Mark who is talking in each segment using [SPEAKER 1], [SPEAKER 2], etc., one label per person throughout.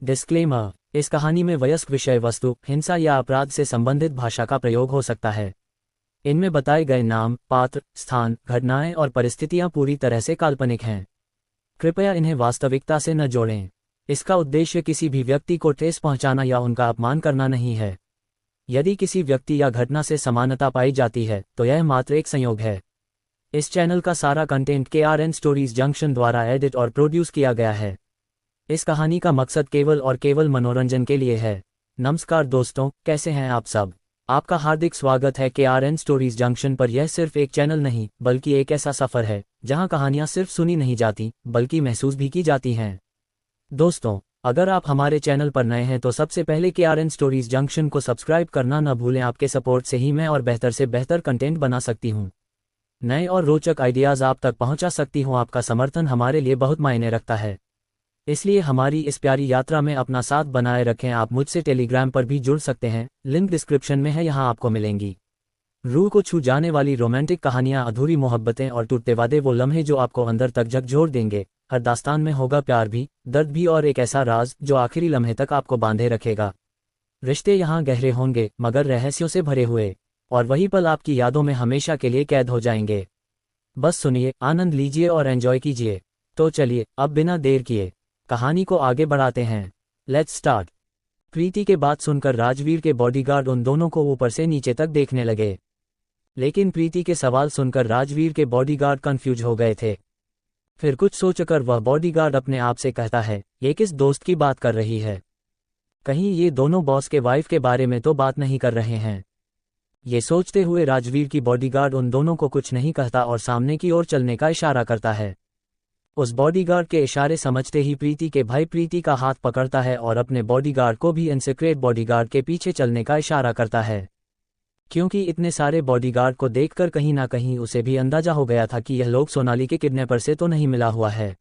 [SPEAKER 1] Disclaimer, इस कहानी में वयस्क विषय वस्तु, हिंसा या अपराध से संबंधित भाषा का प्रयोग हो सकता है। इनमें बताए गए नाम, पात्र, स्थान, घटनाएं और परिस्थितियां पूरी तरह से काल्पनिक हैं। कृपया इन्हें वास्तविकता से न जोड़ें। इसका उद्देश्य किसी भी व्यक्ति को ठेस पहुंचाना या उनका अपमान करना नहीं है। यदि किसी व्यक्ति या घटना से समानता पाई जाती है तो यह मात्र एक संयोग है। इस चैनल का सारा कंटेंट KRN स्टोरीज जंक्शन द्वारा एडिट और प्रोड्यूस किया गया है। इस कहानी का मकसद केवल और केवल मनोरंजन के लिए है। नमस्कार दोस्तों, कैसे हैं आप सब? आपका हार्दिक स्वागत है KRN स्टोरीज जंक्शन पर। यह सिर्फ एक चैनल नहीं बल्कि एक ऐसा सफ़र है जहां कहानियां सिर्फ सुनी नहीं जाती बल्कि महसूस भी की जाती हैं। दोस्तों, अगर आप हमारे चैनल पर नए हैं तो सबसे पहले KRN स्टोरीज जंक्शन को सब्सक्राइब करना न भूलें। आपके सपोर्ट से ही मैं और बेहतर से बेहतर कंटेंट बना सकती हूँ, नए और रोचक आइडियाज़ आप तक पहुँचा सकती हूँ। आपका समर्थन हमारे लिए बहुत मायने रखता है, इसलिए हमारी इस प्यारी यात्रा में अपना साथ बनाए रखें। आप मुझसे टेलीग्राम पर भी जुड़ सकते हैं, लिंक डिस्क्रिप्शन में है, यहाँ आपको मिलेंगी रूह को छू जाने वाली रोमांटिक कहानियाँ, अधूरी मोहब्बतें और टूटते वादे, वो लम्हे जो आपको अंदर तक झकझोर देंगे। हर दास्तान में होगा प्यार भी, दर्द भी और एक ऐसा राज जो आखिरी लम्हे तक आपको बांधे रखेगा। रिश्ते यहाँ गहरे होंगे मगर रहस्यों से भरे हुए, और वही पल आपकी यादों में हमेशा के लिए कैद हो जाएंगे। बस सुनिए, आनंद लीजिए और एंजॉय कीजिए। तो चलिए अब बिना देर किए कहानी को आगे बढ़ाते हैं। Let's start. प्रीति के बात सुनकर राजवीर के बॉडीगार्ड उन दोनों को ऊपर से नीचे तक देखने लगे, लेकिन प्रीति के सवाल सुनकर राजवीर के बॉडीगार्ड कंफ्यूज हो गए थे। फिर कुछ सोचकर वह बॉडीगार्ड अपने आप से कहता है, ये किस दोस्त की बात कर रही है? कहीं ये दोनों बॉस के वाइफ के बारे में तो बात नहीं कर रहे हैं? ये सोचते हुए राजवीर की बॉडीगार्ड उन दोनों को कुछ नहीं कहता और सामने की ओर चलने का इशारा करता है। उस बॉडीगार्ड के इशारे समझते ही प्रीति के भाई प्रीति का हाथ पकड़ता है और अपने बॉडीगार्ड को भी इनसीक्रेट बॉडीगार्ड के पीछे चलने का इशारा करता है, क्योंकि इतने सारे बॉडीगार्ड को देखकर कहीं ना कहीं उसे भी अंदाजा हो गया था कि यह लोग सोनाली के किडनैपर से तो नहीं मिला हुआ है।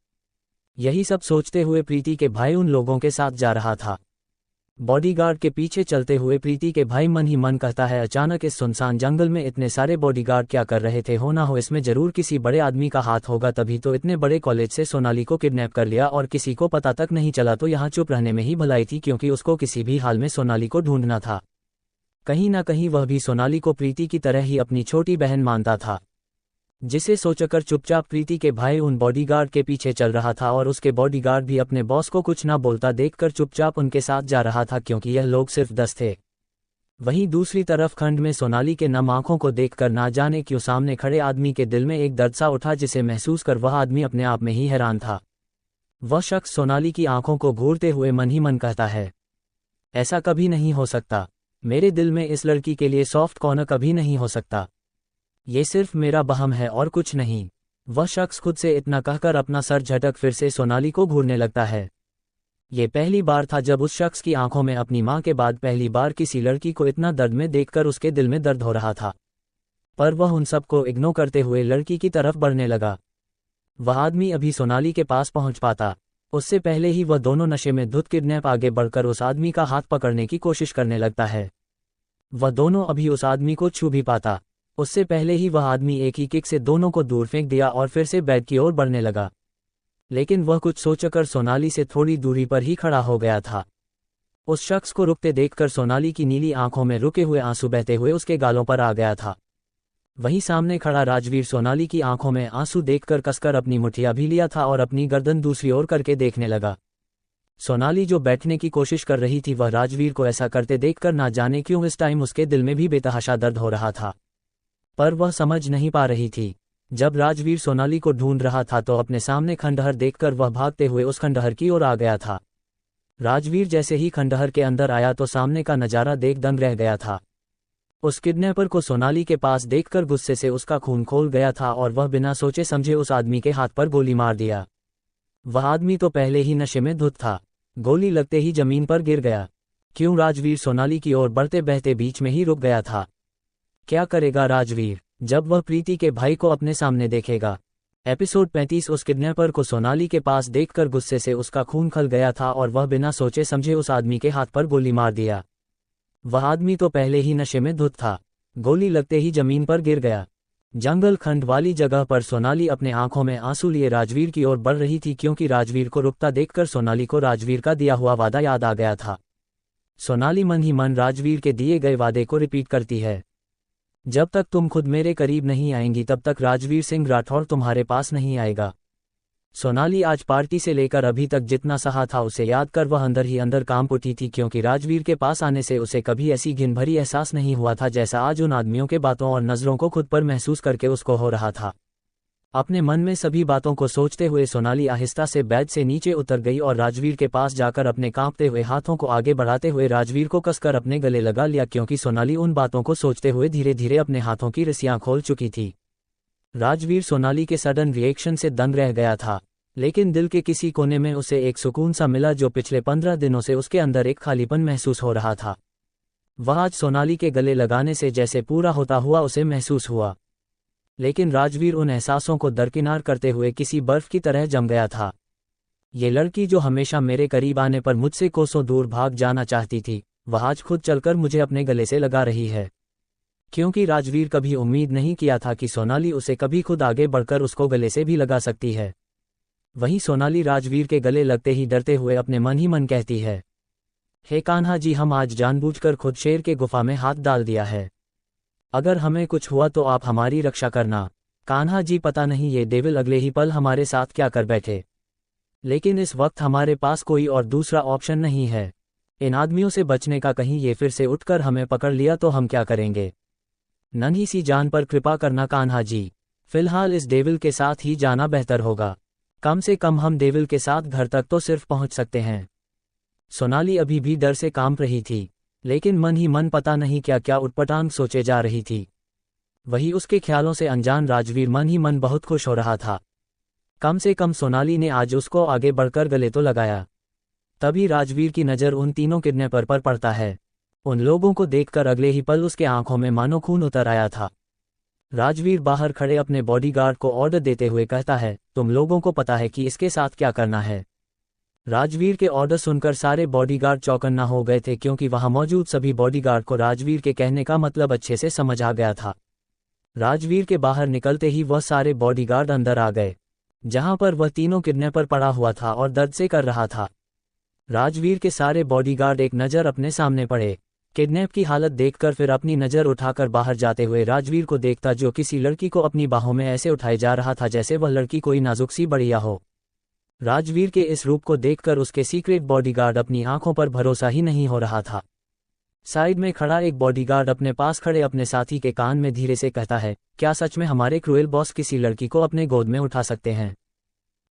[SPEAKER 1] यही सब सोचते हुए प्रीति के भाई उन लोगों के साथ जा रहा था। बॉडीगार्ड के पीछे चलते हुए प्रीति के भाई मन ही मन कहता है, अचानक इस सुनसान जंगल में इतने सारे बॉडीगार्ड क्या कर रहे थे? हो ना हो इसमें जरूर किसी बड़े आदमी का हाथ होगा, तभी तो इतने बड़े कॉलेज से सोनाली को किडनैप कर लिया और किसी को पता तक नहीं चला। तो यहाँ चुप रहने में ही भलाई थी, क्योंकि उसको किसी भी हाल में सोनाली को ढूंढना था। कहीं ना कहीं वह भी सोनाली को प्रीति की तरह ही अपनी छोटी बहन मानता था, जिसे सोचकर चुपचाप प्रीति के भाई उन बॉडीगार्ड के पीछे चल रहा था और उसके बॉडीगार्ड भी अपने बॉस को कुछ ना बोलता देखकर चुपचाप उनके साथ जा रहा था, क्योंकि यह लोग सिर्फ 10 थे। वहीं दूसरी तरफ खंड में सोनाली के नम आंखों को देखकर ना जाने क्यों सामने खड़े आदमी के दिल में एक दर्द सा उठा, जिसे महसूस कर वह आदमी अपने आप में ही हैरान था। वह शख्स सोनाली की आंखों को घूरते हुए मन ही मन कहता है, ऐसा कभी नहीं हो सकता। मेरे दिल में इस लड़की के लिए सॉफ्ट कॉर्नर कभी नहीं हो सकता। ये सिर्फ मेरा बहम है और कुछ नहीं। वह शख्स खुद से इतना कहकर अपना सर झटक फिर से सोनाली को घूरने लगता है। ये पहली बार था जब उस शख्स की आंखों में अपनी मां के बाद पहली बार किसी लड़की को इतना दर्द में देखकर उसके दिल में दर्द हो रहा था। पर वह उन सबको इग्नोर करते हुए लड़की की तरफ बढ़ने लगा। वह आदमी अभी सोनाली के पास पहुंच पाता उससे पहले ही वह दोनों नशे में धुत किडनैप आगे बढ़कर उस आदमी का हाथ पकड़ने की कोशिश करने लगता है। वह दोनों अभी उस आदमी को छू भी पाता उससे पहले ही वह आदमी एक ही किक से दोनों को दूर फेंक दिया और फिर से बेड की ओर बढ़ने लगा। लेकिन वह कुछ सोचकर सोनाली से थोड़ी दूरी पर ही खड़ा हो गया था। उस शख्स को रुकते देखकर सोनाली की नीली आंखों में रुके हुए आंसू बहते हुए उसके गालों पर आ गया था। वहीं सामने खड़ा राजवीर सोनाली की आंखों में आंसू देखकर कसकर अपनी मुठिया भी लिया था और अपनी गर्दन दूसरी ओर करके देखने लगा। सोनाली जो बैठने की कोशिश कर रही थी, वह राजवीर को ऐसा करते देखकर ना जाने क्यों इस टाइम उसके दिल में भी बेतहाशा दर्द हो रहा था, पर वह समझ नहीं पा रही थी। जब राजवीर सोनाली को ढूंढ रहा था तो अपने सामने खंडहर देखकर वह भागते हुए उस खंडहर की ओर आ गया था। राजवीर जैसे ही खंडहर के अंदर आया तो सामने का नजारा देख दंग रह गया था। उस किडनैपर को सोनाली के पास देखकर गुस्से से उसका खून खोल गया था और वह बिना सोचे समझे उस आदमी के हाथ पर गोली मार दिया। वह आदमी तो पहले ही नशे में धुत था, गोली लगते ही जमीन पर गिर गया। क्यों राजवीर सोनाली की ओर बढ़ते बहते बीच में ही रुक गया था। क्या करेगा राजवीर जब वह प्रीति के भाई को अपने सामने देखेगा? एपिसोड 35। उस किडनैपर को सोनाली के पास देखकर गुस्से से उसका खून खल गया था और वह बिना सोचे समझे उस आदमी के हाथ पर गोली मार दिया। वह आदमी तो पहले ही नशे में धुत था, गोली लगते ही जमीन पर गिर गया। जंगल खंड वाली जगह पर सोनाली अपने आंखों में आंसू लिए राजवीर की ओर बढ़ रही थी, क्योंकि राजवीर को रुकता देखकर सोनाली को राजवीर का दिया हुआ वादा याद आ गया था। सोनाली मन ही मन राजवीर के दिए गए वादे को रिपीट करती है, जब तक तुम खुद मेरे करीब नहीं आएंगी तब तक राजवीर सिंह राठौर तुम्हारे पास नहीं आएगा। सोनाली आज पार्टी से लेकर अभी तक जितना सहा था उसे याद कर वह अंदर ही अंदर कांप उठी थी, क्योंकि राजवीर के पास आने से उसे कभी ऐसी घिन भरी एहसास नहीं हुआ था जैसा आज उन आदमियों के बातों और नज़रों को खुद पर महसूस करके उसको हो रहा था। अपने मन में सभी बातों को सोचते हुए सोनाली आहिस्ता से बेड से नीचे उतर गई और राजवीर के पास जाकर अपने कांपते हुए हाथों को आगे बढ़ाते हुए राजवीर को कसकर अपने गले लगा लिया, क्योंकि सोनाली उन बातों को सोचते हुए धीरे धीरे अपने हाथों की रस्सियां खोल चुकी थी। राजवीर सोनाली के सडन रिएक्शन से दंग रह गया था, लेकिन दिल के किसी कोने में उसे एक सुकून सा मिला जो पिछले 15 दिनों से उसके अंदर एक खालीपन महसूस हो रहा था। वह आज सोनाली के गले लगाने से जैसे पूरा होता हुआ उसे महसूस हुआ, लेकिन राजवीर उन एहसासों को दरकिनार करते हुए किसी बर्फ की तरह जम गया था। ये लड़की जो हमेशा मेरे करीब आने पर मुझसे कोसों दूर भाग जाना चाहती थी, वह आज खुद चलकर मुझे अपने गले से लगा रही है। क्योंकि राजवीर कभी उम्मीद नहीं किया था कि सोनाली उसे कभी खुद आगे बढ़कर उसको गले से भी लगा सकती है। वहीं सोनाली राजवीर के गले लगते ही डरते हुए अपने मन ही मन कहती है, हे कान्हा जी, हम आज जानबूझकर खुद शेर के गुफा में हाथ डाल दिया है। अगर हमें कुछ हुआ तो आप हमारी रक्षा करना। कान्हा जी, पता नहीं ये डेविल अगले ही पल हमारे साथ क्या कर बैठे, लेकिन इस वक्त हमारे पास कोई और दूसरा ऑप्शन नहीं है। इन आदमियों से बचने का, कहीं ये फिर से उठकर हमें पकड़ लिया तो हम क्या करेंगे। नन्ही सी जान पर कृपा करना कान्हा जी, फिलहाल इस डेविल के साथ ही जाना बेहतर होगा। कम से कम हम डेविल के साथ घर तक तो सिर्फ पहुंच सकते हैं। सोनाली अभी भी डर से कांप रही थी, लेकिन मन ही मन पता नहीं क्या क्या उटपटांग सोचे जा रही थी। वही उसके ख्यालों से अनजान राजवीर मन ही मन बहुत खुश हो रहा था। कम से कम सोनाली ने आज उसको आगे बढ़कर गले तो लगाया। तभी राजवीर की नज़र उन तीनों किडनैपर पर पड़ता है। उन लोगों को देखकर अगले ही पल उसके आंखों में मानो खून उतर आया था। राजवीर बाहर खड़े अपने बॉडीगार्ड को ऑर्डर देते हुए कहता है, तुम लोगों को पता है कि इसके साथ क्या करना है। राजवीर के ऑर्डर सुनकर सारे बॉडीगार्ड चौकन्ना हो गए थे, क्योंकि वहां मौजूद सभी बॉडीगार्ड को राजवीर के कहने का मतलब अच्छे से समझ आ गया था। राजवीर के बाहर निकलते ही वह सारे बॉडीगार्ड अंदर आ गए, जहां पर वह तीनों किडनैपर पड़ा हुआ था और दर्द से कर रहा था। राजवीर के सारे बॉडीगार्ड एक नज़र अपने सामने पड़े। किडनैप की हालत देखकर फिर अपनी नज़र उठाकर बाहर जाते हुए राजवीर को देखता, जो किसी लड़की को अपनी बाहों में ऐसे उठाए जा रहा था जैसे वह लड़की कोई नाजुक सी बढ़िया हो। राजवीर के इस रूप को देखकर उसके सीक्रेट बॉडीगार्ड अपनी आंखों पर भरोसा ही नहीं हो रहा था। साइड में खड़ा एक बॉडीगार्ड अपने पास खड़े अपने साथी के कान में धीरे से कहता है, क्या सच में हमारे क्रूएल बॉस किसी लड़की को अपने गोद में उठा सकते हैं।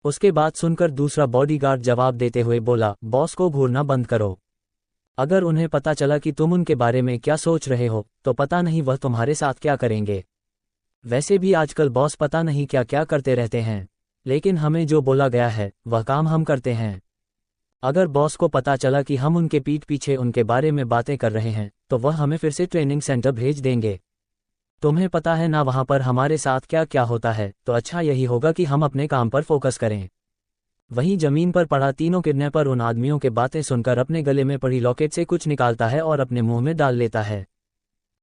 [SPEAKER 1] उसके बात सुनकर दूसरा बॉडीगार्ड जवाब देते हुए बोला, बॉस को घूरना बंद करो। अगर उन्हें पता चला कि तुम उनके बारे में क्या सोच रहे हो तो पता नहीं वह तुम्हारे साथ क्या करेंगे। वैसे भी आजकल बॉस पता नहीं क्या क्या करते रहते हैं, लेकिन हमें जो बोला गया है वह काम हम करते हैं। अगर बॉस को पता चला कि हम उनके पीठ पीछे उनके बारे में बातें कर रहे हैं तो वह हमें फिर से ट्रेनिंग सेंटर भेज देंगे। तुम्हें पता है ना वहां पर हमारे साथ क्या क्या होता है, तो अच्छा यही होगा कि हम अपने काम पर फोकस करें। वहीं जमीन पर पड़ा तीनों किडनैपर उन आदमियों के बातें सुनकर अपने गले में पड़ी लॉकेट से कुछ निकालता है और अपने मुंह में डाल लेता है।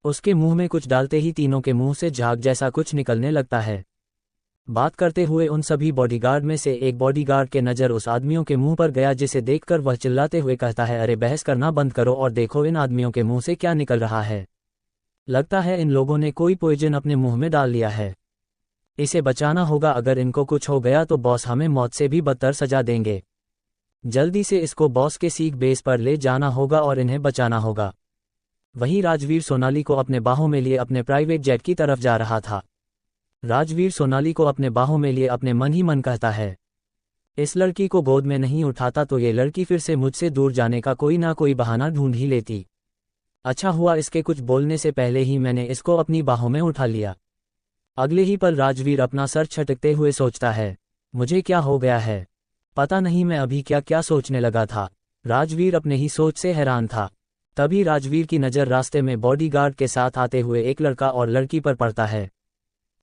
[SPEAKER 1] उसके मुंह में कुछ डालते ही तीनों के मुंह से झाग जैसा कुछ निकलने लगता है। बात करते हुए उन सभी बॉडीगार्ड में से एक बॉडीगार्ड के नज़र उस आदमियों के मुंह पर गया, जिसे देखकर वह चिल्लाते हुए कहता है, अरे बहस करना बंद करो और देखो इन आदमियों के मुंह से क्या निकल रहा है। लगता है इन लोगों ने कोई पॉइजन अपने मुंह में डाल लिया है। इसे बचाना होगा, अगर इनको कुछ हो गया तो बॉस हमें मौत से भी बदतर सजा देंगे। जल्दी से इसको बॉस के सीख बेस पर ले जाना होगा और इन्हें बचाना होगा। वहीं राजवीर सोनाली को अपने बाहों में लिए अपने प्राइवेट जेट की तरफ जा रहा था। राजवीर सोनाली को अपने बाहों में लिए अपने मन ही मन कहता है, इस लड़की को गोद में नहीं उठाता तो ये लड़की फिर से मुझसे दूर जाने का कोई ना कोई बहाना ढूंढ ही लेती। अच्छा हुआ इसके कुछ बोलने से पहले ही मैंने इसको अपनी बाहों में उठा लिया। अगले ही पल राजवीर अपना सर छटकते हुए सोचता है, मुझे क्या हो गया है, पता नहीं मैं अभी क्या क्या सोचने लगा था। राजवीर अपने ही सोच से हैरान था। तभी राजवीर की नज़र रास्ते में बॉडीगार्ड के साथ आते हुए एक लड़का और लड़की पर पड़ता है,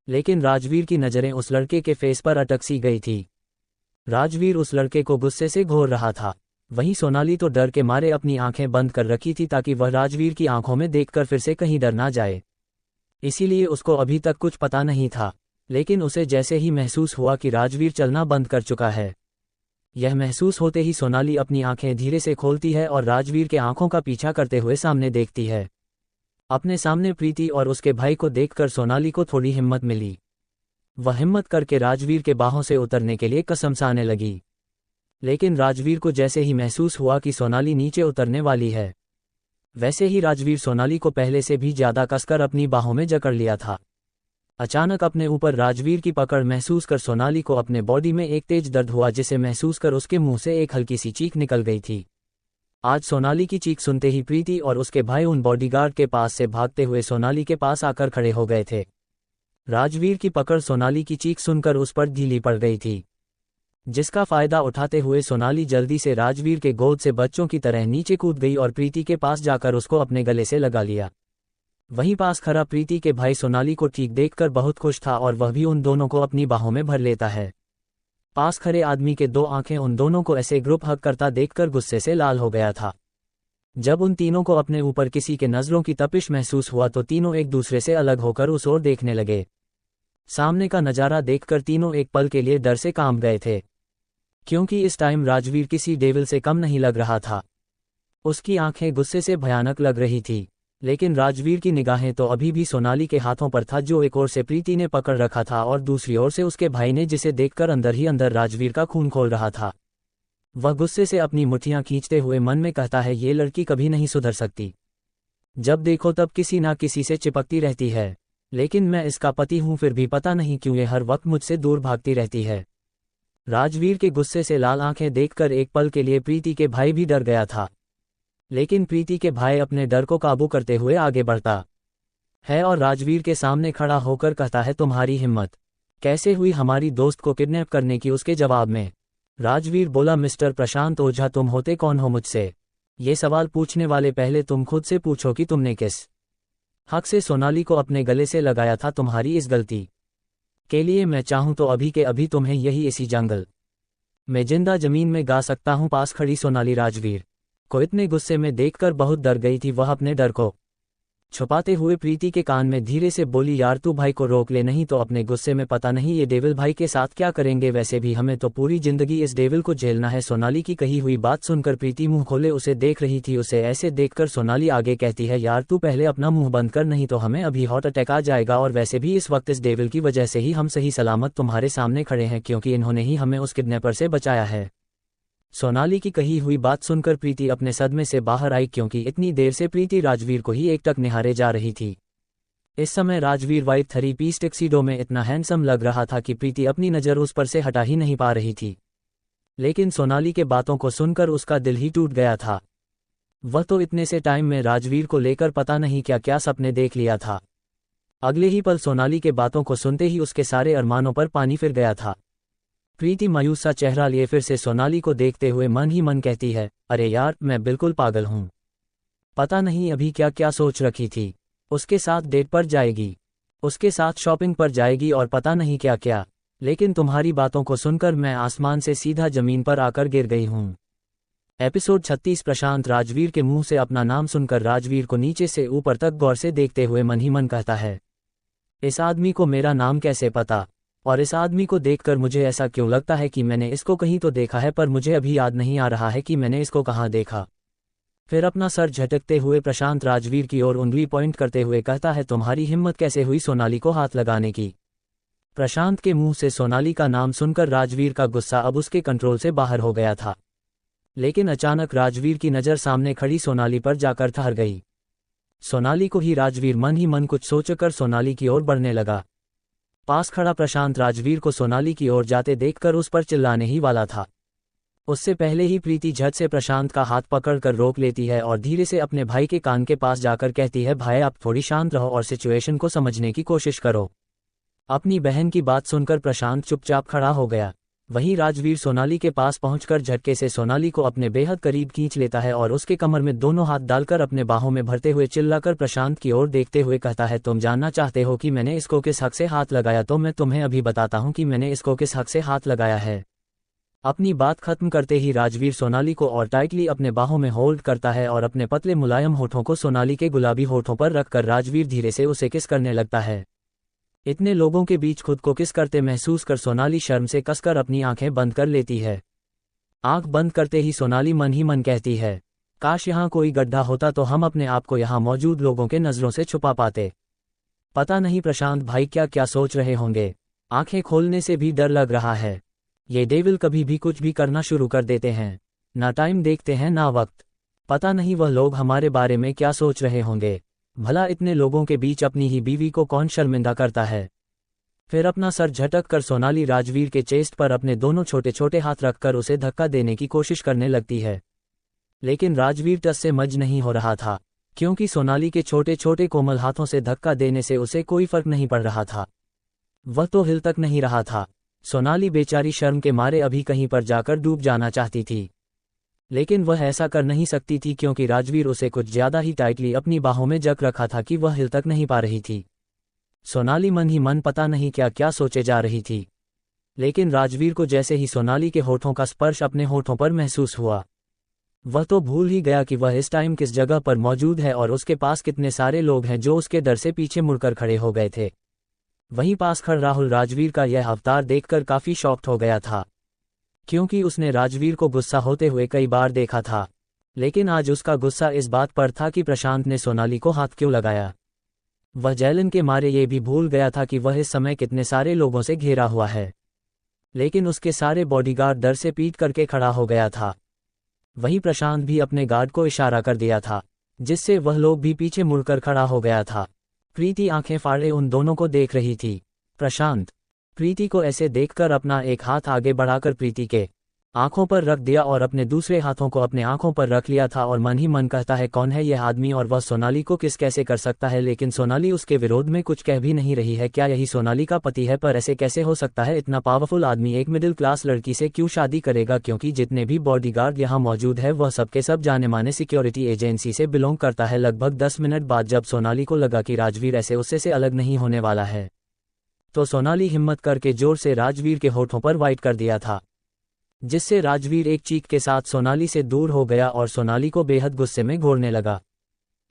[SPEAKER 1] लेकिन राजवीर की नज़रें उस लड़के के फेस पर अटक सी गई थी। राजवीर उस लड़के को गुस्से से घोर रहा था। वहीं सोनाली तो डर के मारे अपनी आंखें बंद कर रखी थी ताकि वह राजवीर की आंखों में देखकर फिर से कहीं डर ना जाए। इसीलिए उसको अभी तक कुछ पता नहीं था, लेकिन उसे जैसे ही महसूस हुआ कि राजवीर चलना बंद कर चुका है, यह महसूस होते ही सोनाली अपनी आंखें धीरे से खोलती है और राजवीर के आंखों का पीछा करते हुए सामने देखती है। अपने सामने प्रीति और उसके भाई को देखकर सोनाली को थोड़ी हिम्मत मिली। वह हिम्मत करके राजवीर के बाहों से उतरने के लिए कसमसाने लगी, लेकिन राजवीर को जैसे ही महसूस हुआ कि सोनाली नीचे उतरने वाली है, वैसे ही राजवीर सोनाली को पहले से भी ज्यादा कसकर अपनी बाहों में जकड़ लिया था। अचानक अपने ऊपर राजवीर की पकड़ महसूस कर सोनाली को अपने बॉडी में एक तेज दर्द हुआ, जिसे महसूस कर उसके मुंह से एक हल्की सी चीख निकल गई थी। आज सोनाली की चीख सुनते ही प्रीति और उसके भाई उन बॉडीगार्ड के पास से भागते हुए सोनाली के पास आकर खड़े हो गए थे। राजवीर की पकड़ सोनाली की चीख सुनकर उस पर ढीली पड़ गई थी, जिसका फायदा उठाते हुए सोनाली जल्दी से राजवीर के गोद से बच्चों की तरह नीचे कूद गई और प्रीति के पास जाकर उसको अपने गले से लगा लिया। वहीं पास खड़ा प्रीति के भाई सोनाली को ठीक देखकर बहुत खुश था और वह भी उन दोनों को अपनी बाहों में भर लेता है। पास खड़े आदमी के दो आंखें उन दोनों को ऐसे ग्रुप हग करता देखकर गुस्से से लाल हो गया था। जब उन तीनों को अपने ऊपर किसी के नजरों की तपिश महसूस हुआ तो तीनों एक दूसरे से अलग होकर उस ओर देखने लगे। सामने का नजारा देखकर तीनों एक पल के लिए डर से कांप गए थे, क्योंकि इस टाइम राजवीर किसी डेविल से कम नहीं लग रहा था। उसकी आंखें गुस्से से भयानक लग रही थी, लेकिन राजवीर की निगाहें तो अभी भी सोनाली के हाथों पर था, जो एक ओर से प्रीति ने पकड़ रखा था और दूसरी ओर से उसके भाई ने, जिसे देखकर अंदर ही अंदर राजवीर का खून खोल रहा था। वह गुस्से से अपनी मुट्ठियां खींचते हुए मन में कहता है, ये लड़की कभी नहीं सुधर सकती। जब देखो तब किसी ना किसी से चिपकती रहती है, लेकिन मैं इसका पति हूं, फिर भी पता नहीं क्यों ये हर वक्त मुझसे दूर भागती रहती है। राजवीर के गुस्से से लाल आंखें देखकर एक पल के लिए प्रीति के भाई भी डर गया था, लेकिन प्रीति के भाई अपने डर को काबू करते हुए आगे बढ़ता है और राजवीर के सामने खड़ा होकर कहता है, तुम्हारी हिम्मत कैसे हुई हमारी दोस्त को किडनैप करने की। उसके जवाब में राजवीर बोला, मिस्टर प्रशांत ओझा, तुम होते कौन हो मुझसे ये सवाल पूछने वाले? पहले तुम खुद से पूछो कि तुमने किस हक से सोनाली को अपने गले से लगाया था। तुम्हारी इस गलती के लिए मैं चाहूं तो अभी के अभी तुम्हें यही इसी जंगल में जिंदा जमीन में गा सकता हूं। पास खड़ी सोनाली राजवीर को इतने गुस्से में देखकर बहुत डर गई थी। वह अपने डर को छुपाते हुए प्रीति के कान में धीरे से बोली, यार तू भाई को रोक ले, नहीं तो अपने गुस्से में पता नहीं ये डेविल भाई के साथ क्या करेंगे। वैसे भी हमें तो पूरी जिंदगी इस डेविल को झेलना है। सोनाली की कही हुई बात सुनकर प्रीति मुंह खोले उसे देख रही थी। उसे ऐसे देखकर सोनाली आगे कहती है, यार तू पहले अपना मुंह बंद कर, नहीं तो हमें अभी हार्ट अटैक आ जाएगा। और वैसे भी इस वक्त इस डेविल की वजह से ही हम सही सलामत तुम्हारे सामने खड़े हैं, क्योंकि इन्होंने ही हमें उस किडनैपर से बचाया है। सोनाली की कही हुई बात सुनकर प्रीति अपने सदमे से बाहर आई, क्योंकि इतनी देर से प्रीति राजवीर को ही एकटक निहारे जा रही थी। इस समय राजवीर वाइट 3 पीस टैक्सीडो में इतना हैंडसम लग रहा था कि प्रीति अपनी नज़र उस पर से हटा ही नहीं पा रही थी। लेकिन सोनाली के बातों को सुनकर उसका दिल ही टूट गया था। वह तो इतने से टाइम में राजवीर को लेकर पता नहीं क्या क्या सपने देख लिया था। अगले ही पल सोनाली के बातों को सुनते ही उसके सारे अरमानों पर पानी फिर गया था। प्रीति मायूस सा चेहरा लिए फिर से सोनाली को देखते हुए मन ही मन कहती है, अरे यार मैं बिल्कुल पागल हूँ, पता नहीं अभी क्या क्या सोच रखी थी। उसके साथ डेट पर जाएगी, उसके साथ शॉपिंग पर जाएगी और पता नहीं क्या क्या, लेकिन तुम्हारी बातों को सुनकर मैं आसमान से सीधा जमीन पर आकर गिर गई हूँ। एपिसोड 36। प्रशांत राजवीर के मुंह से अपना नाम सुनकर राजवीर को नीचे से ऊपर तक गौर से देखते हुए मन ही मन कहता है, इस आदमी को मेरा नाम कैसे पता, और इस आदमी को देखकर मुझे ऐसा क्यों लगता है कि मैंने इसको कहीं तो देखा है, पर मुझे अभी याद नहीं आ रहा है कि मैंने इसको कहाँ देखा। फिर अपना सर झटकते हुए प्रशांत राजवीर की ओर उंगली पॉइंट करते हुए कहता है, तुम्हारी हिम्मत कैसे हुई सोनाली को हाथ लगाने की। प्रशांत के मुंह से सोनाली का नाम सुनकर राजवीर का गुस्सा अब उसके कंट्रोल से बाहर हो गया था, लेकिन अचानक राजवीर की नज़र सामने खड़ी सोनाली पर जाकर ठहर गई। सोनाली को ही राजवीर मन ही मन कुछ सोचकर सोनाली की ओर बढ़ने लगा। पास खड़ा प्रशांत राजवीर को सोनाली की ओर जाते देखकर उस पर चिल्लाने ही वाला था। उससे पहले ही प्रीति झट से प्रशांत का हाथ पकड़कर रोक लेती है और धीरे से अपने भाई के कान के पास जाकर कहती है, भाई आप थोड़ी शांत रहो और सिचुएशन को समझने की कोशिश करो। अपनी बहन की बात सुनकर प्रशांत चुपचाप खड़ा हो गया। वहीं राजवीर सोनाली के पास पहुंचकर झटके से सोनाली को अपने बेहद करीब खींच लेता है और उसके कमर में दोनों हाथ डालकर अपने बाहों में भरते हुए चिल्लाकर प्रशांत की ओर देखते हुए कहता है, तुम जानना चाहते हो कि मैंने इसको किस हक से हाथ लगाया, तो मैं तुम्हें अभी बताता हूं कि मैंने इसको किस हक से हाथ लगाया है। अपनी बात खत्म करते ही राजवीर सोनाली को और टाइटली अपने बाहों में होल्ड करता है और अपने पतले मुलायम होठों को सोनाली के गुलाबी होठों पर रखकर राजवीर धीरे से उसे किस करने लगता है। इतने लोगों के बीच खुद को किस करते महसूस कर सोनाली शर्म से कसकर अपनी आंखें बंद कर लेती है। आंख बंद करते ही सोनाली मन ही मन कहती है, काश यहाँ कोई गड्ढा होता तो हम अपने आप को यहाँ मौजूद लोगों के नजरों से छुपा पाते। पता नहीं प्रशांत भाई क्या क्या सोच रहे होंगे। आंखें खोलने से भी डर लग रहा है। ये डेविल कभी भी कुछ भी करना शुरू कर देते हैं, ना टाइम देखते हैं ना वक्त। पता नहीं वह लोग हमारे बारे में क्या सोच रहे होंगे। भला इतने लोगों के बीच अपनी ही बीवी को कौन शर्मिंदा करता है। फिर अपना सर झटक कर सोनाली राजवीर के चेस्ट पर अपने दोनों छोटे छोटे हाथ रखकर उसे धक्का देने की कोशिश करने लगती है। लेकिन राजवीर टस से मज नहीं हो रहा था, क्योंकि सोनाली के छोटे छोटे कोमल हाथों से धक्का देने से उसे कोई फर्क नहीं पड़ रहा था। वह तो हिल तक नहीं रहा था। सोनाली बेचारी शर्म के मारे अभी कहीं पर जाकर डूब जाना चाहती थी, लेकिन वह ऐसा कर नहीं सकती थी क्योंकि राजवीर उसे कुछ ज्यादा ही टाइटली अपनी बाहों में जक रखा था कि वह हिल तक नहीं पा रही थी। सोनाली मन ही मन पता नहीं क्या क्या सोचे जा रही थी, लेकिन राजवीर को जैसे ही सोनाली के होठों का स्पर्श अपने होठों पर महसूस हुआ, वह तो भूल ही गया कि वह इस टाइम किस जगह पर मौजूद है और उसके पास कितने सारे लोग हैं जो उसके डर से पीछे मुड़कर खड़े हो गए थे। वहीं पास खड़ राहुल राजवीर का यह अवतार देखकर काफी शॉक्ड हो गया था, क्योंकि उसने राजवीर को गुस्सा होते हुए कई बार देखा था, लेकिन आज उसका गुस्सा इस बात पर था कि प्रशांत ने सोनाली को हाथ क्यों लगाया। वह जलन के मारे ये भी भूल गया था कि वह इस समय कितने सारे लोगों से घेरा हुआ है, लेकिन उसके सारे बॉडीगार्ड डर से पीट करके खड़ा हो गया था। वहीं प्रशांत भी अपने गार्ड को इशारा कर दिया था, जिससे वह लोग भी पीछे मुड़कर खड़ा हो गया था। प्रीति आंखें फाड़े उन दोनों को देख रही थी। प्रशांत प्रीति को ऐसे देखकर अपना एक हाथ आगे बढ़ाकर प्रीति के आंखों पर रख दिया और अपने दूसरे हाथों को अपने आंखों पर रख लिया था और मन ही मन कहता है, कौन है यह आदमी और वह सोनाली को किस कैसे कर सकता है। लेकिन सोनाली उसके विरोध में कुछ कह भी नहीं रही है। क्या यही सोनाली का पति है? पर ऐसे कैसे हो सकता है? इतना पावरफुल आदमी एक मिडिल क्लास लड़की से क्यों शादी करेगा? क्योंकि जितने भी बॉडीगार्ड यहाँ मौजूद है वह सबके सब जाने माने सिक्योरिटी एजेंसी से बिलोंग करता है। लगभग 10 मिनट बाद जब सोनाली को लगा कि राजवीर ऐसे उससे से अलग नहीं होने वाला है, तो सोनाली हिम्मत करके जोर से राजवीर के होठों पर वाइट कर दिया था, जिससे राजवीर एक चीख के साथ सोनाली से दूर हो गया और सोनाली को बेहद गुस्से में घोरने लगा।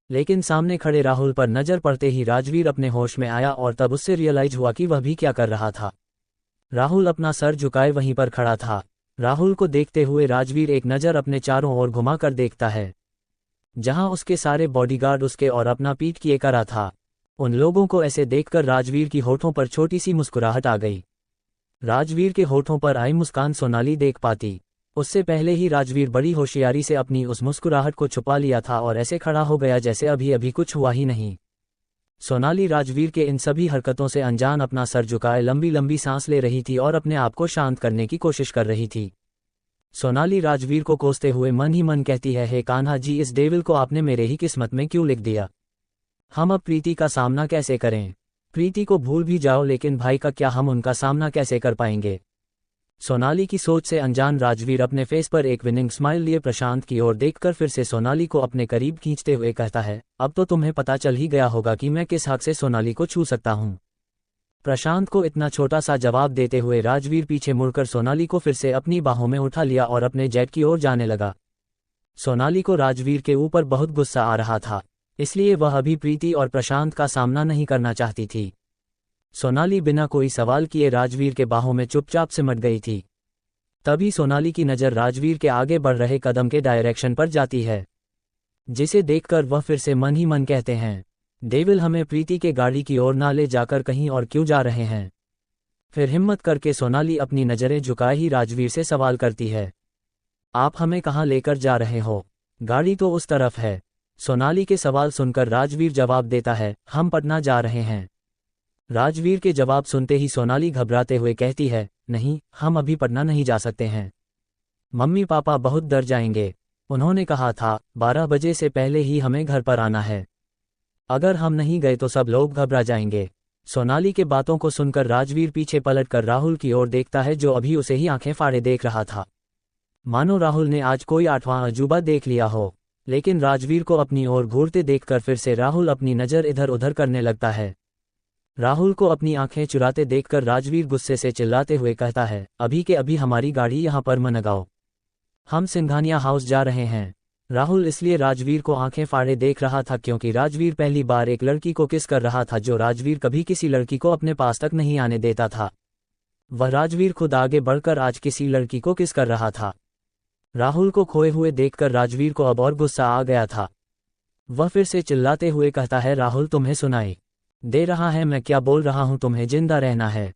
[SPEAKER 1] लेकिन सामने खड़े राहुल पर नजर पड़ते ही राजवीर अपने होश में आया और तब उससे रियलाइज हुआ कि वह भी क्या कर रहा था। राहुल अपना सर झुकाए वहीं पर खड़ा था। राहुल को देखते हुए राजवीर एक नज़र अपने चारों ओर घुमाकर देखता है, जहां उसके सारे बॉडीगार्ड उसके और अपना पीठ किए करा था। उन लोगों को ऐसे देखकर राजवीर की होठों पर छोटी सी मुस्कुराहट आ गई। राजवीर के होठों पर आई मुस्कान सोनाली देख पाती, उससे पहले ही राजवीर बड़ी होशियारी से अपनी उस मुस्कुराहट को छुपा लिया था और ऐसे खड़ा हो गया जैसे अभी अभी कुछ हुआ ही नहीं। सोनाली राजवीर के इन सभी हरकतों से अनजान अपना सर झुकाए लंबी लंबी सांस ले रही थी और अपने आप को शांत करने की कोशिश कर रही थी। सोनाली राजवीर को कोसते हुए मन ही मन कहती है, हे कान्हा जी, इस डेविल को आपने मेरे ही किस्मत में क्यों लिख दिया? हम अब प्रीति का सामना कैसे करें? प्रीति को भूल भी जाओ, लेकिन भाई का क्या, हम उनका सामना कैसे कर पाएंगे? सोनाली की सोच से अनजान राजवीर अपने फेस पर एक विनिंग स्माइल लिए प्रशांत की ओर देखकर फिर से सोनाली को अपने करीब खींचते हुए कहता है, अब तो तुम्हें पता चल ही गया होगा कि मैं किस हक से सोनाली को छू सकता हूं। प्रशांत को इतना छोटा सा जवाब देते हुए राजवीर पीछे मुड़कर सोनाली को फिर से अपनी बाहों में उठा लिया और अपने जेट की ओर जाने लगा। सोनाली को राजवीर के ऊपर बहुत गुस्सा आ रहा था, इसलिए वह अभी प्रीति और प्रशांत का सामना नहीं करना चाहती थी। सोनाली बिना कोई सवाल किए राजवीर के बाहों में चुपचाप सिमट गई थी। तभी सोनाली की नज़र राजवीर के आगे बढ़ रहे कदम के डायरेक्शन पर जाती है, जिसे देखकर वह फिर से मन ही मन कहते हैं, डेविल, हमें प्रीति के गाड़ी की ओर ना ले जाकर कहीं और क्यों जा रहे हैं? फिर हिम्मत करके सोनाली अपनी नज़रें झुकाए ही राजवीर से सवाल करती है, आप हमें कहाँ लेकर जा रहे हो? गाड़ी तो उस तरफ है। सोनाली के सवाल सुनकर राजवीर जवाब देता है, हम पटना जा रहे हैं। राजवीर के जवाब सुनते ही सोनाली घबराते हुए कहती है, नहीं, हम अभी पटना नहीं जा सकते हैं। मम्मी पापा बहुत डर जाएंगे। उन्होंने कहा था 12 बजे से पहले ही हमें घर पर आना है। अगर हम नहीं गए तो सब लोग घबरा जाएंगे। सोनाली के बातों को सुनकर राजवीर पीछे पलटकर राहुल की ओर देखता है, जो अभी उसे ही आंखें फाड़े देख रहा था, मानो राहुल ने आज कोई 8वां अजूबा देख लिया हो। लेकिन राजवीर को अपनी ओर घूरते देखकर फिर से राहुल अपनी नज़र इधर उधर करने लगता है। राहुल को अपनी आंखें चुराते देखकर राजवीर गुस्से से चिल्लाते हुए कहता है, अभी के अभी हमारी गाड़ी यहाँ पर मत लगाओ, हम सिंघानिया हाउस जा रहे हैं। राहुल इसलिए राजवीर को आंखें फाड़े देख रहा था क्योंकि राजवीर पहली बार एक लड़की को किस कर रहा था जो राजवीर कभी किसी लड़की को अपने पास तक नहीं आने देता था। वह राजवीर खुद आगे बढ़कर आज किसी लड़की को किस कर रहा था। राहुल को खोए हुए देखकर राजवीर को अब और गुस्सा आ गया था। वह फिर से चिल्लाते हुए कहता है, राहुल तुम्हें सुनाई दे रहा है मैं क्या बोल रहा हूं, तुम्हें जिंदा रहना है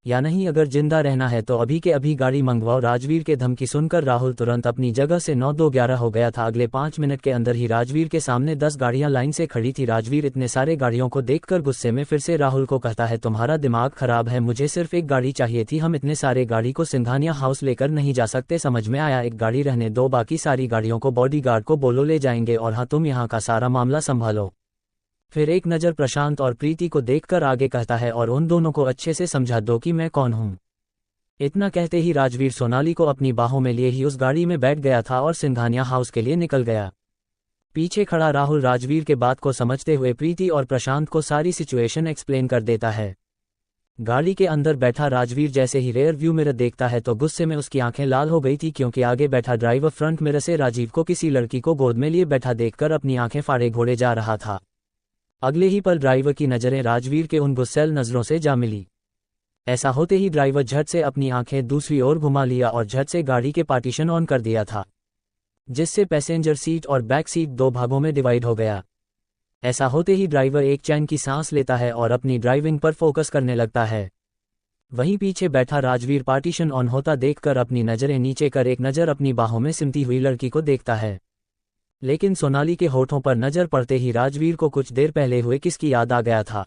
[SPEAKER 1] या नहीं? अगर जिंदा रहना है तो अभी के अभी गाड़ी मंगवाओ। राजवीर के धमकी सुनकर राहुल तुरंत अपनी जगह से 9-2-11 हो गया था। अगले 5 मिनट के अंदर ही राजवीर के सामने 10 गाड़ियां लाइन से खड़ी थी। राजवीर इतने सारे गाड़ियों को देखकर गुस्से में फिर से राहुल को कहता है, तुम्हारा दिमाग खराब है, मुझे सिर्फ एक गाड़ी चाहिए थी, हम इतने सारे गाड़ी को सिंघानिया हाउस लेकर नहीं जा सकते। समझ में आया? एक गाड़ी रहने दो, बाकी सारी गाड़ियों को बॉडीगार्ड को बोलो ले जाएंगे, और हाँ तुम यहाँ का सारा मामला संभालो। फिर एक नज़र प्रशांत और प्रीति को देखकर आगे कहता है, और उन दोनों को अच्छे से समझा दो कि मैं कौन हूँ। इतना कहते ही राजवीर सोनाली को अपनी बाहों में लिए ही उस गाड़ी में बैठ गया था और सिंघानिया हाउस के लिए निकल गया। पीछे खड़ा राहुल राजवीर के बात को समझते हुए प्रीति और प्रशांत को सारी सिचुएशन एक्सप्लेन कर देता है। गाड़ी के अंदर बैठा राजवीर जैसे ही रेयर व्यू मिरर देखता है तो गुस्से में उसकी आंखें लाल हो गई थी क्योंकि आगे बैठा ड्राइवर फ्रंट मिरर से राजीव को किसी लड़की को गोद में लिए बैठा देखकर अपनी आंखें फाड़े घोड़े जा रहा था। अगले ही पल ड्राइवर की नज़रें राजवीर के उन गुस्सैल नज़रों से जा मिली। ऐसा होते ही ड्राइवर झट से अपनी आंखें दूसरी ओर घुमा लिया और झट से गाड़ी के पार्टीशन ऑन कर दिया था, जिससे पैसेंजर सीट और बैक सीट 2 भागों में डिवाइड हो गया। ऐसा होते ही ड्राइवर एक चैन की सांस लेता है और अपनी ड्राइविंग पर फोकस करने लगता है। वहीं पीछे बैठा राजवीर पार्टीशन ऑन होता देखकर अपनी नज़रें नीचे कर एक नज़र अपनी बाहों में सिमटी हुई लड़की को देखता है। लेकिन सोनाली के होठों पर नज़र पड़ते ही राजवीर को कुछ देर पहले हुए किस की याद आ गया था।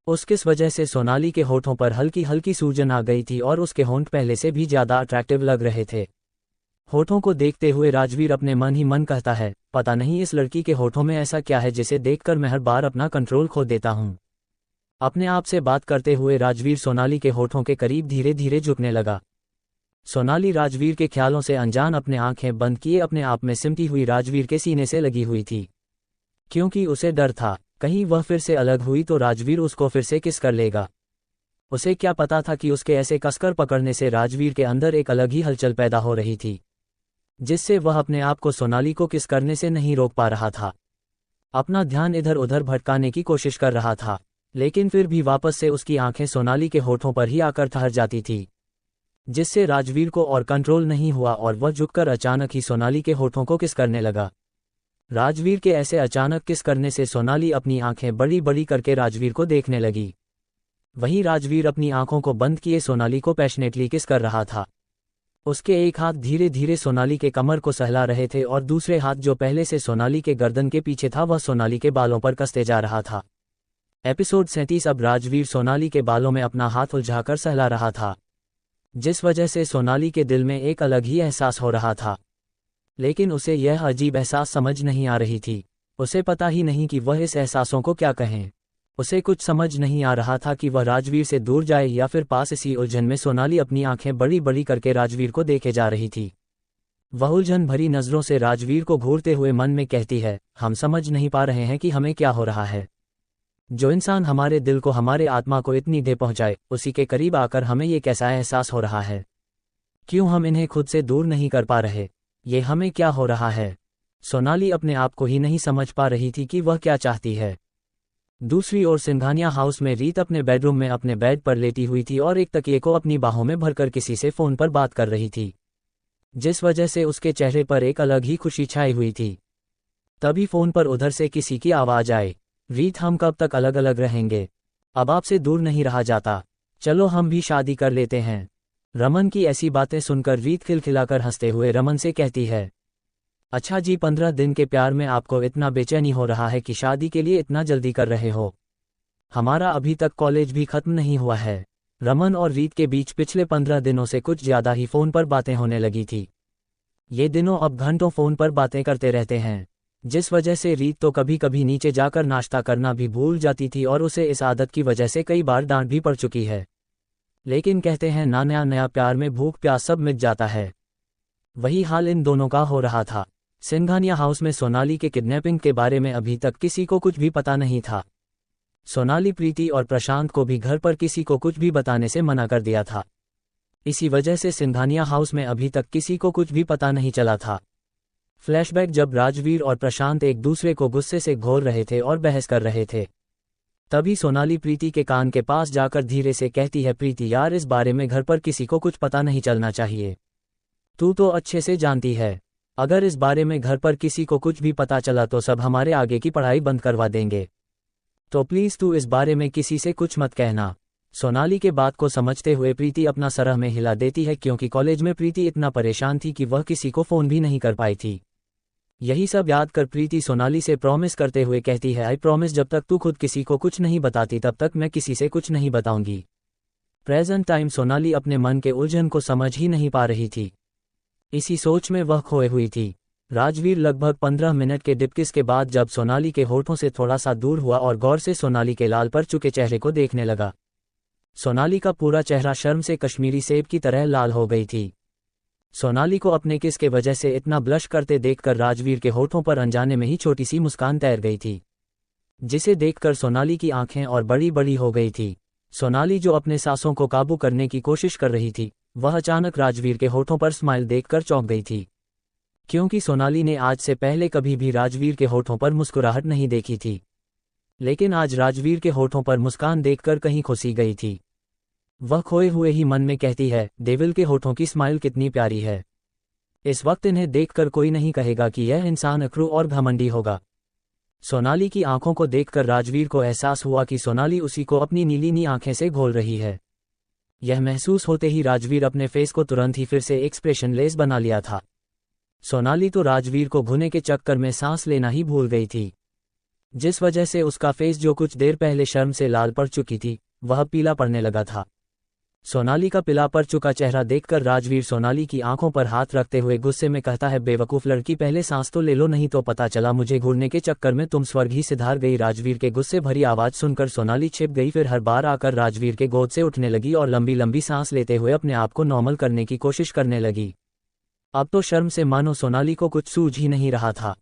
[SPEAKER 1] उस किस वजह से सोनाली के होठों पर हल्की हल्की सूजन आ गई थी और उसके होंठ पहले से भी ज़्यादा अट्रैक्टिव लग रहे थे। होठों को देखते हुए राजवीर अपने मन ही मन कहता है, पता नहीं इस लड़की के होठों में ऐसा क्या है जिसे देखकर मैं हर बार अपना कंट्रोल खो देता हूँ। अपने आप से बात करते हुए राजवीर सोनाली के होठों के करीब धीरे धीरे झुकने लगा। सोनाली राजवीर के ख्यालों से अनजान अपने आंखें बंद किए अपने आप में सिमटी हुई राजवीर के सीने से लगी हुई थी, क्योंकि उसे डर था कहीं वह फिर से अलग हुई तो राजवीर उसको फिर से किस कर लेगा। उसे क्या पता था कि उसके ऐसे कसकर पकड़ने से राजवीर के अंदर एक अलग ही हलचल पैदा हो रही थी, जिससे वह अपने आप को सोनाली को किस करने से नहीं रोक पा रहा था। अपना ध्यान इधर उधर भटकाने की कोशिश कर रहा था, लेकिन फिर भी वापस से उसकी आंखें सोनाली के होठों पर ही आकर ठहर जाती थी, जिससे राजवीर को और कंट्रोल नहीं हुआ और वह झुककर अचानक ही सोनाली के होठों को किस करने लगा। राजवीर के ऐसे अचानक किस करने से सोनाली अपनी आंखें बड़ी बड़ी करके राजवीर को देखने लगी। वहीं राजवीर अपनी आंखों को बंद किए सोनाली को पैशनेटली किस कर रहा था। उसके एक हाथ धीरे धीरे सोनाली के कमर को सहला रहे थे और दूसरे हाथ जो पहले से सोनाली के गर्दन के पीछे था वह सोनाली के बालों पर कसते जा रहा था। एपिसोड 37। अब राजवीर सोनाली के बालों में अपना हाथ उलझाकर सहला रहा था, जिस वजह से सोनाली के दिल में एक अलग ही एहसास हो रहा था, लेकिन उसे यह अजीब एहसास समझ नहीं आ रही थी। उसे पता ही नहीं कि वह इस एहसासों को क्या कहें। उसे कुछ समझ नहीं आ रहा था कि वह राजवीर से दूर जाए या फिर पास। इसी उलझन में सोनाली अपनी आंखें बड़ी बड़ी करके राजवीर को देखे जा रही थी। वह उलझन भरी नज़रों से राजवीर को घूरते हुए मन में कहती है, हम समझ नहीं पा रहे हैं कि हमें क्या हो रहा है। जो इंसान हमारे दिल को हमारे आत्मा को इतनी दे पहुंचाए, उसी के करीब आकर हमें ये कैसा एहसास हो रहा है। क्यों हम इन्हें खुद से दूर नहीं कर पा रहे? ये हमें क्या हो रहा है? सोनाली अपने आप को ही नहीं समझ पा रही थी कि वह क्या चाहती है। दूसरी ओर सिंघानिया हाउस में रीत अपने बेडरूम में अपने बेड पर लेटी हुई थी और एक तकिए को अपनी बाहों में भरकर किसी से फोन पर बात कर रही थी, जिस वजह से उसके चेहरे पर एक अलग ही खुशी छाई हुई थी। तभी फोन पर उधर से किसी की आवाज आई, रीत हम कब तक अलग अलग रहेंगे? अब आपसे दूर नहीं रहा जाता, चलो हम भी शादी कर लेते हैं। रमन की ऐसी बातें सुनकर रीत खिलखिलाकर हंसते हुए रमन से कहती है, अच्छा जी, 15 दिन के प्यार में आपको इतना बेचैनी हो रहा है कि शादी के लिए इतना जल्दी कर रहे हो? हमारा अभी तक कॉलेज भी खत्म नहीं हुआ है। रमन और रीत के बीच पिछले 15 दिनों से कुछ ज्यादा ही फोन पर बातें होने लगी थी। ये दिनों अब घंटों फोन पर बातें करते रहते हैं, जिस वजह से रीत तो कभी कभी नीचे जाकर नाश्ता करना भी भूल जाती थी और उसे इस आदत की वजह से कई बार डांट भी पड़ चुकी है। लेकिन कहते हैं ना, नया नया प्यार में भूख प्यास सब मिट जाता है। वही हाल इन दोनों का हो रहा था। सिंघानिया हाउस में सोनाली के किडनैपिंग के बारे में अभी तक किसी को कुछ भी पता नहीं था। सोनाली प्रीति और प्रशांत को भी घर पर किसी को कुछ भी बताने से मना कर दिया था। इसी वजह से सिंघानिया हाउस में अभी तक किसी को कुछ भी पता नहीं चला था। फ्लैशबैक जब राजवीर और प्रशांत एक दूसरे को गुस्से से घोल रहे थे और बहस कर रहे थे, तभी सोनाली प्रीति के कान के पास जाकर धीरे से कहती है, प्रीति यार, इस बारे में घर पर किसी को कुछ पता नहीं चलना चाहिए। तू तो अच्छे से जानती है, अगर इस बारे में घर पर किसी को कुछ भी पता चला तो सब हमारे आगे की पढ़ाई बंद करवा देंगे। तो प्लीज तू इस बारे में किसी से कुछ मत कहना। सोनाली के बात को समझते हुए प्रीति अपना सर में हिला देती है, क्योंकि कॉलेज में प्रीति इतना परेशान थी कि वह किसी को फोन भी नहीं कर पाई थी। यही सब याद कर प्रीति सोनाली से प्रॉमिस करते हुए कहती है, आई प्रॉमिस, जब तक तू खुद किसी को कुछ नहीं बताती तब तक मैं किसी से कुछ नहीं बताऊंगी। प्रेजेंट टाइम सोनाली अपने मन के उलझन को समझ ही नहीं पा रही थी। इसी सोच में वह खोए हुई थी। राजवीर लगभग 15 मिनट के डिपकिस के बाद जब सोनाली के होठों से थोड़ा सा दूर हुआ और गौर से सोनाली के लाल पर चुके चेहरे को देखने लगा, सोनाली का पूरा चेहरा शर्म से कश्मीरी सेब की तरह लाल हो गई थी। सोनाली को अपने किस के वजह से इतना ब्लश करते देखकर राजवीर के होठों पर अनजाने में ही छोटी सी मुस्कान तैर गई थी, जिसे देखकर सोनाली की आंखें और बड़ी बड़ी हो गई थी। सोनाली जो अपने सांसों को काबू करने की कोशिश कर रही थी, वह अचानक राजवीर के होठों पर स्माइल देखकर चौंक गई थी, क्योंकि सोनाली ने आज से पहले कभी भी राजवीर के होठों पर मुस्कुराहट नहीं देखी थी। लेकिन आज राजवीर के होठों पर मुस्कान देखकर कहीं खुशी गई थी। वह खोए हुए ही मन में कहती है, डेविल के होठों की स्माइल कितनी प्यारी है। इस वक्त इन्हें देखकर कोई नहीं कहेगा कि यह इंसान अकड़ू और घमंडी होगा। सोनाली की आंखों को देखकर राजवीर को एहसास हुआ कि सोनाली उसी को अपनी नीली नी आंखें से घोल रही है। यह महसूस होते ही राजवीर अपने फेस को तुरंत ही फिर से एक्सप्रेशन लेस बना लिया था। सोनाली तो राजवीर को भुने के चक्कर में सांस लेना ही भूल गई थी, जिस वजह से उसका फेस जो कुछ देर पहले शर्म से लाल पड़ चुकी थी, वह पीला पड़ने लगा था। सोनाली का पीला पड़ चुका चेहरा देखकर राजवीर सोनाली की आंखों पर हाथ रखते हुए गुस्से में कहता है, बेवकूफ लड़की, पहले सांस तो ले लो, नहीं तो पता चला मुझे घूरने के चक्कर में तुम स्वर्ग ही सिधार गई। राजवीर के गुस्से भरी आवाज सुनकर सोनाली छिप गई, फिर हर बार आकर राजवीर के गोद से उठने लगी और लंबी लंबी सांस लेते हुए अपने आप को नॉर्मल करने की कोशिश करने लगी। अब तो शर्म से मानो सोनाली को कुछ सूझ ही नहीं रहा था,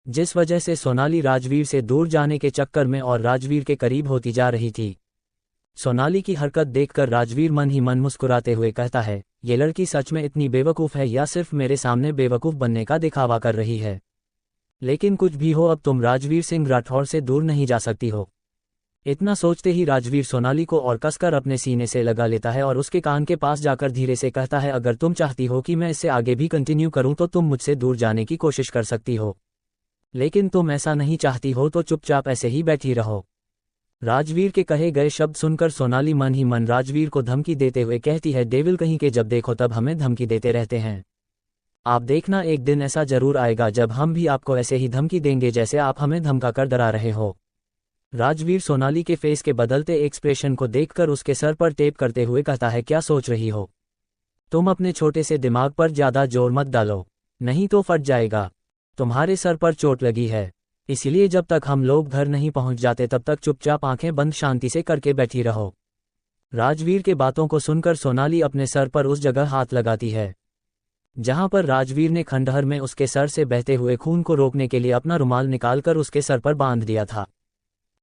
[SPEAKER 1] जिस वजह से सोनाली राजवीर से दूर जाने के चक्कर में और राजवीर के करीब होती जा रही थी। सोनाली की हरकत देखकर राजवीर मन ही मन मुस्कुराते हुए कहता है, ये लड़की सच में इतनी बेवकूफ़ है या सिर्फ मेरे सामने बेवकूफ़ बनने का दिखावा कर रही है। लेकिन कुछ भी हो, अब तुम राजवीर सिंह राठौर से दूर नहीं जा सकती हो। इतना सोचते ही राजवीर सोनाली को और कसकर अपने सीने से लगा लेता है और उसके कान के पास जाकर धीरे से कहता है, अगर तुम चाहती हो कि मैं इससे आगे भी कंटिन्यू करूं तो तुम मुझसे दूर जाने की कोशिश कर सकती हो, लेकिन तुम ऐसा नहीं चाहती हो तो चुपचाप ऐसे ही बैठी रहो। राजवीर के कहे गए शब्द सुनकर सोनाली मन ही मन राजवीर को धमकी देते हुए कहती है, डेविल कहीं के, जब देखो तब हमें धमकी देते रहते हैं। आप देखना, एक दिन ऐसा जरूर आएगा जब हम भी आपको ऐसे ही धमकी देंगे जैसे आप हमें धमका कर डरा रहे हो। राजवीर सोनाली के फेस के बदलते एक्सप्रेशन को देखकर उसके सर पर टेप करते हुए कहता है, क्या सोच रही हो? तुम अपने छोटे से दिमाग पर ज्यादा जोर मत डालो, नहीं तो फट जाएगा। तुम्हारे सर पर चोट लगी है, इसलिए जब तक हम लोग घर नहीं पहुंच जाते तब तक चुपचाप आंखें बंद शांति से करके बैठी रहो। राजवीर के बातों को सुनकर सोनाली अपने सर पर उस जगह हाथ लगाती है जहां पर राजवीर ने खंडहर में उसके सर से बहते हुए खून को रोकने के लिए अपना रुमाल निकालकर उसके सर पर बांध दिया था।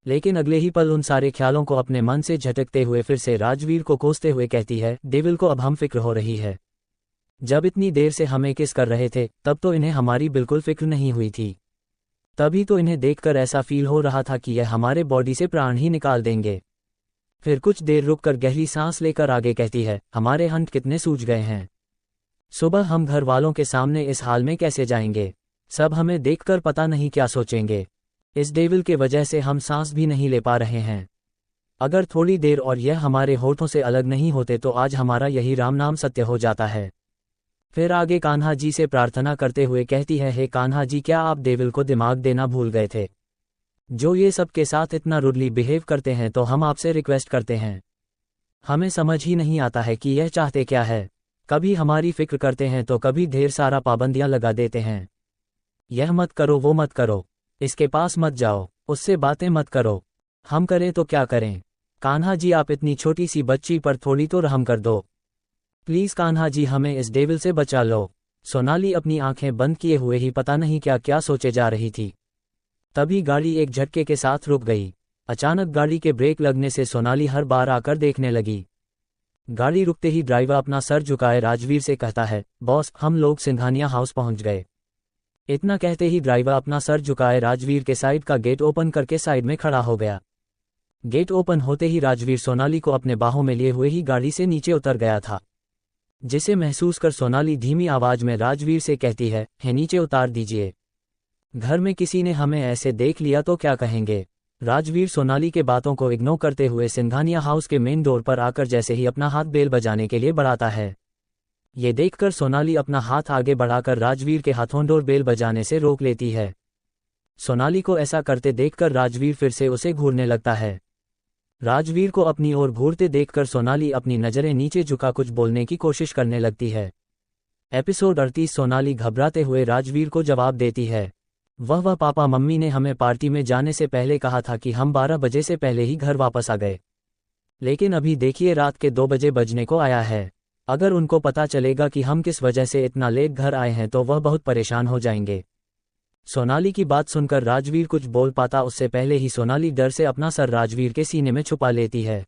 [SPEAKER 1] लेकिन अगले ही पल उन सारे ख्यालों को अपने मन से झटकते हुए फिर से राजवीर को कोसते हुए कहती है, डेविल को अब हम फिक्र हो रही है। जब इतनी देर से हमें किस कर रहे थे तब तो इन्हें हमारी बिल्कुल फिक्र नहीं हुई थी, तभी तो इन्हें देखकर ऐसा फील हो रहा था कि यह हमारे बॉडी से प्राण ही निकाल देंगे। फिर कुछ देर रुककर गहरी सांस लेकर आगे कहती है, हमारे हंट कितने सूज गए हैं। सुबह हम घर वालों के सामने इस हाल में कैसे जाएंगे? सब हमें देखकर पता नहीं क्या सोचेंगे। इस डेविल के वजह से हम सांस भी नहीं ले पा रहे हैं। अगर थोड़ी देर और यह हमारे होठों से अलग नहीं होते तो आज हमारा यही राम नाम सत्य हो जाता है। फिर आगे कान्हा जी से प्रार्थना करते हुए कहती है, हे कान्हा जी, क्या आप डेविल को दिमाग देना भूल गए थे? जो ये सबके साथ इतना रुडली बिहेव करते हैं, तो हम आपसे रिक्वेस्ट करते हैं। हमें समझ ही नहीं आता है कि यह चाहते क्या है। कभी हमारी फिक्र करते हैं तो कभी ढेर सारा पाबंदियां लगा देते हैं। यह मत करो, वो मत करो, इसके पास मत जाओ, उससे बातें मत करो। हम करें तो क्या करें? कान्हा जी, आप इतनी छोटी सी बच्ची पर थोड़ी तो रहम कर दो। प्लीज कान्हा जी, हमें इस डेविल से बचा लो। सोनाली अपनी आंखें बंद किए हुए ही पता नहीं क्या क्या सोचे जा रही थी। तभी गाड़ी एक झटके के साथ रुक गई। अचानक गाड़ी के ब्रेक लगने से सोनाली हर बार आकर देखने लगी। गाड़ी रुकते ही ड्राइवर अपना सर झुकाए राजवीर से कहता है, बॉस, हम लोग सिंघानिया हाउस पहुंच गए। इतना कहते ही ड्राइवर अपना सर झुकाए राजवीर के साइड का गेट ओपन करके साइड में खड़ा हो गया। गेट ओपन होते ही राजवीर सोनाली को अपने बाहों में लिए हुए ही गाड़ी से नीचे उतर गया था, जिसे महसूस कर सोनाली धीमी आवाज में राजवीर से कहती है, नीचे उतार दीजिए, घर में किसी ने हमें ऐसे देख लिया तो क्या कहेंगे। राजवीर सोनाली के बातों को इग्नोर करते हुए सिंघानिया हाउस के मेन डोर पर आकर जैसे ही अपना हाथ बेल बजाने के लिए बढ़ाता है। ये देखकर सोनाली अपना हाथ आगे बढ़ाकर राजवीर के हाथों डोर बेल बजाने से रोक लेती है। सोनाली को ऐसा करते देखकर राजवीर फिर से उसे घूरने लगता है। राजवीर को अपनी ओर घूरते देखकर सोनाली अपनी नजरें नीचे झुका कुछ बोलने की कोशिश करने लगती है। एपिसोड 38। सोनाली घबराते हुए राजवीर को जवाब देती है, वह पापा मम्मी ने हमें पार्टी में जाने से पहले कहा था कि हम 12 बजे से पहले ही घर वापस आ गए, लेकिन अभी देखिए रात के 2 बजे बजने को आया है। अगर उनको पता चलेगा कि हम किस वजह से इतना लेट घर आए हैं तो वह बहुत परेशान हो जाएंगे। सोनाली की बात सुनकर राजवीर कुछ बोल पाता उससे पहले ही सोनाली डर से अपना सर राजवीर के सीने में छुपा लेती है।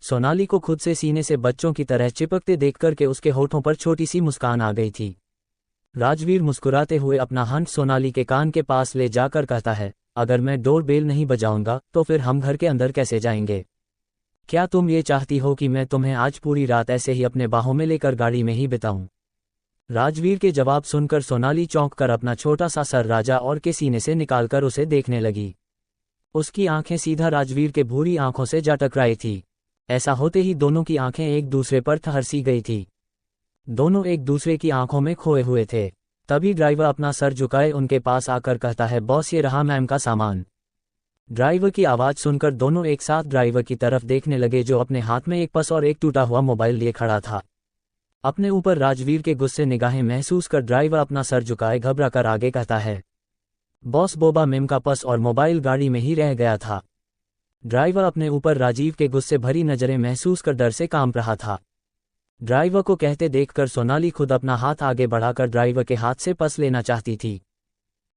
[SPEAKER 1] सोनाली को खुद से सीने से बच्चों की तरह चिपकते देखकर के उसके होठों पर छोटी सी मुस्कान आ गई थी। राजवीर मुस्कुराते हुए अपना हाथ सोनाली के कान के पास ले जाकर कहता है, अगर मैं डोर बेल नहीं बजाऊंगा तो फिर हम घर के अंदर कैसे जाएंगे? क्या तुम ये चाहती हो कि मैं तुम्हें आज पूरी रात ऐसे ही अपने बाहों में लेकर गाड़ी में ही बिताऊं? राजवीर के जवाब सुनकर सोनाली चौंक कर अपना छोटा सा सर राजा और के सीने से निकालकर उसे देखने लगी। उसकी आंखें सीधा राजवीर के भूरी आंखों से जा टकराई थी। ऐसा होते ही दोनों की आंखें एक दूसरे पर ठहर सी गई थी। दोनों एक दूसरे की आंखों में खोए हुए थे। तभी ड्राइवर अपना सर झुकाए उनके पास आकर कहता है, बॉस, ये रहा मैम का सामान। ड्राइवर की आवाज सुनकर दोनों एक साथ ड्राइवर की तरफ देखने लगे, जो अपने हाथ में एक पर्स और एक टूटा हुआ मोबाइल लिए खड़ा था। अपने ऊपर राजवीर के गुस्से निगाहें महसूस कर ड्राइवर अपना सर झुकाए घबरा कर आगे कहता है, बॉस, बोबा मैम का पर्स और मोबाइल गाड़ी में ही रह गया था। ड्राइवर अपने ऊपर राजीव के गुस्से भरी नजरें महसूस कर डर से कांप रहा था। ड्राइवर को कहते देखकर सोनाली खुद अपना हाथ आगे बढ़ाकर ड्राइवर के हाथ से पर्स लेना चाहती थी।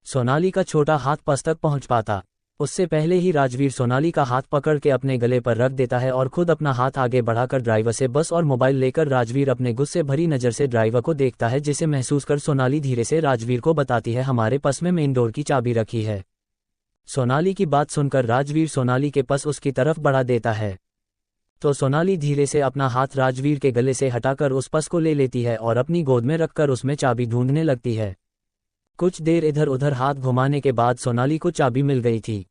[SPEAKER 1] सोनाली का छोटा हाथ पर्स तक पहुंच पाता उससे पहले ही राजवीर सोनाली का हाथ पकड़ के अपने गले पर रख देता है और खुद अपना हाथ आगे बढ़ाकर ड्राइवर से बस और मोबाइल लेकर राजवीर अपने गुस्से भरी नजर से ड्राइवर को देखता है, जिसे महसूस कर सोनाली धीरे से राजवीर को बताती है, हमारे पर्स में मेन डोर की चाबी रखी है। सोनाली की बात सुनकर राजवीर सोनाली के पर्स उसकी तरफ बढ़ा देता है, तो सोनाली धीरे से अपना हाथ राजवीर के गले से हटाकर उस पर्स को ले लेती है और अपनी गोद में रखकर उसमें चाबी ढूंढने लगती है। कुछ देर इधर उधर हाथ घुमाने के बाद सोनाली को चाबी मिल गई थी।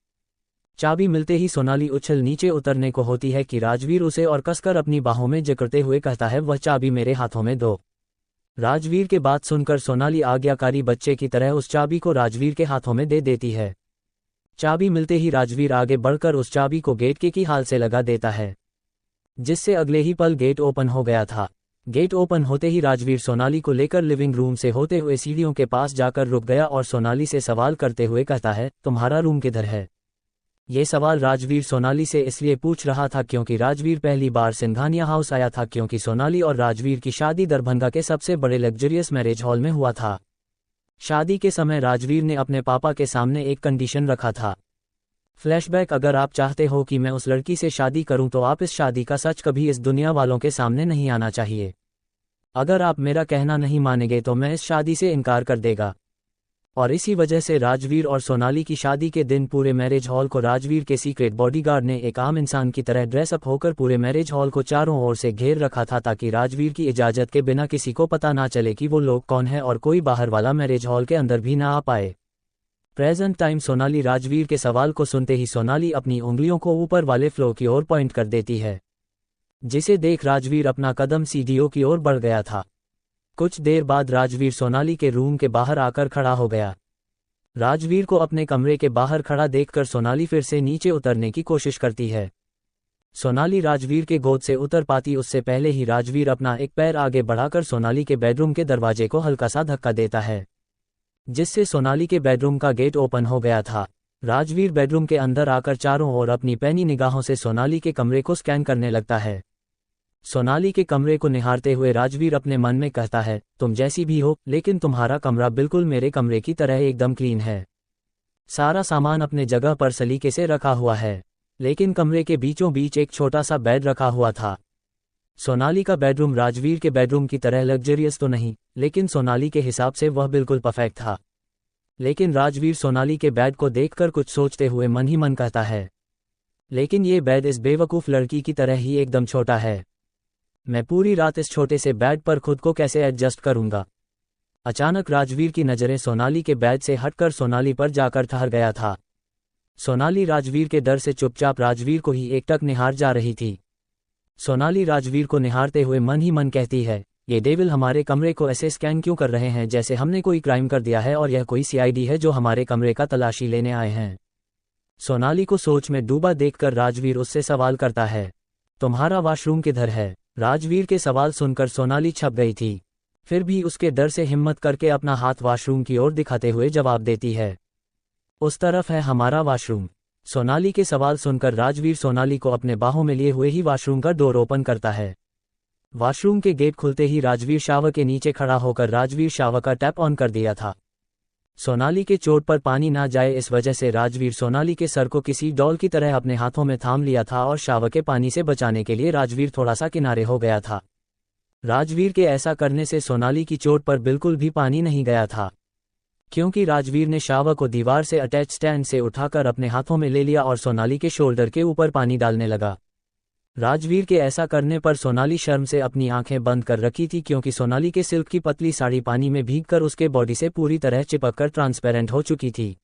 [SPEAKER 1] चाबी मिलते ही सोनाली उछल नीचे उतरने को होती है कि राजवीर उसे और कसकर अपनी बाहों में जकड़ते हुए कहता है, वह चाबी मेरे हाथों में दो। राजवीर के बात सुनकर सोनाली आज्ञाकारी बच्चे की तरह उस चाबी को राजवीर के हाथों में दे देती है। चाबी मिलते ही राजवीर आगे बढ़कर उस चाबी को गेट के की हाल से लगा देता है, जिससे अगले ही पल गेट ओपन हो गया था। गेट ओपन होते ही राजवीर सोनाली को लेकर लिविंग रूम से होते हुए सीढ़ियों के पास जाकर रुक गया और सोनाली से सवाल करते हुए कहता है, तुम्हारा रूम किधर है? ये सवाल राजवीर सोनाली से इसलिए पूछ रहा था क्योंकि राजवीर पहली बार सिंघानिया हाउस आया था, क्योंकि सोनाली और राजवीर की शादी दरभंगा के सबसे बड़े लग्जरियस मैरिज हॉल में हुआ था। शादी के समय राजवीर ने अपने पापा के सामने एक कंडीशन रखा था, फ्लैशबैक, अगर आप चाहते हो कि मैं उस लड़की से शादी करूं तो आप इस शादी का सच कभी इस दुनिया वालों के सामने नहीं आना चाहिए। अगर आप मेरा कहना नहीं मानेंगे तो मैं इस शादी से इनकार कर देगा। और इसी वजह से राजवीर और सोनाली की शादी के दिन पूरे मैरिज हॉल को राजवीर के सीक्रेट बॉडीगार्ड ने एक आम इंसान की तरह ड्रेसअप होकर पूरे मैरिज हॉल को चारों ओर से घेर रखा था, ताकि राजवीर की इजाजत के बिना किसी को पता ना चले कि वो लोग कौन है और कोई बाहर वाला मैरिज हॉल के अंदर भी ना आ पाए। प्रेजेंट टाइम सोनाली राजवीर के सवाल को सुनते ही सोनाली अपनी उंगलियों को ऊपर वाले फ्लो की ओर पॉइंट कर देती है, जिसे देख राजवीर अपना कदम सीढ़ियों की ओर बढ़ गया था। कुछ देर बाद राजवीर सोनाली के रूम के बाहर आकर खड़ा हो गया। राजवीर को अपने कमरे के बाहर खड़ा देखकर सोनाली फिर से नीचे उतरने की कोशिश करती है। सोनाली राजवीर के गोद से उतर पाती उससे पहले ही राजवीर अपना एक पैर आगे बढ़ाकर सोनाली के बेडरूम के दरवाजे को हल्का सा धक्का देता है, जिससे सोनाली के बेडरूम का गेट ओपन हो गया था। राजवीर बेडरूम के अंदर आकर चारों ओर अपनी पैनी निगाहों से सोनाली के कमरे को स्कैन करने लगता है। सोनाली के कमरे को निहारते हुए राजवीर अपने मन में कहता है, तुम जैसी भी हो, लेकिन तुम्हारा कमरा बिल्कुल मेरे कमरे की तरह एकदम क्लीन है। सारा सामान अपने जगह पर सलीके से रखा हुआ है। लेकिन कमरे के बीचों बीच एक छोटा सा बेड रखा हुआ था। सोनाली का बेडरूम राजवीर के बेडरूम की तरह लग्जरियस तो नहीं, लेकिन सोनाली के हिसाब से वह बिल्कुल परफेक्ट था। लेकिन राजवीर सोनाली के बेड को देखकर कुछ सोचते हुए मन ही मन कहता है, लेकिन ये बेड इस बेवकूफ़ लड़की की तरह ही एकदम छोटा है। मैं पूरी रात इस छोटे से बेड पर खुद को कैसे एडजस्ट करूंगा। अचानक राजवीर की नज़रें सोनाली के बेड से हटकर सोनाली पर जाकर ठहर गया था। सोनाली राजवीर के डर से चुपचाप राजवीर को ही एकटक निहार जा रही थी। सोनाली राजवीर को निहारते हुए मन ही मन कहती है, ये डेविल हमारे कमरे को ऐसे स्कैन क्यों कर रहे हैं जैसे हमने कोई क्राइम कर दिया है और यह कोई सीआईडी है जो हमारे कमरे का तलाशी लेने आए हैं। सोनाली को सोच में डूबा देखकर राजवीर उससे सवाल करता है, तुम्हारा वॉशरूम किधर है? राजवीर के सवाल सुनकर सोनाली छप गई थी, फिर भी उसके डर से हिम्मत करके अपना हाथ वॉशरूम की ओर दिखाते हुए जवाब देती है, उस तरफ है हमारा वॉशरूम। सोनाली के सवाल सुनकर राजवीर सोनाली को अपने बाहों में लिए हुए ही वॉशरूम का डोर ओपन करता है। वॉशरूम के गेट खुलते ही राजवीर शावर के नीचे खड़ा होकर राजवीर शावर का टैप ऑन कर दिया था। सोनाली के चोट पर पानी ना जाए इस वजह से राजवीर सोनाली के सर को किसी डॉल की तरह अपने हाथों में थाम लिया था और शावर के पानी से बचाने के लिए राजवीर थोड़ा सा किनारे हो गया था। राजवीर के ऐसा करने से सोनाली की चोट पर बिल्कुल भी पानी नहीं गया था, क्योंकि राजवीर ने शावर को दीवार से अटैच स्टैंड से उठाकर अपने हाथों में ले लिया और सोनाली के शोल्डर के ऊपर पानी डालने लगा। राजवीर के ऐसा करने पर सोनाली शर्म से अपनी आंखें बंद कर रखी थी, क्योंकि सोनाली के सिल्क की पतली साड़ी पानी में भीगकर उसके बॉडी से पूरी तरह चिपककर ट्रांसपेरेंट हो चुकी थी,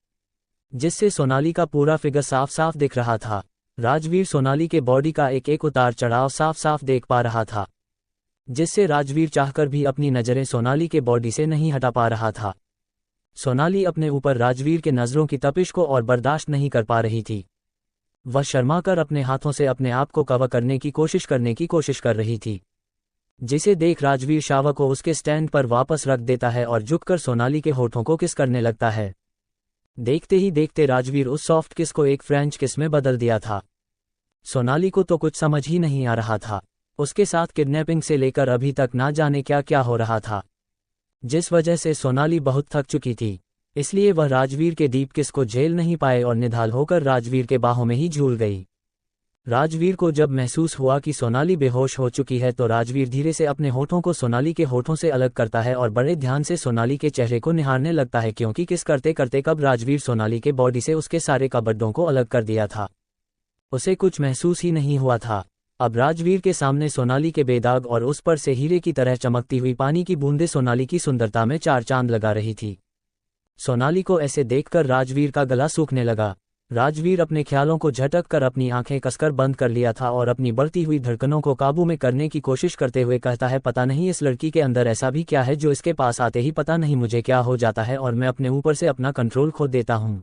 [SPEAKER 1] जिससे सोनाली का पूरा फिगर साफ साफ दिख रहा था। राजवीर सोनाली के बॉडी का एक एक उतार चढ़ाव साफ साफ देख पा रहा था, जिससे राजवीर चाहकर भी अपनी नज़रें सोनाली के बॉडी से नहीं हटा पा रहा था। सोनाली अपने ऊपर राजवीर के नज़रों की तपिश को और बर्दाश्त नहीं कर पा रही थी। वह शर्माकर अपने हाथों से अपने आप को कवर करने की कोशिश कर रही थी, जिसे देख राजवीर शावर को उसके स्टैंड पर वापस रख देता है और झुककर सोनाली के होठों को किस करने लगता है। देखते ही देखते राजवीर उस सॉफ्ट किस को एक फ्रेंच किस में बदल दिया था। सोनाली को तो कुछ समझ ही नहीं आ रहा था। उसके साथ किडनैपिंग से लेकर अभी तक ना जाने क्या क्या हो रहा था, जिस वजह से सोनाली बहुत थक चुकी थी। इसलिए वह राजवीर के डीप किस को झेल नहीं पाए और निढाल होकर राजवीर के बाहों में ही झूल गई। राजवीर को जब महसूस हुआ कि सोनाली बेहोश हो चुकी है तो राजवीर धीरे से अपने होठों को सोनाली के होठों से अलग करता है और बड़े ध्यान से सोनाली के चेहरे को निहारने लगता है, क्योंकि किस करते करते कब राजवीर सोनाली के बॉडी से उसके सारे कबड्डों को अलग कर दिया था। उसे कुछ महसूस ही नहीं हुआ था। अब राजवीर के सामने सोनाली के बेदाग और उस पर से हीरे की तरह चमकती हुई पानी की बूंदें सोनाली की सुंदरता में चार चांद लगा रही थी। सोनाली को ऐसे देखकर राजवीर का गला सूखने लगा। राजवीर अपने ख्यालों को झटक कर अपनी आंखें कसकर बंद कर लिया था और अपनी बढ़ती हुई धड़कनों को काबू में करने की कोशिश करते हुए कहता है, पता नहीं इस लड़की के अंदर ऐसा भी क्या है जो इसके पास आते ही पता नहीं मुझे क्या हो जाता है और मैं अपने ऊपर से अपना कंट्रोल खो देता हूँ।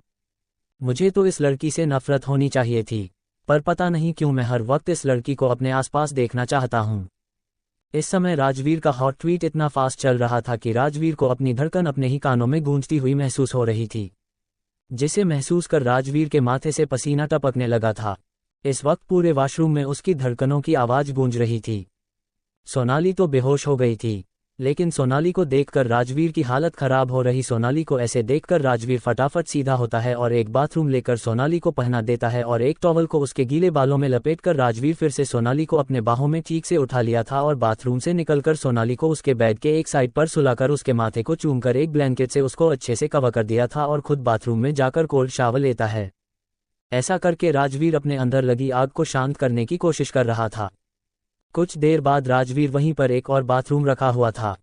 [SPEAKER 1] मुझे तो इस लड़की से नफरत होनी चाहिए थी, पर पता नहीं क्यों मैं हर वक्त इस लड़की को अपने आसपास देखना चाहता हूँ। इस समय राजवीर का हॉट ट्वीट इतना फास्ट चल रहा था कि राजवीर को अपनी धड़कन अपने ही कानों में गूंजती हुई महसूस हो रही थी, जिसे महसूस कर राजवीर के माथे से पसीना टपकने लगा था। इस वक्त पूरे वॉशरूम में उसकी धड़कनों की आवाज़ गूंज रही थी। सोनाली तो बेहोश हो गई थी, लेकिन सोनाली को देखकर राजवीर की हालत खराब हो रही। सोनाली को ऐसे देखकर राजवीर फटाफट सीधा होता है और एक बाथरूम लेकर सोनाली को पहना देता है और एक टॉवल को उसके गीले बालों में लपेटकर राजवीर फिर से सोनाली को अपने बाहों में ठीक से उठा लिया था और बाथरूम से निकलकर सोनाली को उसके बेड के एक साइड पर सुलाकर उसके माथे को चूमकर एक ब्लैंकेट से उसको अच्छे से कवर कर दिया था और खुद बाथरूम में जाकर कोल्ड शावर लेता है। ऐसा करके राजवीर अपने अंदर लगी आग को शांत करने की कोशिश कर रहा था। कुछ देर बाद राजवीर वहीं पर एक और बाथरूम रखा हुआ था,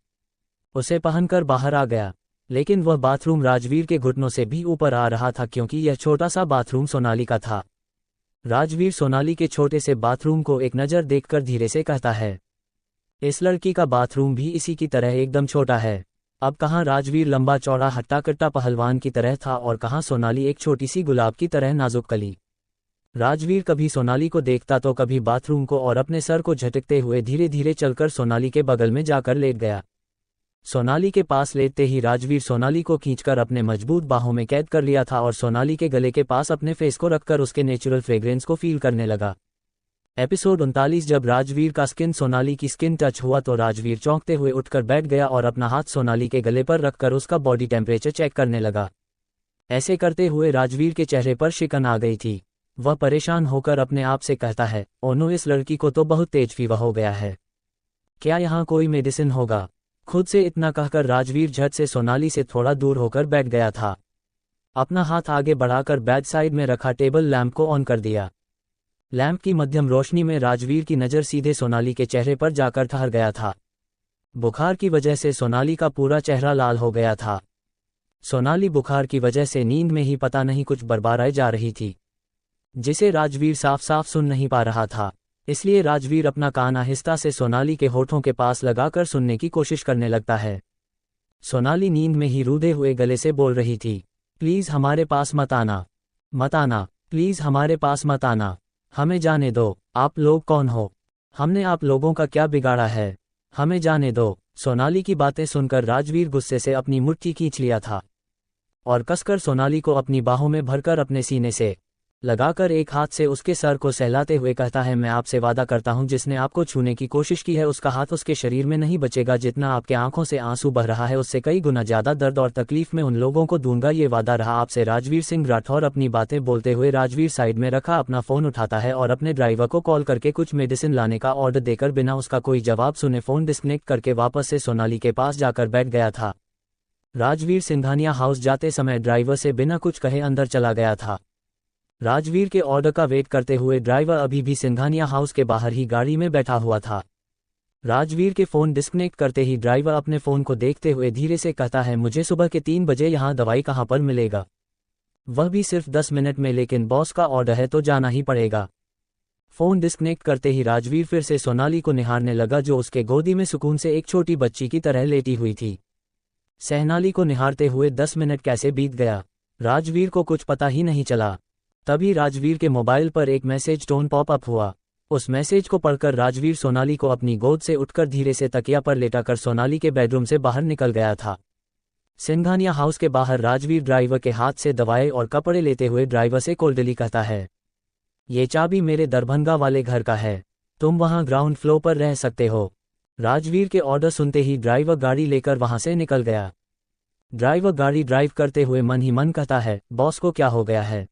[SPEAKER 1] उसे पहनकर बाहर आ गया, लेकिन वह बाथरूम राजवीर के घुटनों से भी ऊपर आ रहा था, क्योंकि यह छोटा सा बाथरूम सोनाली का था। राजवीर सोनाली के छोटे से बाथरूम को एक नज़र देखकर धीरे से कहता है, इस लड़की का बाथरूम भी इसी की तरह एकदम छोटा है। अब कहाँ राजवीर लंबा चौड़ा हट्टा कट्टा पहलवान की तरह था और कहाँ सोनाली एक छोटी सी गुलाब की तरह नाजुक कली। राजवीर कभी सोनाली को देखता तो कभी बाथरूम को और अपने सर को झटकते हुए धीरे धीरे चलकर सोनाली के बगल में जाकर लेट गया। सोनाली के पास लेटते ही राजवीर सोनाली को खींचकर अपने मजबूत बाहों में कैद कर लिया था और सोनाली के गले के पास अपने फेस को रखकर उसके नेचुरल फ्रेग्रेंस को फील करने लगा। एपिसोड 39। जब राजवीर का स्किन सोनाली की स्किन टच हुआ तो राजवीर चौंकते हुए उठकर बैठ गया और अपना हाथ सोनाली के गले पर रखकर उसका बॉडी टेम्परेचर चेक करने लगा। ऐसे करते हुए राजवीर के चेहरे पर शिकन आ गई थी। वह परेशान होकर अपने आप से कहता है, ओ नो, इस लड़की को तो बहुत तेज फीवर हो गया है। क्या यहाँ कोई मेडिसिन होगा? खुद से इतना कहकर राजवीर झट से सोनाली से थोड़ा दूर होकर बैठ गया था। अपना हाथ आगे बढ़ाकर बेड साइड में रखा टेबल लैंप को ऑन कर दिया। लैंप की मध्यम रोशनी में राजवीर की नज़र सीधे सोनाली के चेहरे पर जाकर ठहर गया था। बुखार की वजह से सोनाली का पूरा चेहरा लाल हो गया था। सोनाली बुखार की वजह से नींद में ही पता नहीं कुछ बड़बड़ाए जा रही थी, जिसे राजवीर साफ साफ सुन नहीं पा रहा था। इसलिए राजवीर अपना कान आहिस्ता से सोनाली के होठों के पास लगाकर सुनने की कोशिश करने लगता है। सोनाली नींद में ही रूधे हुए गले से बोल रही थी, प्लीज हमारे पास मत आना, मत आना, प्लीज हमारे पास मत आना, हमें जाने दो। आप लोग कौन हो? हमने आप लोगों का क्या बिगाड़ा है? हमें जाने दो। सोनाली की बातें सुनकर राजवीर गुस्से से अपनी मुट्ठी खींच लिया था और कसकर सोनाली को अपनी बाहों में भरकर अपने सीने से लगाकर एक हाथ से उसके सर को सहलाते हुए कहता है, मैं आपसे वादा करता हूं, जिसने आपको छूने की कोशिश की है उसका हाथ उसके शरीर में नहीं बचेगा। जितना आपके आंखों से आंसू बह रहा है उससे कई गुना ज्यादा दर्द और तकलीफ में उन लोगों को दूंगा, ये वादा रहा आपसे। राजवीर सिंह राठौर अपनी बातें बोलते हुए राजवीर साइड में रखा अपना फोन उठाता है और अपने ड्राइवर को कॉल करके कुछ मेडिसिन लाने का ऑर्डर देकर बिना उसका कोई जवाब सुने फोन डिस्कनेक्ट करके वापस से सोनाली के पास जाकर बैठ गया था। राजवीर सिंघानिया हाउस जाते समय ड्राइवर से बिना कुछ कहे अंदर चला गया था। राजवीर के ऑर्डर का वेट करते हुए ड्राइवर अभी भी सिंघानिया हाउस के बाहर ही गाड़ी में बैठा हुआ था। राजवीर के फोन डिस्कनेक्ट करते ही ड्राइवर अपने फोन को देखते हुए धीरे से कहता है, मुझे सुबह के 3 बजे यहाँ दवाई कहाँ पर मिलेगा? वह भी सिर्फ 10 मिनट में, लेकिन बॉस का ऑर्डर है तो जाना ही पड़ेगा। फोन डिस्कनेक्ट करते ही राजवीर फिर से सोनाली को निहारने लगा, जो उसके गोदी में सुकून से एक छोटी बच्ची की तरह लेटी हुई थी। सोनाली को निहारते हुए 10 मिनट कैसे बीत गया, राजवीर को कुछ पता ही नहीं चला। तभी राजवीर के मोबाइल पर एक मैसेज टोन पॉप अप हुआ। उस मैसेज को पढ़कर राजवीर सोनाली को अपनी गोद से उठकर धीरे से तकिया पर लेटाकर सोनाली के बेडरूम से बाहर निकल गया था। सिंघानिया हाउस के बाहर राजवीर ड्राइवर के हाथ से दवाएं और कपड़े लेते हुए ड्राइवर से कोल्डली कहता है, ये चाबी मेरे दरभंगा वाले घर का है, तुम वहां ग्राउंड फ्लोर पर रह सकते हो। राजवीर के ऑर्डर सुनते ही ड्राइवर गाड़ी लेकर वहां से निकल गया। ड्राइवर गाड़ी ड्राइव करते हुए मन ही मन कहता है, बॉस को क्या हो गया है?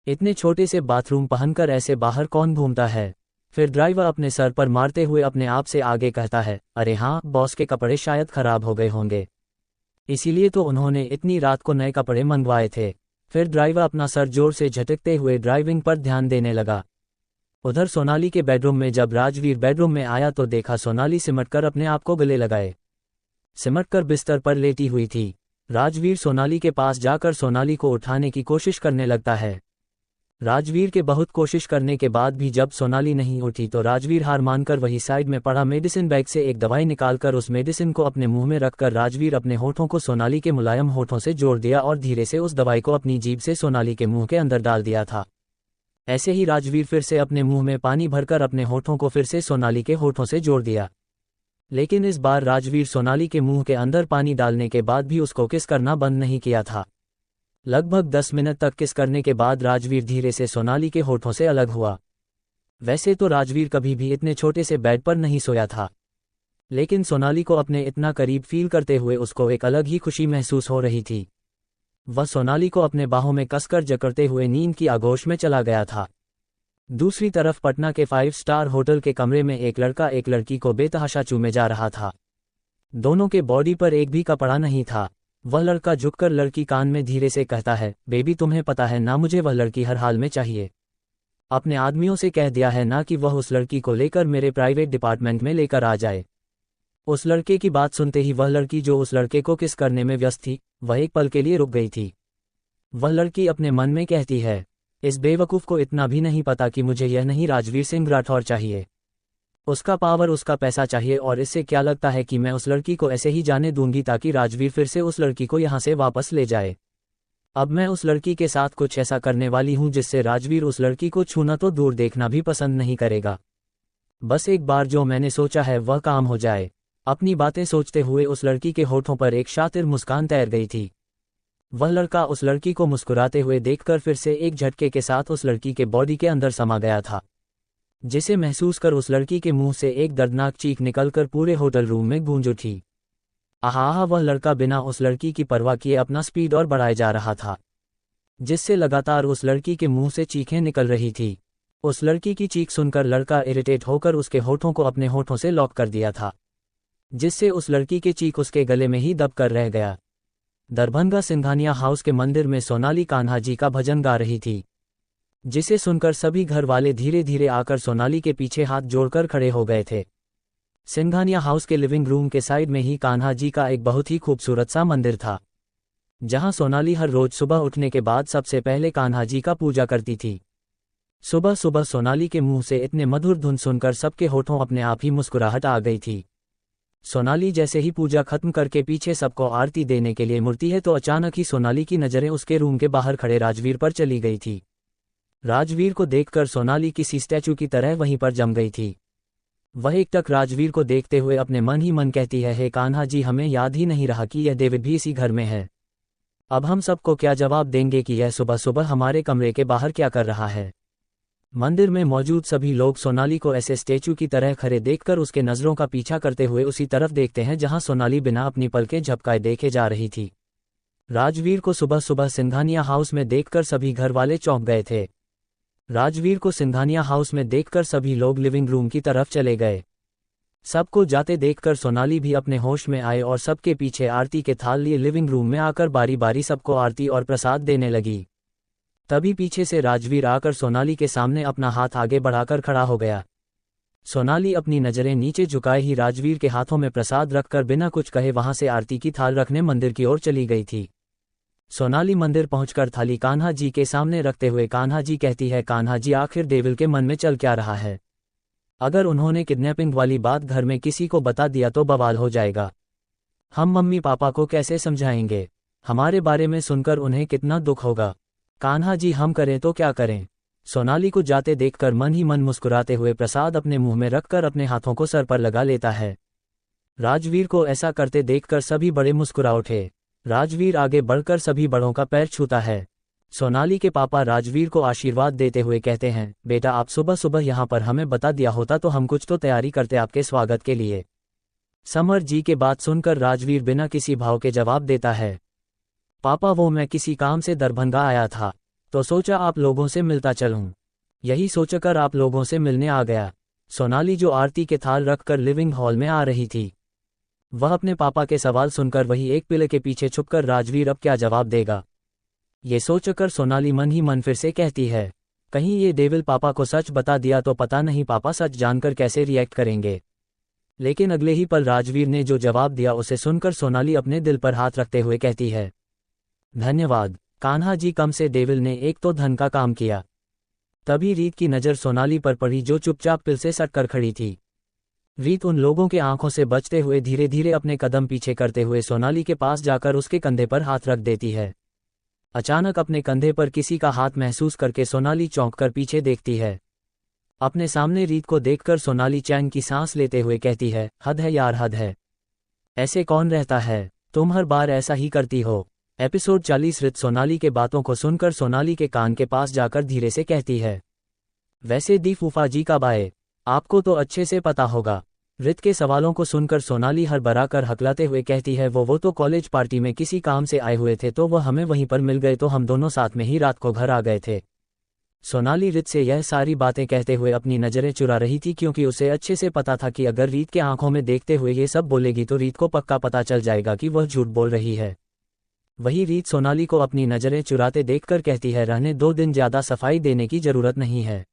[SPEAKER 1] इतने छोटे से बाथरूम पहनकर ऐसे बाहर कौन घूमता है? फिर ड्राइवर अपने सर पर मारते हुए अपने आप से आगे कहता है, अरे हाँ, बॉस के कपड़े शायद खराब हो गए होंगे, इसीलिए तो उन्होंने इतनी रात को नए कपड़े मंगवाए थे। फिर ड्राइवर अपना सर जोर से झटकते हुए ड्राइविंग पर ध्यान देने लगा। उधर सोनाली के बेडरूम में जब राजवीर बेडरूम में आया तो देखा सोनाली सिमटकर अपने आप को गले लगाए सिमटकर बिस्तर पर लेटी हुई थी। राजवीर सोनाली के पास जाकर सोनाली को उठाने की कोशिश करने लगता है। राजवीर के बहुत कोशिश करने के बाद भी जब सोनाली नहीं उठी तो राजवीर हार मानकर वही साइड में पड़ा मेडिसिन बैग से एक दवाई निकालकर उस मेडिसिन को अपने मुंह में रखकर राजवीर अपने होठों को सोनाली के मुलायम होठों से जोड़ दिया और धीरे से उस दवाई को अपनी जीभ से सोनाली के मुंह के अंदर डाल दिया था। ऐसे ही राजवीर फिर से अपने मुंह में पानी भरकर अपने होठों को फिर से सोनाली के होठों से जोड़ दिया, लेकिन इस बार राजवीर सोनाली के मुंह के अंदर पानी डालने के बाद भी उसको किस करना बंद नहीं किया था। लगभग 10 मिनट तक किस करने के बाद राजवीर धीरे से सोनाली के होठों से अलग हुआ। वैसे तो राजवीर कभी भी इतने छोटे से बेड पर नहीं सोया था, लेकिन सोनाली को अपने इतना करीब फील करते हुए उसको एक अलग ही खुशी महसूस हो रही थी। वह सोनाली को अपने बाहों में कसकर जकड़ते हुए नींद की आगोश में चला गया था। दूसरी तरफ पटना के 5 स्टार होटल के कमरे में एक लड़का एक लड़की को बेतहाशा चूमे जा रहा था। दोनों के बॉडी पर एक भी कपड़ा नहीं था। वह लड़का झुककर लड़की कान में धीरे से कहता है, बेबी तुम्हें पता है ना, मुझे वह लड़की हर हाल में चाहिए। अपने आदमियों से कह दिया है ना कि वह उस लड़की को लेकर मेरे प्राइवेट डिपार्टमेंट में लेकर आ जाए। उस लड़के की बात सुनते ही वह लड़की जो उस लड़के को किस करने में व्यस्त थी, वह एक पल के लिए रुक गई थी। वह लड़की अपने मन में कहती है, इस बेवकूफ़ को इतना भी नहीं पता कि मुझे यह नहीं राजवीर सिंह राठौर चाहिए। उसका पावर, उसका पैसा चाहिए, और इससे क्या लगता है कि मैं उस लड़की को ऐसे ही जाने दूंगी ताकि राजवीर फिर से उस लड़की को यहाँ से वापस ले जाए। अब मैं उस लड़की के साथ कुछ ऐसा करने वाली हूँ जिससे राजवीर उस लड़की को छूना तो दूर देखना भी पसंद नहीं करेगा। बस एक बार जो मैंने सोचा है वह काम हो जाए। अपनी बातें सोचते हुए उस लड़की के होठों पर एक शातिर मुस्कान तैर गई थी। वह लड़का उस लड़की को मुस्कुराते हुए देखकर फिर से एक झटके के साथ उस लड़की के बॉडी के अंदर समा गया था, जिसे महसूस कर उस लड़की के मुंह से एक दर्दनाक चीख निकलकर पूरे होटल रूम में गूंज उठी। आहा, वह लड़का बिना उस लड़की की परवाह किए अपना स्पीड और बढ़ाए जा रहा था। जिससे लगातार उस लड़की के मुंह से चीखें निकल रही थी। उस लड़की की चीख सुनकर लड़का इरिटेट होकर उसके होठों को अपने होठों से लॉक कर दिया था, जिससे उस लड़की की चीख उसके गले में ही दब कर रह गया। दरभंगा सिंघानिया हाउस के मंदिर में सोनाली कान्हा जी का भजन गा रही थी, जिसे सुनकर सभी घर वाले धीरे धीरे आकर सोनाली के पीछे हाथ जोड़कर खड़े हो गए थे। सिंघानिया हाउस के लिविंग रूम के साइड में ही कान्हा जी का एक बहुत ही खूबसूरत सा मंदिर था, जहां सोनाली हर रोज सुबह उठने के बाद सबसे पहले कान्हा जी का पूजा करती थी। सुबह सुबह सोनाली के मुंह से इतने मधुर धुन सुनकर सबके होठों अपने आप ही मुस्कुराहट आ गई थी। सोनाली जैसे ही पूजा खत्म करके पीछे सबको आरती देने के लिए मुड़ती है तो अचानक ही सोनाली की नजरें उसके रूम के बाहर खड़े राजवीर पर चली गई थी। राजवीर को देखकर सोनाली किसी स्टैचू की तरह वहीं पर जम गई थी। वह एकटक राजवीर को देखते हुए अपने मन ही मन कहती है, हे कान्हा जी, हमें याद ही नहीं रहा कि यह डेविड भी इसी घर में है। अब हम सबको क्या जवाब देंगे कि यह सुबह सुबह हमारे कमरे के बाहर क्या कर रहा है। मंदिर में मौजूद सभी लोग सोनाली को ऐसे स्टैचू की तरह खड़े देखकर उसके नजरों का पीछा करते हुए उसी तरफ देखते हैं जहां सोनाली बिना अपनी पलकें झपकाए देखे जा रही थी। राजवीर को सुबह सुबह सिंघानिया हाउस में देखकर सभी घर वाले चौंक गए थे। राजवीर को सिंघानिया हाउस में देखकर सभी लोग लिविंग रूम की तरफ चले गए। सबको जाते देखकर सोनाली भी अपने होश में आए और सबके पीछे आरती के थाल लिए लिविंग रूम में आकर बारी बारी सबको आरती और प्रसाद देने लगी। तभी पीछे से राजवीर आकर सोनाली के सामने अपना हाथ आगे बढ़ाकर खड़ा हो गया। सोनाली अपनी नजरें नीचे झुकाए ही राजवीर के हाथों में प्रसाद रखकर बिना कुछ कहे वहां से आरती की थाल रखने मंदिर की ओर चली गई थी। सोनाली मंदिर पहुंचकर थाली कान्हा जी के सामने रखते हुए कान्हा जी कहती है, कान्हा जी, आखिर डेविल के मन में चल क्या रहा है? अगर उन्होंने किडनैपिंग वाली बात घर में किसी को बता दिया तो बवाल हो जाएगा। हम मम्मी पापा को कैसे समझाएंगे? हमारे बारे में सुनकर उन्हें कितना दुख होगा। कान्हा जी, हम करें तो क्या करें? सोनाली को जाते देखकर मन ही मन मुस्कुराते हुए प्रसाद अपने मुंह में रखकर अपने हाथों को सर पर लगा लेता है। राजवीर को ऐसा करते देखकर सभी बड़े मुस्कुरा उठे। राजवीर आगे बढ़कर सभी बड़ों का पैर छूता है। सोनाली के पापा राजवीर को आशीर्वाद देते हुए कहते हैं, बेटा, आप सुबह सुबह यहाँ पर हमें बता दिया होता तो हम कुछ तो तैयारी करते आपके स्वागत के लिए। समर जी के बात सुनकर राजवीर बिना किसी भाव के जवाब देता है, पापा, वो मैं किसी काम से दरभंगा आया था तो सोचा आप लोगों से मिलता चलूं। यही सोचकर आप लोगों से मिलने आ गया। सोनाली जो आरती के थाल रखकर लिविंग हॉल में आ रही थी, वह अपने पापा के सवाल सुनकर वही एक पिले के पीछे छुपकर राजवीर अब क्या जवाब देगा, ये सोचकर सोनाली मन ही मन फिर से कहती है, कहीं ये डेविल पापा को सच बता दिया तो पता नहीं पापा सच जानकर कैसे रिएक्ट करेंगे। लेकिन अगले ही पल राजवीर ने जो जवाब दिया उसे सुनकर सोनाली अपने दिल पर हाथ रखते हुए कहती है, धन्यवाद कान्हा जी, कम से डेविल ने एक तो धन का काम किया। तभी रीत की नज़र सोनाली पर पड़ी जो चुपचाप पिल से सटकर खड़ी थी। रीत उन लोगों के आंखों से बचते हुए धीरे धीरे अपने कदम पीछे करते हुए सोनाली के पास जाकर उसके कंधे पर हाथ रख देती है। अचानक अपने कंधे पर किसी का हाथ महसूस करके सोनाली चौंककर पीछे देखती है। अपने सामने रीत को देखकर सोनाली चैन की सांस लेते हुए कहती है, हद है यार, हद है। ऐसे कौन रहता है? तुम हर बार ऐसा ही करती हो। एपिसोड 40। रीत सोनाली के बातों को सुनकर सोनाली के कान के पास जाकर धीरे से कहती है, वैसे दी फूफा जी कब आए? आपको तो अच्छे से पता होगा। रीत के सवालों को सुनकर सोनाली हड़बड़ा कर हकलाते हुए कहती है, वो तो कॉलेज पार्टी में किसी काम से आए हुए थे तो वह हमें वहीं पर मिल गए तो हम दोनों साथ में ही रात को घर आ गए थे। सोनाली रीत से यह सारी बातें कहते हुए अपनी नज़रें चुरा रही थी क्योंकि उसे अच्छे से पता था कि अगर रीत के आंखों में देखते हुए ये सब बोलेगी तो रीत को पक्का पता चल जाएगा कि वह झूठ बोल रही है। वही रीत सोनाली को अपनी नज़रें चुराते देखकर कहती है, रहने 2 दिन ज़्यादा सफाई देने की ज़रूरत नहीं है।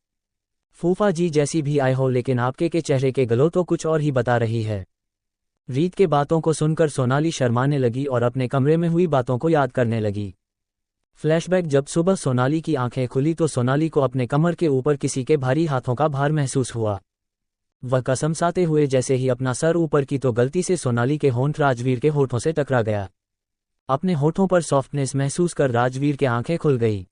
[SPEAKER 1] फूफा जी जैसी भी आए हो, लेकिन आपके के चेहरे के गलो तो कुछ और ही बता रही है। रीत के बातों को सुनकर सोनाली शर्माने लगी और अपने कमरे में हुई बातों को याद करने लगी। फ्लैशबैक, जब सुबह सोनाली की आंखें खुली तो सोनाली को अपने कमर के ऊपर किसी के भारी हाथों का भार महसूस हुआ। वह कसमसाते हुए जैसे ही अपना सर ऊपर की तो गलती से सोनाली के होंठ राजवीर के होठों से टकरा गया। अपने होठों पर सॉफ्टनेस महसूस कर राजवीर के आंखें खुल गई।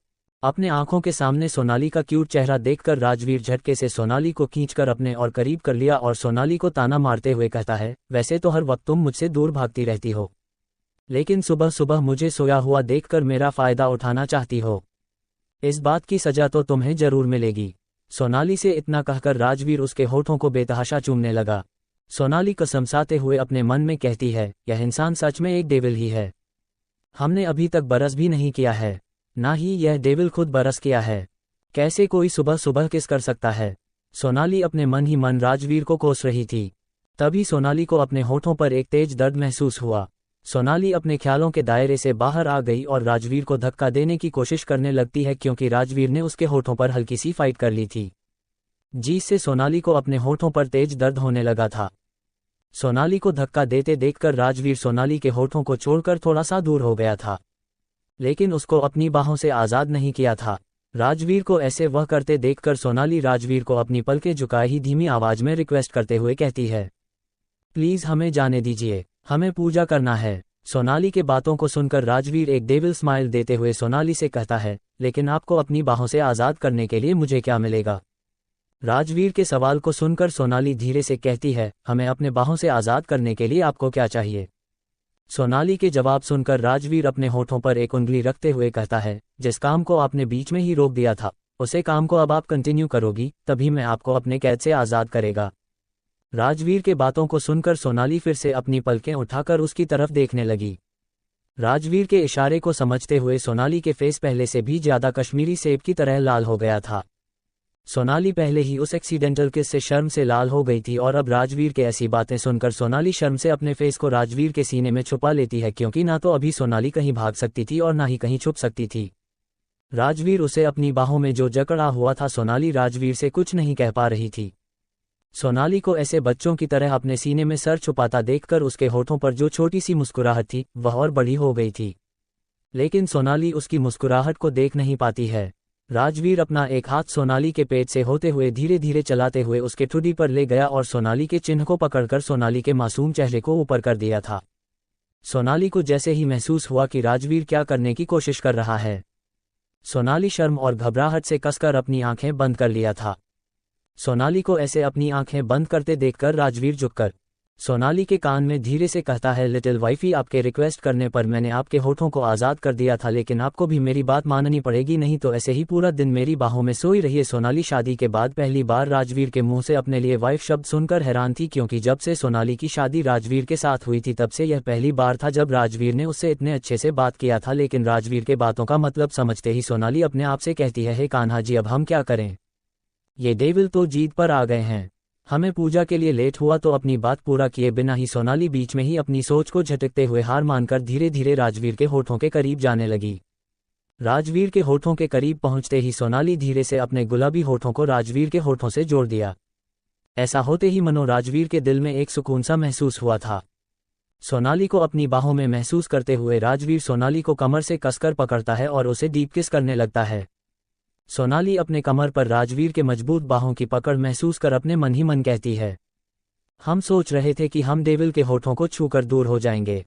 [SPEAKER 1] अपने आंखों के सामने सोनाली का क्यूट चेहरा देखकर राजवीर झटके से सोनाली को खींचकर अपने और करीब कर लिया और सोनाली को ताना मारते हुए कहता है, वैसे तो हर वक्त तुम मुझसे दूर भागती रहती हो, लेकिन सुबह सुबह मुझे सोया हुआ देखकर मेरा फायदा उठाना चाहती हो। इस बात की सजा तो तुम्हें जरूर मिलेगी। सोनाली से इतना कहकर राजवीर उसके होठों को बेतहाशा चूमने लगा। सोनाली कसमसाते हुए अपने मन में कहती है, यह इंसान सच में एक डेविल ही है। हमने अभी तक बरस भी नहीं किया है, ना ही यह डेविल खुद बरस किया है। कैसे कोई सुबह सुबह किस कर सकता है? सोनाली अपने मन ही मन राजवीर को कोस रही थी। तभी सोनाली को अपने होठों पर एक तेज दर्द महसूस हुआ। सोनाली अपने ख्यालों के दायरे से बाहर आ गई और राजवीर को धक्का देने की कोशिश करने लगती है क्योंकि राजवीर ने उसके होठों पर हल्की सी फाइट कर ली थी, जिससे सोनाली को अपने होठों पर तेज दर्द होने लगा था। सोनाली को धक्का देते देखकर राजवीर सोनाली के होठों को छोड़कर थोड़ा सा दूर हो गया था, लेकिन उसको अपनी बाहों से आज़ाद नहीं किया था। राजवीर को ऐसे वह करते देखकर सोनाली राजवीर को अपनी पलकें झुकाए ही धीमी आवाज में रिक्वेस्ट करते हुए कहती है, प्लीज हमें जाने दीजिए, हमें पूजा करना है। सोनाली के बातों को सुनकर राजवीर एक डेविल स्माइल देते हुए सोनाली से कहता है, लेकिन आपको अपनी बाहों से आज़ाद करने के लिए मुझे क्या मिलेगा? राजवीर के सवाल को सुनकर सोनाली धीरे से कहती है, हमें अपने बाहों से आज़ाद करने के लिए आपको क्या चाहिए? सोनाली के जवाब सुनकर राजवीर अपने होठों पर एक उंगली रखते हुए कहता है, जिस काम को आपने बीच में ही रोक दिया था, उसे काम को अब आप कंटिन्यू करोगी, तभी मैं आपको अपने कैद से आज़ाद करेगा। राजवीर के बातों को सुनकर सोनाली फिर से अपनी पलकें उठाकर उसकी तरफ देखने लगी। राजवीर के इशारे को समझते हुए सोनाली के फेस पहले से भी ज्यादा कश्मीरी सेब की तरह लाल हो गया था। सोनाली पहले ही उस एक्सीडेंटल किस से शर्म से लाल हो गई थी और अब राजवीर के ऐसी बातें सुनकर सोनाली शर्म से अपने फेस को राजवीर के सीने में छुपा लेती है, क्योंकि ना तो अभी सोनाली कहीं भाग सकती थी और ना ही कहीं छुप सकती थी। राजवीर उसे अपनी बाहों में जो जकड़ा हुआ था, सोनाली राजवीर से कुछ नहीं कह पा रही थी। सोनाली को ऐसे बच्चों की तरह अपने सीने में सर छुपाता देखकर उसके होठों पर जो छोटी सी मुस्कुराहट थी वह और बड़ी हो गई थी, लेकिन सोनाली उसकी मुस्कुराहट को देख नहीं पाती है। राजवीर अपना एक हाथ सोनाली के पेट से होते हुए धीरे धीरे चलाते हुए उसके ठुड्डी पर ले गया और सोनाली के चिन्ह को पकड़कर सोनाली के मासूम चेहरे को ऊपर कर दिया था। सोनाली को जैसे ही महसूस हुआ कि राजवीर क्या करने की कोशिश कर रहा है, सोनाली शर्म और घबराहट से कसकर अपनी आंखें बंद कर लिया था। सोनाली को ऐसे अपनी आंखें बंद करते देखकर राजवीर झुककर सोनाली के कान में धीरे से कहता है, लिटिल वाइफी, आपके रिक्वेस्ट करने पर मैंने आपके होठों को आज़ाद कर दिया था, लेकिन आपको भी मेरी बात माननी पड़ेगी, नहीं तो ऐसे ही पूरा दिन मेरी बाहों में सोई रहिए। सोनाली शादी के बाद पहली बार राजवीर के मुंह से अपने लिए वाइफ शब्द सुनकर हैरान थी, क्योंकि जब से सोनाली की शादी राजवीर के साथ हुई थी तब से यह पहली बार था जब राजवीर ने उससे इतने अच्छे से बात किया था। लेकिन राजवीर के बातों का मतलब समझते ही सोनाली अपने आप से कहती है, हे कान्हा जी, अब हम क्या करें? ये डेविल तो जीत पर आ गए हैं, हमें पूजा के लिए लेट हुआ तो अपनी बात पूरा किए बिना ही सोनाली बीच में ही अपनी सोच को झटकते हुए हार मानकर धीरे धीरे राजवीर के होठों के करीब जाने लगी। राजवीर के होठों के करीब पहुंचते ही सोनाली धीरे से अपने गुलाबी होठों को राजवीर के होठों से जोड़ दिया। ऐसा होते ही मनो राजवीर के दिल में एक सुकून सा महसूस हुआ था। सोनाली को अपनी बाहों में महसूस करते हुए राजवीर सोनाली को कमर से कसकर पकड़ता है और उसे डीप किस करने लगता है। सोनाली अपने कमर पर राजवीर के मजबूत बाहों की पकड़ महसूस कर अपने मन ही मन कहती है, हम सोच रहे थे कि हम डेविल के होठों को छूकर दूर हो जाएंगे,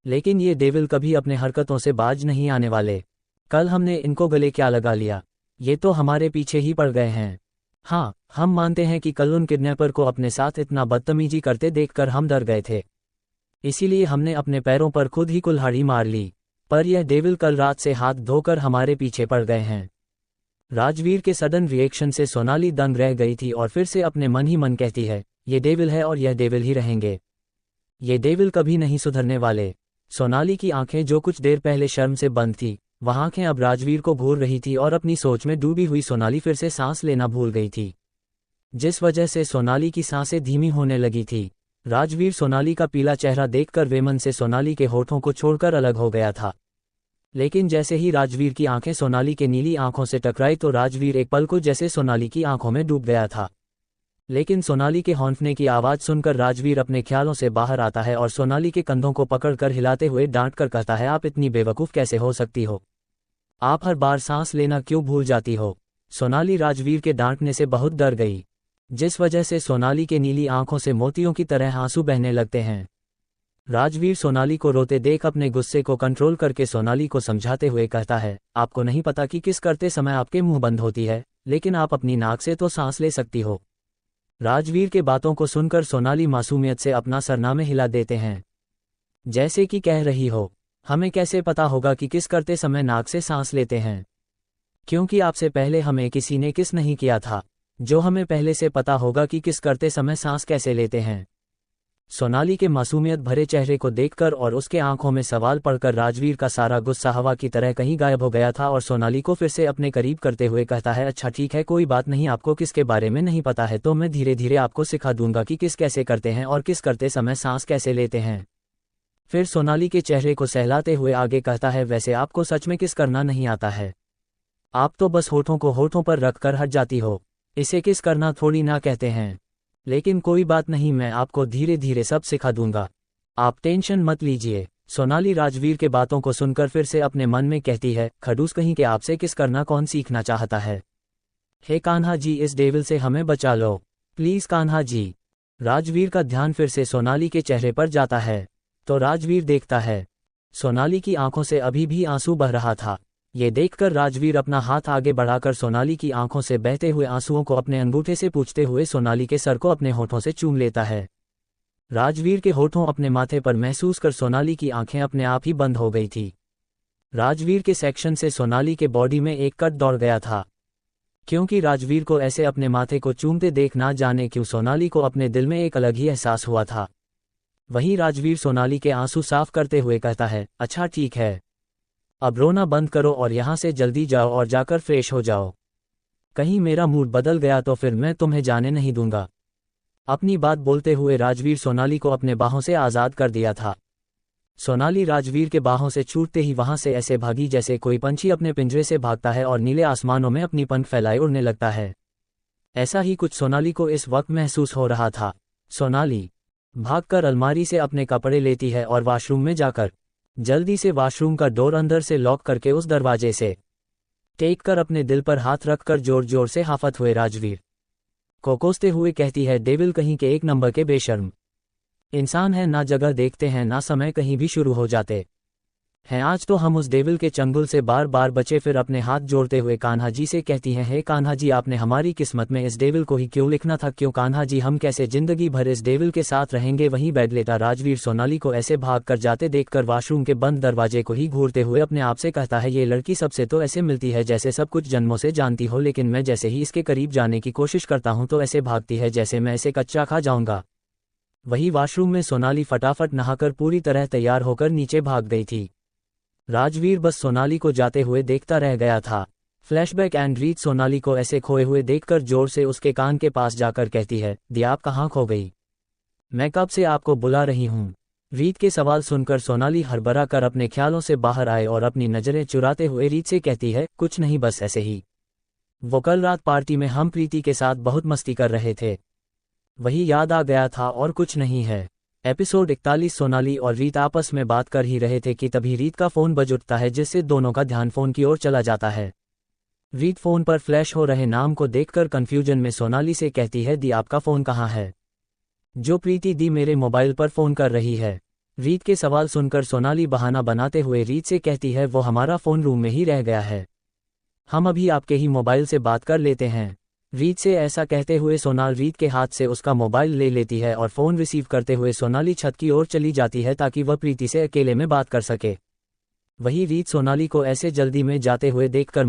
[SPEAKER 1] लेकिन ये डेविल कभी अपने हरकतों से बाज नहीं आने वाले। कल हमने इनको गले क्या लगा लिया, ये तो हमारे पीछे ही पड़ गए हैं। हाँ, हम मानते हैं कि कल उन किडनैपर को अपने साथ इतना बदतमीजी करते देखकर हम डर गए थे, इसीलिए हमने अपने पैरों पर खुद ही कुल्हाड़ी मार ली, पर यह डेविल कल रात से हाथ धोकर हमारे पीछे पड़ गए हैं। राजवीर के सडन रिएक्शन से सोनाली दंग रह गई थी और फिर से अपने मन ही मन कहती है, ये डेविल है और यह डेविल ही रहेंगे, ये डेविल कभी नहीं सुधरने वाले। सोनाली की आंखें जो कुछ देर पहले शर्म से बंद थी, वह आंखें अब राजवीर को घूर रही थी और अपनी सोच में डूबी हुई सोनाली फिर से सांस लेना भूल गई थी, जिस वजह से सोनाली की सांसें धीमी होने लगी थी। राजवीर सोनाली का पीला चेहरा देखकर वेमन से सोनाली के होठों को छोड़कर अलग हो गया था, लेकिन जैसे ही राजवीर की आंखें सोनाली के नीली आंखों से टकराई तो राजवीर एक पल को जैसे सोनाली की आंखों में डूब गया था। लेकिन सोनाली के हौंफने की आवाज सुनकर राजवीर अपने ख्यालों से बाहर आता है और सोनाली के कंधों को पकड़कर हिलाते हुए डांट कर कहता है, आप इतनी बेवकूफ़ कैसे हो सकती हो? आप हर बार सांस लेना क्यों भूल जाती हो? सोनाली राजवीर के डांटने से बहुत डर गई, जिस वजह से सोनाली के नीली आंखों से मोतियों की तरह आंसू बहने लगते हैं। राजवीर सोनाली को रोते देख अपने गुस्से को कंट्रोल करके सोनाली को समझाते हुए कहता है, आपको नहीं पता कि किस करते समय आपके मुंह बंद होती है, लेकिन आप अपनी नाक से तो सांस ले सकती हो। राजवीर के बातों को सुनकर सोनाली मासूमियत से अपना सरनामे हिला देते हैं, जैसे कि कह रही हो, हमें कैसे पता होगा कि किस करते समय नाक से सांस लेते हैं, क्योंकि आपसे पहले हमें किसी ने किस नहीं किया था, जो हमें पहले से पता होगा कि किस करते समय सांस कैसे लेते हैं। सोनाली के मासूमियत भरे चेहरे को देखकर और उसके आंखों में सवाल पड़कर राजवीर का सारा गुस्सा हवा की तरह कहीं गायब हो गया था और सोनाली को फिर से अपने करीब करते हुए कहता है, अच्छा ठीक है, कोई बात नहीं, आपको किसके बारे में नहीं पता है तो मैं धीरे धीरे आपको सिखा दूंगा कि किस कैसे करते हैं और किस करते समय सांस कैसे लेते हैं। फिर सोनाली के चेहरे को सहलाते हुए आगे कहता है, वैसे आपको सच में किस करना नहीं आता है? आप तो बस होठों को होठों पर रखकर हट जाती हो, इसे किस करना थोड़ी ना कहते हैं। लेकिन कोई बात नहीं, मैं आपको धीरे धीरे सब सिखा दूंगा, आप टेंशन मत लीजिए। सोनाली राजवीर के बातों को सुनकर फिर से अपने मन में कहती है, खड़ूस कहीं के, आपसे किस करना कौन सीखना चाहता है? हे कान्हा जी, इस डेविल से हमें बचा लो प्लीज कान्हा जी। राजवीर का ध्यान फिर से सोनाली के चेहरे पर जाता है तो राजवीर देखता है सोनाली की आंखों से अभी भी आंसू बह रहा था। ये देखकर राजवीर अपना हाथ आगे बढ़ाकर सोनाली की आंखों से बहते हुए आंसुओं को अपने अंगूठे से पूंछते हुए सोनाली के सर को अपने होठों से चूम लेता है। राजवीर के होठों अपने माथे पर महसूस कर सोनाली की आंखें अपने आप ही बंद हो गई थी। राजवीर के सेक्शन से सोनाली के बॉडी में एक कट दौड़ गया था, क्योंकि राजवीर को ऐसे अपने माथे को चूमते देख ना जाने क्यों सोनाली को अपने दिल में एक अलग ही एहसास हुआ था। वहीं राजवीर सोनाली के आंसू साफ करते हुए कहता है, अच्छा ठीक है, अब रोना बंद करो और यहाँ से जल्दी जाओ और जाकर फ्रेश हो जाओ, कहीं मेरा मूड बदल गया तो फिर मैं तुम्हें जाने नहीं दूंगा। अपनी बात बोलते हुए राजवीर सोनाली को अपने बाहों से आज़ाद कर दिया था। सोनाली राजवीर के बाहों से छूटते ही वहां से ऐसे भागी जैसे कोई पंछी अपने पिंजरे से भागता है और नीले आसमानों में अपनी पंख फैलाए उड़ने लगता है। ऐसा ही कुछ सोनाली को इस वक्त महसूस हो रहा था। सोनाली भागकर अलमारी से अपने कपड़े लेती है और वॉशरूम में जाकर जल्दी से वॉशरूम का डोर अंदर से लॉक करके उस दरवाजे से टेक कर अपने दिल पर हाथ रखकर जोर जोर से हाफत हुए राजवीर को कोसते हुए कहती है, डेविल कहीं के, एक नंबर के बेशर्म इंसान है, ना जगह देखते हैं ना समय, कहीं भी शुरू हो जाते हैं। आज तो हम उस डेविल के चंगुल से बार बार बचे। फिर अपने हाथ जोड़ते हुए कान्हा जी से कहती हैं, हे कान्हा जी, आपने हमारी किस्मत में इस डेविल को ही क्यों लिखना था? क्यों कान्हा जी, हम कैसे जिंदगी भर इस डेविल के साथ रहेंगे? वहीं बेड लेटा राजवीर सोनाली को ऐसे भाग कर जाते देखकर वॉशरूम के बंद दरवाजे को ही घूरते हुए अपने आप से कहता है, ये लड़की सबसे तो ऐसे मिलती है जैसे सब कुछ जन्मों से जानती हो, लेकिन मैं जैसे ही इसके करीब जाने की कोशिश करता हूँ तो ऐसे भागती है जैसे मैं इसे कच्चा खा जाऊंगा। वही वॉशरूम में सोनाली फटाफट नहाकर पूरी तरह तैयार होकर नीचे भाग गई थी। राजवीर बस सोनाली को जाते हुए देखता रह गया था। फ्लैशबैक एंड रीत सोनाली को ऐसे खोए हुए देखकर जोर से उसके कान के पास जाकर कहती है, दी आप कहाँ खो गई? मैं कब से आपको बुला रही हूँ। रीत के सवाल सुनकर सोनाली हड़बड़ा कर अपने ख्यालों से बाहर आए और अपनी नजरें चुराते हुए रीत से कहती है, कुछ नहीं, बस ऐसे ही। वो कल रात पार्टी में हम प्रीति के साथ बहुत मस्ती कर रहे थे, वही याद आ गया था और कुछ नहीं है। एपिसोड 41। सोनाली और रीत आपस में बात कर ही रहे थे कि तभी रीत का फोन बज उठता है, जिससे दोनों का ध्यान फोन की ओर चला जाता है। रीत फोन पर फ्लैश हो रहे नाम को देखकर कंफ्यूजन में सोनाली से कहती है, दी आपका फोन कहाँ है? जो प्रीति दी मेरे मोबाइल पर फोन कर रही है। रीत के सवाल सुनकर सोनाली बहाना बनाते हुए रीत से कहती है, वो हमारा फोन रूम में ही रह गया है, हम अभी आपके ही मोबाइल से बात कर लेते हैं। रीत से ऐसा कहते हुए सोनाल रीत के हाथ से उसका मोबाइल ले लेती है और फोन रिसीव करते हुए सोनाली छत की ओर चली जाती है ताकि वह प्रीति से अकेले में बात कर सके। वही रीत सोनाली को ऐसे जल्दी में जाते हुए देखकर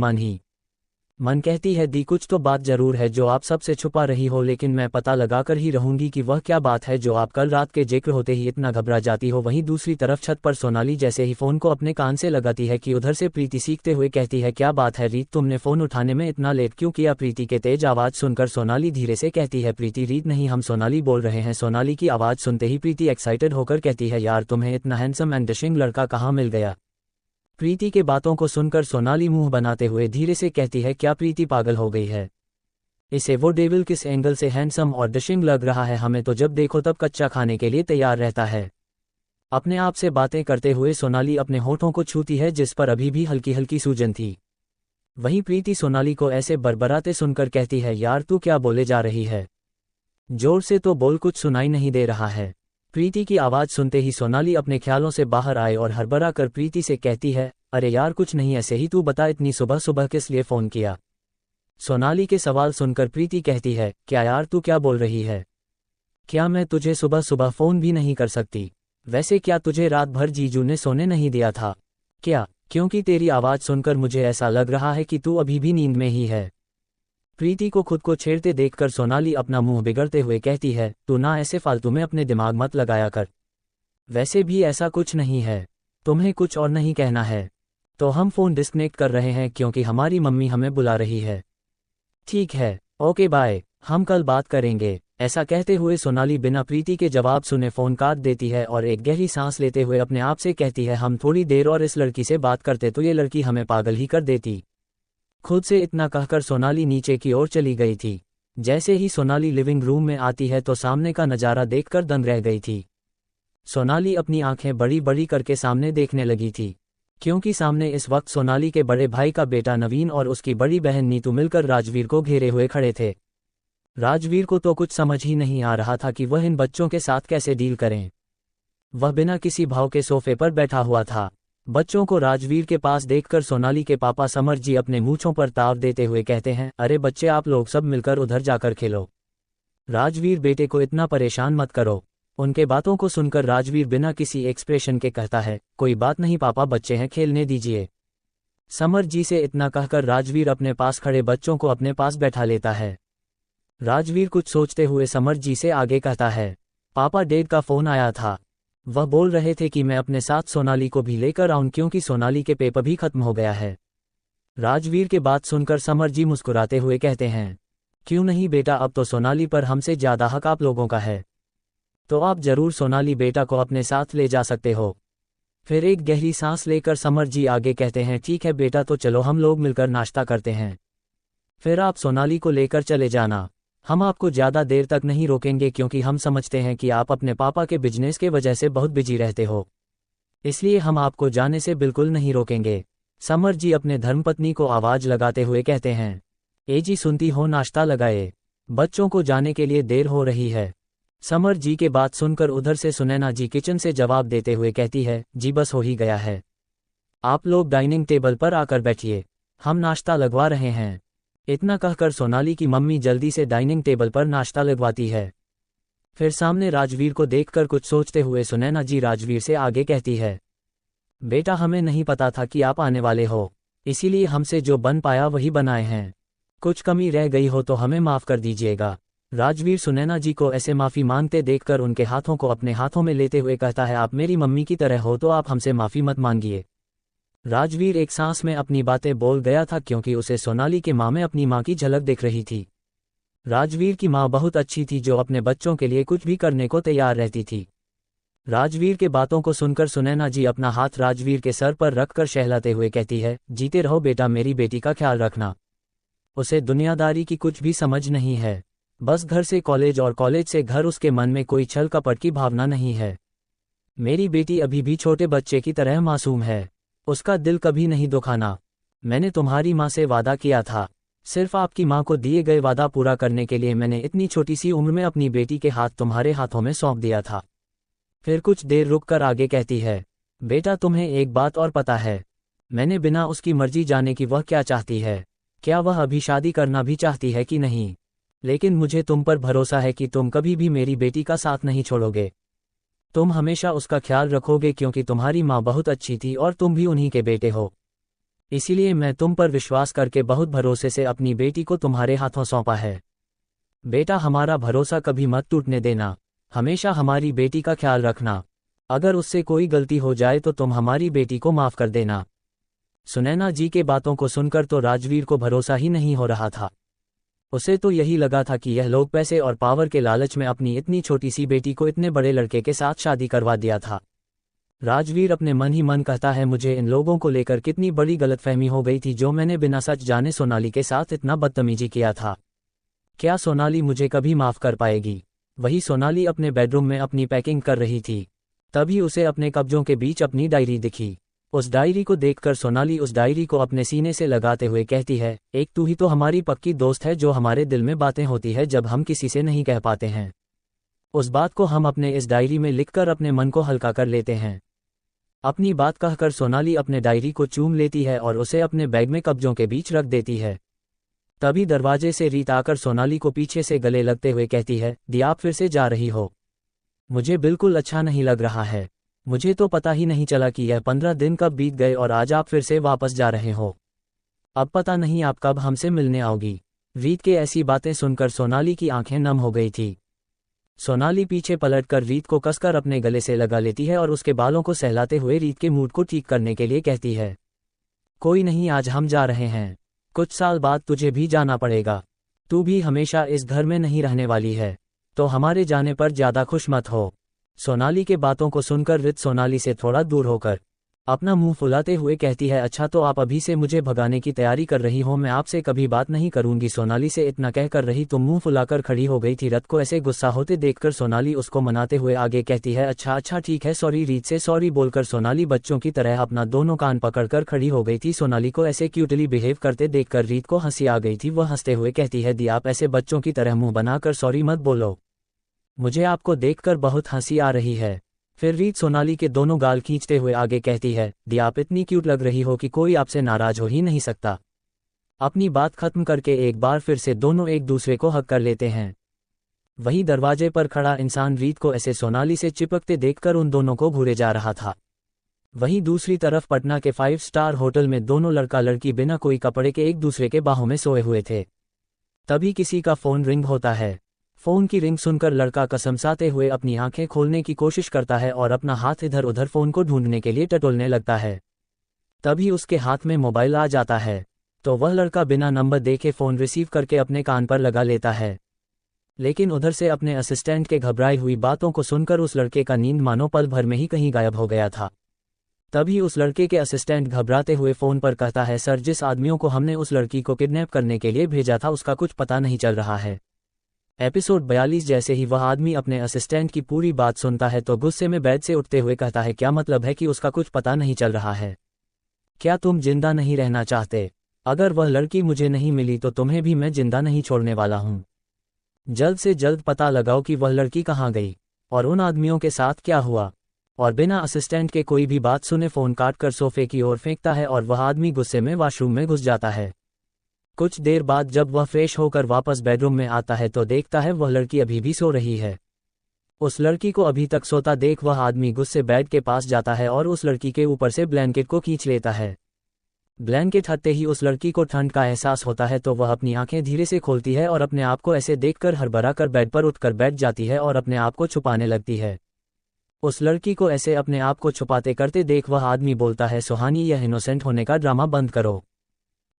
[SPEAKER 1] मन कहती है, दी कुछ तो बात जरूर है जो आप सबसे छुपा रही हो, लेकिन मैं पता लगा कर ही रहूंगी कि वह क्या बात है जो आप कल रात के जिक्र होते ही इतना घबरा जाती हो। वहीं दूसरी तरफ छत पर सोनाली जैसे ही फोन को अपने कान से लगाती है कि उधर से प्रीति सीखते हुए कहती है, क्या बात है रीत, तुमने फोन उठाने में इतना लेट क्यों किया? प्रीति के तेज आवाज सुनकर सोनाली धीरे से कहती है, प्रीति रीत नहीं, हम सोनाली बोल रहे हैं। सोनाली की आवाज सुनते ही प्रीति एक्साइटेड होकर कहती है, यार तुम्हें इतना हैंडसम एंड डैशिंग लड़का कहाँ मिल गया? प्रीति के बातों को सुनकर सोनाली मुंह बनाते हुए धीरे से कहती है, क्या प्रीति पागल हो गई है? इसे वो डेविल किस एंगल से हैंडसम और डैशिंग लग रहा है? हमें तो जब देखो तब कच्चा खाने के लिए तैयार रहता है। अपने आप से बातें करते हुए सोनाली अपने होठों को छूती है जिस पर अभी भी हल्की हल्की सूजन थी। वहीं प्रीति सोनाली को ऐसे बरबराते सुनकर कहती है, यार तू क्या बोले जा रही है? जोर से तो बोल, कुछ सुनाई नहीं दे रहा है। प्रीति की आवाज सुनते ही सोनाली अपने ख्यालों से बाहर आए और हड़बड़ा कर प्रीति से कहती है, अरे यार कुछ नहीं, ऐसे ही, तू बता इतनी सुबह सुबह किस लिए फोन किया? सोनाली के सवाल सुनकर प्रीति कहती है, क्या यार तू क्या बोल रही है? क्या मैं तुझे सुबह सुबह फोन भी नहीं कर सकती? वैसे क्या तुझे रात भर जीजू ने सोने नहीं दिया था क्या? क्योंकि तेरी आवाज सुनकर मुझे ऐसा लग रहा है कि तू अभी भी नींद में ही है। प्रीति को खुद को छेड़ते देखकर सोनाली अपना मुंह बिगड़ते हुए कहती है, तू ना ऐसे फालतू में अपने दिमाग मत लगाया कर। वैसे भी ऐसा कुछ नहीं है, तुम्हें कुछ और नहीं कहना है तो हम फ़ोन डिस्कनेक्ट कर रहे हैं क्योंकि हमारी मम्मी हमें बुला रही है। ठीक है, ओके बाय, हम कल बात करेंगे। ऐसा कहते हुए सोनाली बिना प्रीति के जवाब सुने फ़ोन काट देती है और एक गहरी सांस लेते हुए अपने आप से कहती है, हम थोड़ी देर और इस लड़की से बात करते तो ये लड़की हमें पागल ही कर देती। खुद से इतना कहकर सोनाली नीचे की ओर चली गई थी। जैसे ही सोनाली लिविंग रूम में आती है तो सामने का नज़ारा देखकर दंग रह गई थी। सोनाली अपनी आंखें बड़ी बड़ी करके सामने देखने लगी थी, क्योंकि सामने इस वक्त सोनाली के बड़े भाई का बेटा नवीन और उसकी बड़ी बहन नीतू मिलकर राजवीर को घेरे हुए खड़े थे। राजवीर को तो कुछ समझ ही नहीं आ रहा था कि वह इन बच्चों के साथ कैसे डील करें। वह बिना किसी भाव के सोफे पर बैठा हुआ था। बच्चों को राजवीर के पास देखकर सोनाली के पापा समर जी अपने मूंछों पर ताव देते हुए कहते हैं, अरे बच्चे आप लोग सब मिलकर उधर जाकर खेलो। राजवीर बेटे को इतना परेशान मत करो। उनके बातों को सुनकर राजवीर बिना किसी एक्सप्रेशन के कहता है, कोई बात नहीं पापा, बच्चे हैं, खेलने दीजिए। समर जी से इतना कहकर राजवीर अपने पास खड़े बच्चों को अपने पास बैठा लेता है। राजवीर कुछ सोचते हुए समर जी से आगे कहता है, पापा डैड का फ़ोन आया था। वह बोल रहे थे कि मैं अपने साथ सोनाली को भी लेकर आऊं क्योंकि सोनाली के पेपर भी खत्म हो गया है। राजवीर के बात सुनकर समर जी मुस्कुराते हुए कहते हैं, क्यों नहीं बेटा, अब तो सोनाली पर हमसे ज़्यादा हक आप लोगों का है, तो आप जरूर सोनाली बेटा को अपने साथ ले जा सकते हो। फिर एक गहरी सांस लेकर समर जी आगे कहते हैं, ठीक है बेटा, तो चलो हम लोग मिलकर नाश्ता करते हैं। फिर आप सोनाली को लेकर चले जाना। हम आपको ज़्यादा देर तक नहीं रोकेंगे क्योंकि हम समझते हैं कि आप अपने पापा के बिजनेस के वजह से बहुत बिजी रहते हो, इसलिए हम आपको जाने से बिल्कुल नहीं रोकेंगे। समर जी अपने धर्मपत्नी को आवाज़ लगाते हुए कहते हैं, ए जी सुनती हो, नाश्ता लगाए, बच्चों को जाने के लिए देर हो रही है। समर जी के बात सुनकर उधर से सुनैना जी किचन से जवाब देते हुए कहती है, जी बस हो ही गया है, आप लोग डाइनिंग टेबल पर आकर बैठिए, हम नाश्ता लगवा रहे हैं। इतना कहकर सोनाली की मम्मी जल्दी से डाइनिंग टेबल पर नाश्ता लगवाती है। फिर सामने राजवीर को देखकर कुछ सोचते हुए सुनैना जी राजवीर से आगे कहती है, बेटा हमें नहीं पता था कि आप आने वाले हो, इसीलिए हमसे जो बन पाया वही बनाए हैं, कुछ कमी रह गई हो तो हमें माफ़ कर दीजिएगा। राजवीर सुनैना जी को ऐसे माफ़ी मांगते देखकर उनके हाथों को अपने हाथों में लेते हुए कहता है, आप मेरी मम्मी की तरह हो तो आप हमसे माफ़ी मत मांगिए। राजवीर एक सांस में अपनी बातें बोल गया था क्योंकि उसे सोनाली के माँ में अपनी माँ की झलक दिख रही थी। राजवीर की माँ बहुत अच्छी थी जो अपने बच्चों के लिए कुछ भी करने को तैयार रहती थी। राजवीर के बातों को सुनकर सुनैना जी अपना हाथ राजवीर के सर पर रखकर शहलाते हुए कहती है, जीते रहो बेटा, मेरी बेटी का ख्याल रखना, उसे दुनियादारी की कुछ भी समझ नहीं है, बस घर से कॉलेज और कॉलेज से घर, उसके मन में कोई छल कपट की भावना नहीं है। मेरी बेटी अभी भी छोटे बच्चे की तरह मासूम है, उसका दिल कभी नहीं दुखाना। मैंने तुम्हारी माँ से वादा किया था, सिर्फ आपकी माँ को दिए गए वादा पूरा करने के लिए मैंने इतनी छोटी सी उम्र में अपनी बेटी के हाथ तुम्हारे हाथों में सौंप दिया था। फिर कुछ देर रुककर आगे कहती है, बेटा तुम्हें एक बात और पता है, मैंने बिना उसकी मर्जी जाने कि वह क्या चाहती है, क्या वह अभी शादी करना भी चाहती है कि नहीं, लेकिन मुझे तुम पर भरोसा है कि तुम कभी भी मेरी बेटी का साथ नहीं छोड़ोगे, तुम हमेशा उसका ख्याल रखोगे क्योंकि तुम्हारी माँ बहुत अच्छी थी और तुम भी उन्हीं के बेटे हो, इसीलिए मैं तुम पर विश्वास करके बहुत भरोसे से अपनी बेटी को तुम्हारे हाथों सौंपा है। बेटा हमारा भरोसा कभी मत टूटने देना, हमेशा हमारी बेटी का ख्याल रखना, अगर उससे कोई गलती हो जाए तो तुम हमारी बेटी को माफ़ कर देना। सुनैना जी के बातों को सुनकर तो राजवीर को भरोसा ही नहीं हो रहा था। उसे तो यही लगा था कि यह लोग पैसे और पावर के लालच में अपनी इतनी छोटी सी बेटी को इतने बड़े लड़के के साथ शादी करवा दिया था। राजवीर अपने मन ही मन कहता है, मुझे इन लोगों को लेकर कितनी बड़ी गलतफहमी हो गई थी जो मैंने बिना सच जाने सोनाली के साथ इतना बदतमीजी किया था। क्या सोनाली मुझे कभी माफ़ कर पाएगी? वही सोनाली अपने बेडरूम में अपनी पैकिंग कर रही थी, तभी उसे अपने कब्जों के बीच अपनी डायरी दिखी। उस डायरी को देखकर सोनाली उस डायरी को अपने सीने से लगाते हुए कहती है, एक तू ही तो हमारी पक्की दोस्त है जो हमारे दिल में बातें होती है जब हम किसी से नहीं कह पाते हैं, उस बात को हम अपने इस डायरी में लिखकर अपने मन को हल्का कर लेते हैं। अपनी बात कहकर सोनाली अपने डायरी को चूम लेती है और उसे अपने बैग में कब्जों के बीच रख देती है। तभी दरवाजे से रीत आकर सोनाली को पीछे से गले लगते हुए कहती है, दी आप फिर से जा रही हो, मुझे बिल्कुल अच्छा नहीं लग रहा है, मुझे तो पता ही नहीं चला कि यह 15 दिन कब बीत गए और आज आप फिर से वापस जा रहे हो, अब पता नहीं आप कब हमसे मिलने आओगी। रीत के ऐसी बातें सुनकर सोनाली की आंखें नम हो गई थी। सोनाली पीछे पलटकर रीत को कसकर अपने गले से लगा लेती है और उसके बालों को सहलाते हुए रीत के मूड को ठीक करने के लिए कहती है, कोई नहीं, आज हम जा रहे हैं। कुछ साल बाद तुझे भी जाना पड़ेगा। तू भी हमेशा इस घर में नहीं रहने वाली है, तो हमारे जाने पर ज्यादा खुश मत हो। सोनाली के बातों को सुनकर रीत सोनाली से थोड़ा दूर होकर अपना मुंह फुलाते हुए कहती है, अच्छा तो आप अभी से मुझे भगाने की तैयारी कर रही हो, मैं आपसे कभी बात नहीं करूंगी। सोनाली से इतना कहकर रही तो मुंह फुलाकर खड़ी हो गई थी। रीत को ऐसे गुस्सा होते देखकर सोनाली उसको मनाते हुए आगे कहती है, अच्छा अच्छा ठीक है, सॉरी। रीत से सॉरी बोलकर सोनाली बच्चों की तरह अपना दोनों कान पकड़कर खड़ी हो गई थी। सोनाली को ऐसे क्यूटली बिहेव करते देखकर रीत को हंसी आ गई थी। वह हंसते हुए कहती है, दी आप ऐसे बच्चों की तरह मुंह बनाकर सॉरी मत बोलो, मुझे आपको देखकर बहुत हंसी आ रही है। फिर रीत सोनाली के दोनों गाल खींचते हुए आगे कहती है, दी आप इतनी क्यूट लग रही हो कि कोई आपसे नाराज हो ही नहीं सकता। अपनी बात खत्म करके एक बार फिर से दोनों एक दूसरे को हक कर लेते हैं। वहीं दरवाजे पर खड़ा इंसान रीत को ऐसे सोनाली से चिपकते देखकर उन दोनों को घूरे जा रहा था। वहीं दूसरी तरफ पटना के 5 स्टार होटल में दोनों लड़का लड़की बिना कोई कपड़े के एक दूसरे के बाहों में सोए हुए थे। तभी किसी का फोन रिंग होता है। फोन की रिंग सुनकर लड़का कसमसाते हुए अपनी आंखें खोलने की कोशिश करता है और अपना हाथ इधर उधर फोन को ढूंढने के लिए टटोलने लगता है। तभी उसके हाथ में मोबाइल आ जाता है, तो वह लड़का बिना नंबर देखे फोन रिसीव करके अपने कान पर लगा लेता है। लेकिन उधर से अपने असिस्टेंट के घबराई हुई बातों को सुनकर उस लड़के का नींद मानो पल भर में ही कहीं गायब हो गया था। तभी उस लड़के के असिस्टेंट घबराते हुए फोन पर कहता है, सर जिस आदमियों को हमने उस लड़की को किडनैप करने के लिए भेजा था उसका कुछ पता नहीं चल रहा है। एपिसोड 42। जैसे ही वह आदमी अपने असिस्टेंट की पूरी बात सुनता है तो गुस्से में बेड से उठते हुए कहता है, क्या मतलब है कि उसका कुछ पता नहीं चल रहा है? क्या तुम जिंदा नहीं रहना चाहते? अगर वह लड़की मुझे नहीं मिली तो तुम्हें भी मैं जिंदा नहीं छोड़ने वाला हूं। जल्द से जल्द पता लगाओ कि वह लड़की कहाँ गई और उन आदमियों के साथ क्या हुआ। और बिना असिस्टेंट के कोई भी बात सुने फोन काटकर सोफे की ओर फेंकता है और वह आदमी गुस्से में वॉशरूम में घुस जाता है। कुछ देर बाद जब वह फ्रेश होकर वापस बेडरूम में आता है तो देखता है वह लड़की अभी भी सो रही है। उस लड़की को अभी तक सोता देख वह आदमी गुस्से बेड के पास जाता है और उस लड़की के ऊपर से ब्लैंकेट को खींच लेता है। ब्लैंकेट हटते ही उस लड़की को ठंड का एहसास होता है तो वह अपनी आंखें धीरे से खोलती है और अपने आप को ऐसे देखकर हड़बड़ा कर बेड पर उठकर बैठ जाती है और अपने आप को छुपाने लगती है। उस लड़की को ऐसे अपने आप को छुपाते करते देख वह आदमी बोलता है, सुहानी यह इनोसेंट होने का ड्रामा बंद करो,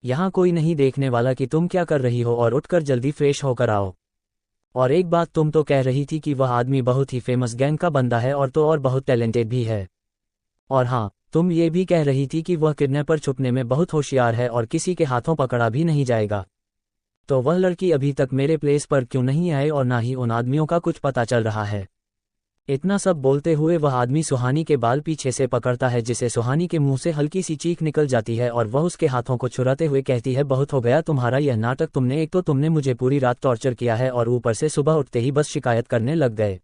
[SPEAKER 1] यहाँ कोई नहीं देखने वाला कि तुम क्या कर रही हो और उठकर जल्दी फ्रेश होकर आओ। और एक बात तुम तो कह रही थी कि वह आदमी बहुत ही फेमस गैंग का बंदा है और तो और बहुत टैलेंटेड भी है। और हाँ, तुम ये भी कह रही थी कि वह किडनैपर छुपने में बहुत होशियार है और किसी के हाथों पकड़ा भी नहीं जाएगा। तो वह लड़की अभी तक मेरे प्लेस पर क्यों नहीं आए और ना ही उन आदमियों का कुछ पता चल रहा है? इतना सब बोलते हुए वह आदमी सुहानी के बाल पीछे से पकड़ता है जिसे सुहानी के मुंह से हल्की सी चीख निकल जाती है और वह उसके हाथों को छुराते हुए कहती है, बहुत हो गया तुम्हारा यह नाटक। तुमने एक तो तुमने मुझे पूरी रात टॉर्चर किया है और ऊपर से सुबह उठते ही बस शिकायत करने लग गए।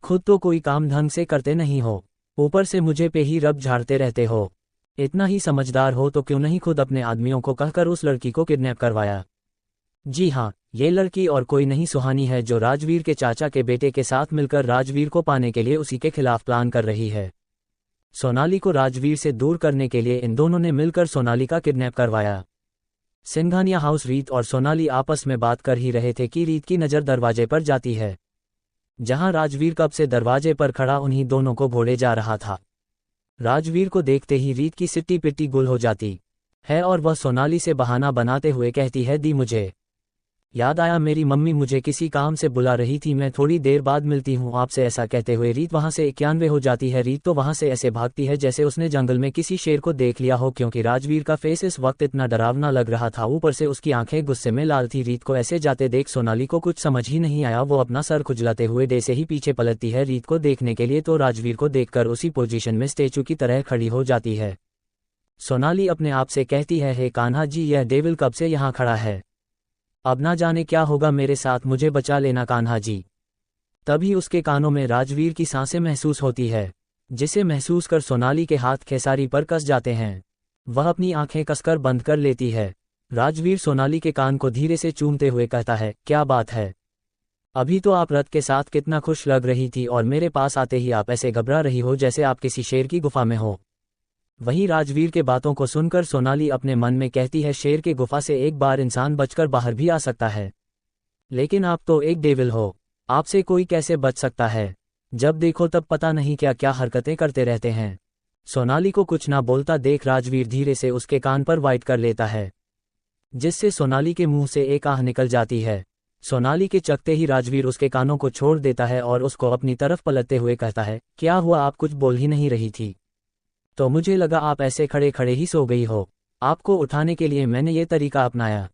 [SPEAKER 1] खुद तो कोई काम ढंग से करते नहीं हो, ऊपर से मुझे पे ही रब झाड़ते रहते हो। इतना ही समझदार हो तो क्यों नहीं खुद अपने आदमियों को कहकर उस लड़की को किडनैप करवाया? जी हाँ, ये लड़की और कोई नहीं सुहानी है जो राजवीर के चाचा के बेटे के साथ मिलकर राजवीर को पाने के लिए उसी के खिलाफ प्लान कर रही है। सोनाली को राजवीर से दूर करने के लिए इन दोनों ने मिलकर सोनाली का किडनैप करवाया। सिंघानिया हाउस। रीत और सोनाली आपस में बात कर ही रहे थे कि रीत की नज़र दरवाजे पर जाती है, जहां राजवीर कब से दरवाजे पर खड़ा उन्हीं दोनों को घोड़े जा रहा था। राजवीर को देखते ही रीत की सिट्टी पिट्टी गुल हो जाती है और वह सोनाली से बहाना बनाते हुए कहती है, दी मुझे याद आया, मेरी मम्मी मुझे किसी काम से बुला रही थी, मैं थोड़ी देर बाद मिलती हूँ आपसे। ऐसा कहते हुए रीत वहां से 91 हो जाती है। रीत तो वहां से ऐसे भागती है जैसे उसने जंगल में किसी शेर को देख लिया हो, क्योंकि राजवीर का फेस इस वक्त इतना डरावना लग रहा था, ऊपर से उसकी आंखें गुस्से में लाल थी। रीत को ऐसे जाते देख सोनाली को कुछ समझ ही नहीं आया, वो अपना सर खुजलाते हुए डे से ही पीछे पलटती है रीत को देखने के लिए, तो राजवीर को देखकर उसी पोजीशन में स्टैचू की तरह खड़ी हो जाती है। सोनाली अपने आप से कहती है, हे कान्हा जी, यह डेविल कब से यहाँ खड़ा है, अब ना जाने क्या होगा मेरे साथ, मुझे बचा लेना कान्हा जी। तभी उसके कानों में राजवीर की सांसें महसूस होती है, जिसे महसूस कर सोनाली के हाथ खेसारी पर कस जाते हैं। वह अपनी आंखें कसकर बंद कर लेती है। राजवीर सोनाली के कान को धीरे से चूमते हुए कहता है, क्या बात है, अभी तो आप रथ के साथ कितना खुश लग रही थी और मेरे पास आते ही आप ऐसे घबरा रही हो जैसे आप किसी शेर की गुफा में हो। वहीं राजवीर के बातों को सुनकर सोनाली अपने मन में कहती है, शेर के गुफा से एक बार इंसान बचकर बाहर भी आ सकता है, लेकिन आप तो एक डेविल हो, आपसे कोई कैसे बच सकता है? जब देखो तब पता नहीं क्या क्या हरकतें करते रहते हैं। सोनाली को कुछ ना बोलता देख राजवीर धीरे से उसके कान पर वाइट कर लेता है, जिससे सोनाली के मुंह से एक आह निकल जाती है। सोनाली के चकते ही राजवीर उसके कानों को छोड़ देता है और उसको अपनी तरफ पलटते हुए कहता है, क्या हुआ, आप कुछ बोल ही नहीं रही थी? तो मुझे लगा आप ऐसे खड़े खड़े ही सो गई हो, आपको उठाने के लिए मैंने ये तरीका अपनाया।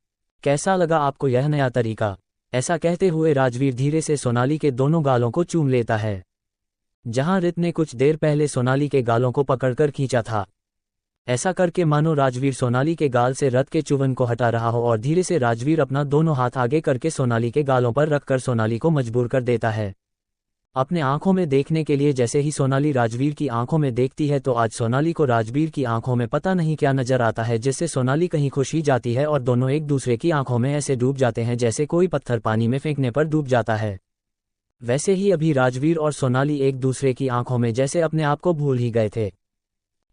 [SPEAKER 1] कैसा लगा आपको यह नया तरीका? ऐसा कहते हुए राजवीर धीरे से सोनाली के दोनों गालों को चूम लेता है, जहां रित ने कुछ देर पहले सोनाली के गालों को पकड़कर खींचा था। ऐसा करके मानो राजवीर सोनाली के गाल से रत के चुवन को हटा रहा हो और धीरे से राजवीर अपना दोनों हाथ आगे करके सोनाली के गालों पर रखकर सोनाली को मजबूर कर देता है अपने आंखों में देखने के लिए। जैसे ही सोनाली राजवीर की आंखों में देखती है तो आज सोनाली को राजवीर की आंखों में पता नहीं क्या नजर आता है, जिससे सोनाली कहीं खुश ही जाती है और दोनों एक दूसरे की आंखों में ऐसे डूब जाते हैं जैसे कोई पत्थर पानी में फेंकने पर डूब जाता है। वैसे ही अभी राजवीर और सोनाली एक दूसरे की आंखों में जैसे अपने आप को भूल ही गए थे।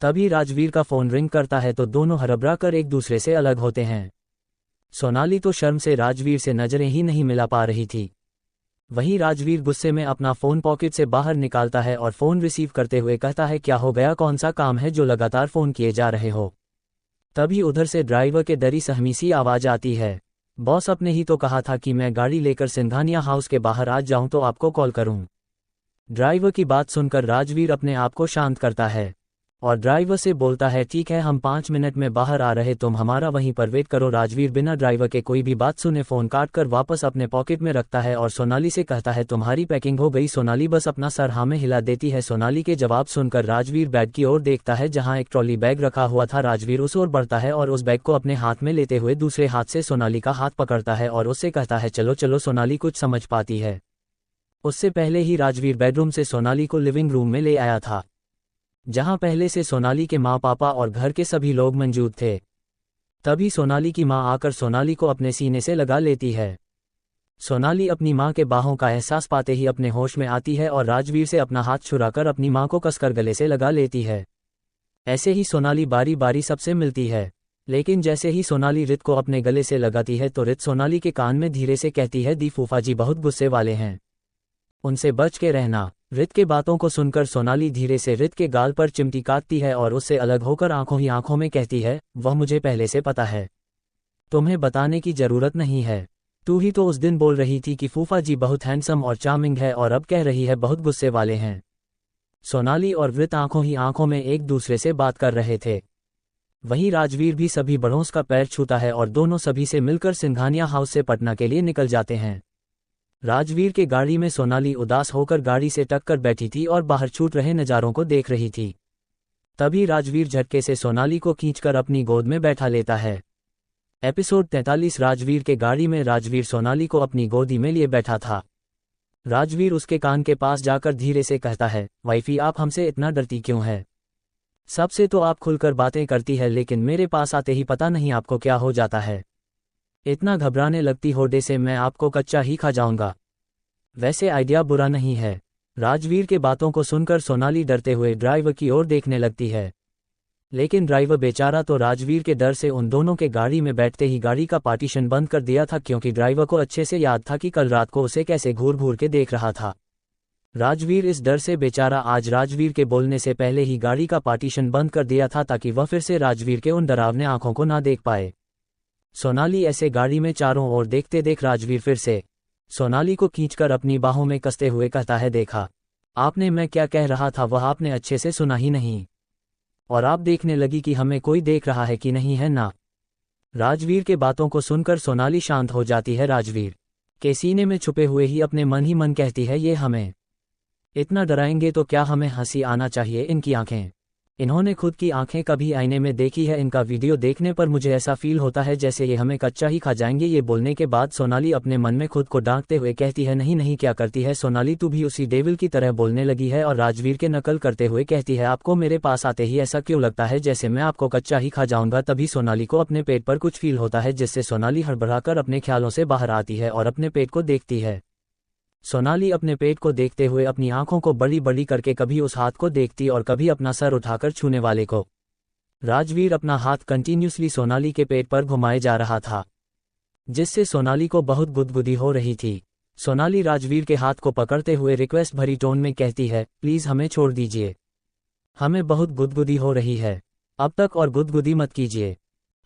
[SPEAKER 1] तभी राजवीर का फोन रिंग करता है तो दोनों हड़बड़ा कर एक दूसरे से अलग होते हैं। सोनाली तो शर्म से राजवीर से नजरें ही नहीं मिला पा रही थी। वहीं राजवीर गुस्से में अपना फोन पॉकेट से बाहर निकालता है और फोन रिसीव करते हुए कहता है, क्या हो गया, कौन सा काम है जो लगातार फोन किए जा रहे हो? तभी उधर से ड्राइवर के डरी सहमी सी आवाज आती है, बॉस अपने ही तो कहा था कि मैं गाड़ी लेकर सिंघानिया हाउस के बाहर आ जाऊं तो आपको कॉल करूं। ड्राइवर की बात सुनकर राजवीर अपने आप को शांत करता है और ड्राइवर से बोलता है, ठीक है, हम 5 मिनट में बाहर आ रहे, तुम हमारा वहीं पर वेट करो। राजवीर बिना ड्राइवर के कोई भी बात सुने फोन काट कर वापस अपने पॉकेट में रखता है और सोनाली से कहता है, तुम्हारी पैकिंग हो गई? सोनाली बस अपना सर हाँ में हिला देती है। सोनाली के जवाब सुनकर राजवीर बैग की ओर देखता है जहाँ एक ट्रॉली बैग रखा हुआ था। राजवीर उस ओर बढ़ता है और उस बैग को अपने हाथ में लेते हुए दूसरे हाथ से सोनाली का हाथ पकड़ता है और उससे कहता है, चलो चलो। सोनाली कुछ समझ पाती है। उससे पहले ही राजवीर बेडरूम से सोनाली को लिविंग रूम में ले आया था, जहां पहले से सोनाली के माँ पापा और घर के सभी लोग मौजूद थे। तभी सोनाली की माँ आकर सोनाली को अपने सीने से लगा लेती है। सोनाली अपनी माँ के बाहों का एहसास पाते ही अपने होश में आती है और राजवीर से अपना हाथ छुड़ाकर अपनी माँ को कसकर गले से लगा लेती है। ऐसे ही सोनाली बारी बारी सबसे मिलती है, लेकिन जैसे ही सोनाली रित को अपने गले से लगाती है तो रित सोनाली के कान में धीरे से कहती है, दी फूफा जी बहुत गुस्से वाले हैं, उनसे बच के रहना। रित के बातों को सुनकर सोनाली धीरे से रित के गाल पर चिमटी काटती है और उससे अलग होकर आंखों ही आंखों में कहती है, वह मुझे पहले से पता है, तुम्हें बताने की जरूरत नहीं है। तू ही तो उस दिन बोल रही थी कि फूफा जी बहुत हैंडसम और चार्मिंग है और अब कह रही है बहुत गुस्से वाले हैं। सोनाली और रित आंखों ही आंखों में एक दूसरे से बात कर रहे थे। वहीं राजवीर भी सभी बड़ों का पैर छूता है और दोनों सभी से मिलकर सिंघानिया हाउस से पटना के लिए निकल जाते हैं। राजवीर के गाड़ी में सोनाली उदास होकर गाड़ी से टक कर बैठी थी और बाहर छूट रहे नज़ारों को देख रही थी। तभी राजवीर झटके से सोनाली को खींचकर अपनी गोद में बैठा लेता है। एपिसोड 43 राजवीर के गाड़ी में राजवीर सोनाली को अपनी गोदी में लिए बैठा था। राजवीर उसके कान के पास जाकर धीरे से कहता है, वाइफी आप हमसे इतना डरती क्यों है? सबसे तो आप खुलकर बातें करती है, लेकिन मेरे पास आते ही पता नहीं आपको क्या हो जाता है। इतना घबराने लगती हो डे से मैं आपको कच्चा ही खा जाऊंगा। वैसे आइडिया बुरा नहीं है। राजवीर के बातों को सुनकर सोनाली डरते हुए ड्राइवर की ओर देखने लगती है, लेकिन ड्राइवर बेचारा तो राजवीर के डर से उन दोनों के गाड़ी में बैठते ही गाड़ी का पार्टीशन बंद कर दिया था, क्योंकि ड्राइवर को अच्छे से याद था कि कल रात को उसे कैसे घूर घूर के देख रहा था। राजवीर इस डर से बेचारा आज राजवीर के बोलने से पहले ही गाड़ी का पार्टीशन बंद कर दिया था, ताकि वह फिर से राजवीर के उन डरावने आंखों को ना देख पाए। सोनाली ऐसे गाड़ी में चारों ओर देखते देख राजवीर फिर से सोनाली को खींचकर अपनी बाहों में कसते हुए कहता है, देखा आपने मैं क्या कह रहा था वह आपने अच्छे से सुना ही नहीं, और आप देखने लगी कि हमें कोई देख रहा है कि नहीं, है ना? राजवीर के बातों को सुनकर सोनाली शांत हो जाती है। राजवीर के सीने में छुपे हुए ही अपने मन ही मन कहती है, ये हमें इतना डराएंगे तो क्या हमें हंसी आना चाहिए इनकी आंखें। इन्होंने खुद की आंखें कभी आईने में देखी है? इनका वीडियो देखने पर मुझे ऐसा फील होता है जैसे ये हमें कच्चा ही खा जाएंगे। ये बोलने के बाद सोनाली अपने मन में खुद को डांटते हुए कहती है, नहीं नहीं क्या करती है सोनाली, तू भी उसी डेविल की तरह बोलने लगी है। और राजवीर के नकल करते हुए कहती है, आपको मेरे पास आते ही ऐसा क्यों लगता है जैसे मैं आपको कच्चा ही खा जाऊंगा? तभी सोनाली को अपने पेट पर कुछ फील होता है, जिससे सोनाली हड़बड़ाकर अपने ख्यालों से बाहर आती है और अपने पेट को देखती है। सोनाली अपने पेट को देखते हुए अपनी आंखों को बड़ी बड़ी करके कभी उस हाथ को देखती और कभी अपना सर उठाकर छूने वाले को। राजवीर अपना हाथ कंटिन्यूसली सोनाली के पेट पर घुमाए जा रहा था, जिससे सोनाली को बहुत गुदगुदी हो रही थी। सोनाली राजवीर के हाथ को पकड़ते हुए रिक्वेस्ट भरी टोन में कहती है, प्लीज हमें छोड़ दीजिए, हमें बहुत गुदगुदी हो रही है, अब तक और गुदगुदी मत कीजिए,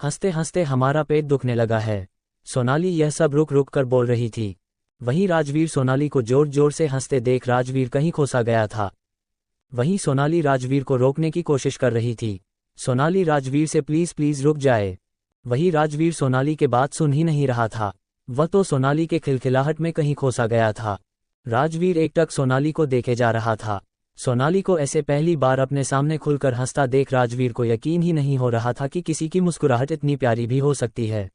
[SPEAKER 1] हंसते हंसते हमारा पेट दुखने लगा है। सोनाली यह सब रुक रुक कर बोल रही थी। वहीं राजवीर सोनाली को जोर जोर से हंसते देख राजवीर कहीं खोसा गया था। वहीं सोनाली राजवीर को रोकने की कोशिश कर रही थी। सोनाली राजवीर से प्लीज प्लीज रुक जाए। वहीं राजवीर सोनाली के बात सुन ही नहीं रहा था, वह तो सोनाली के खिलखिलाहट में कहीं खोसा गया था। राजवीर एकटक सोनाली को देखे जा रहा था। सोनाली को ऐसे पहली बार अपने सामने खुलकर हंसता देख राजवीर को यकीन ही नहीं हो रहा था कि किसी की मुस्कुराहट इतनी प्यारी भी हो सकती है।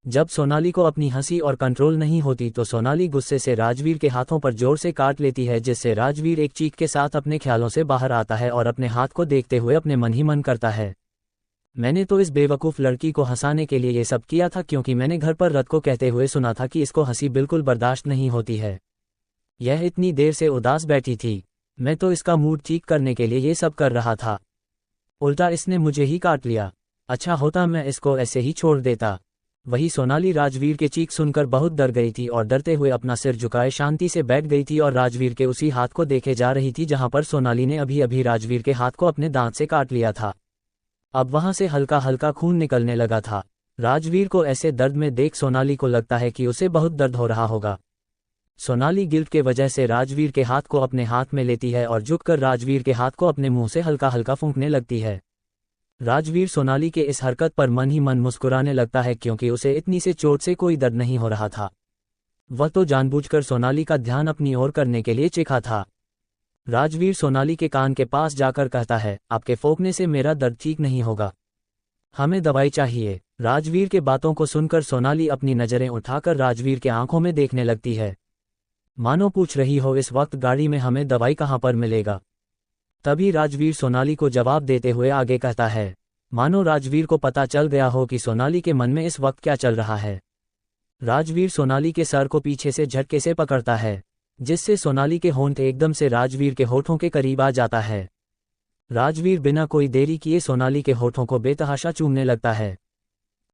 [SPEAKER 1] जब सोनाली को अपनी हंसी और कंट्रोल नहीं होती तो सोनाली गुस्से से राजवीर के हाथों पर जोर से काट लेती है, जिससे राजवीर एक चीख के साथ अपने ख्यालों से बाहर आता है और अपने हाथ को देखते हुए अपने मन ही मन करता है, मैंने तो इस बेवकूफ़ लड़की को हंसाने के लिए ये सब किया था, क्योंकि मैंने घर पर रत को कहते हुए सुना था कि इसको हंसी बिल्कुल बर्दाश्त नहीं होती है। यह इतनी देर से उदास बैठी थी, मैं तो इसका मूड ठीक करने के लिए ये सब कर रहा था, उल्टा इसने मुझे ही काट लिया। अच्छा होता मैं इसको ऐसे ही छोड़ देता। वही सोनाली राजवीर के चीख सुनकर बहुत डर गई थी और डरते हुए अपना सिर झुकाए शांति से बैठ गई थी और राजवीर के उसी हाथ को देखे जा रही थी जहां पर सोनाली ने अभी अभी राजवीर के हाथ को अपने दांत से काट लिया था। अब वहां से हल्का हल्का खून निकलने लगा था। राजवीर को ऐसे दर्द में देख सोनाली को लगता है कि उसे बहुत दर्द हो रहा होगा। सोनाली गिल्ट के वजह से राजवीर के हाथ को अपने हाथ में लेती है और झुककर राजवीर के हाथ को अपने मुंह से हल्का हल्का फूंकने लगती है। राजवीर सोनाली के इस हरकत पर मन ही मन मुस्कुराने लगता है, क्योंकि उसे इतनी से चोट से कोई दर्द नहीं हो रहा था। वह तो जानबूझकर सोनाली का ध्यान अपनी ओर करने के लिए चीखा था। राजवीर सोनाली के कान के पास जाकर कहता है, आपके फूंकने से मेरा दर्द ठीक नहीं होगा, हमें दवाई चाहिए। राजवीर के बातों को सुनकर सोनाली अपनी नजरें उठाकर राजवीर के आंखों में देखने लगती है, मानो पूछ रही हो इस वक्त गाड़ी में हमें दवाई कहाँ पर मिलेगा। तभी राजवीर सोनाली को जवाब देते हुए आगे कहता है, मानो राजवीर को पता चल गया हो कि सोनाली के मन में इस वक्त क्या चल रहा है। राजवीर सोनाली के सर को पीछे से झटके से पकड़ता है, जिससे सोनाली के होंठ एकदम से राजवीर के होठों के करीब आ जाता है। राजवीर बिना कोई देरी किए सोनाली के होठों को बेतहाशा चूमने लगता है।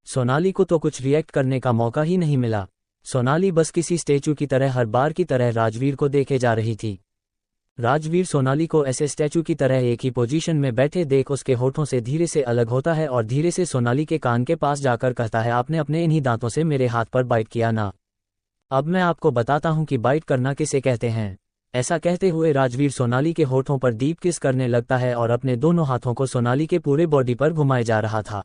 [SPEAKER 1] सोनाली को तो कुछ रिएक्ट करने का मौका ही नहीं मिला। सोनाली बस किसी स्टैचू की तरह हर बार की तरह राजवीर को देखे जा रही थी। राजवीर सोनाली को ऐसे स्टैचू की तरह एक ही पोजीशन में बैठे देख उसके होठों से धीरे से अलग होता है और धीरे से सोनाली के कान के पास जाकर कहता है, आपने अपने इन्हीं दांतों से मेरे हाथ पर बाइट किया ना, अब मैं आपको बताता हूं कि बाइट करना किसे कहते हैं। ऐसा कहते हुए राजवीर सोनाली के होठों पर डीप किस करने लगता है और अपने दोनों हाथों को सोनाली के पूरे बॉडी पर घुमाए जा रहा था,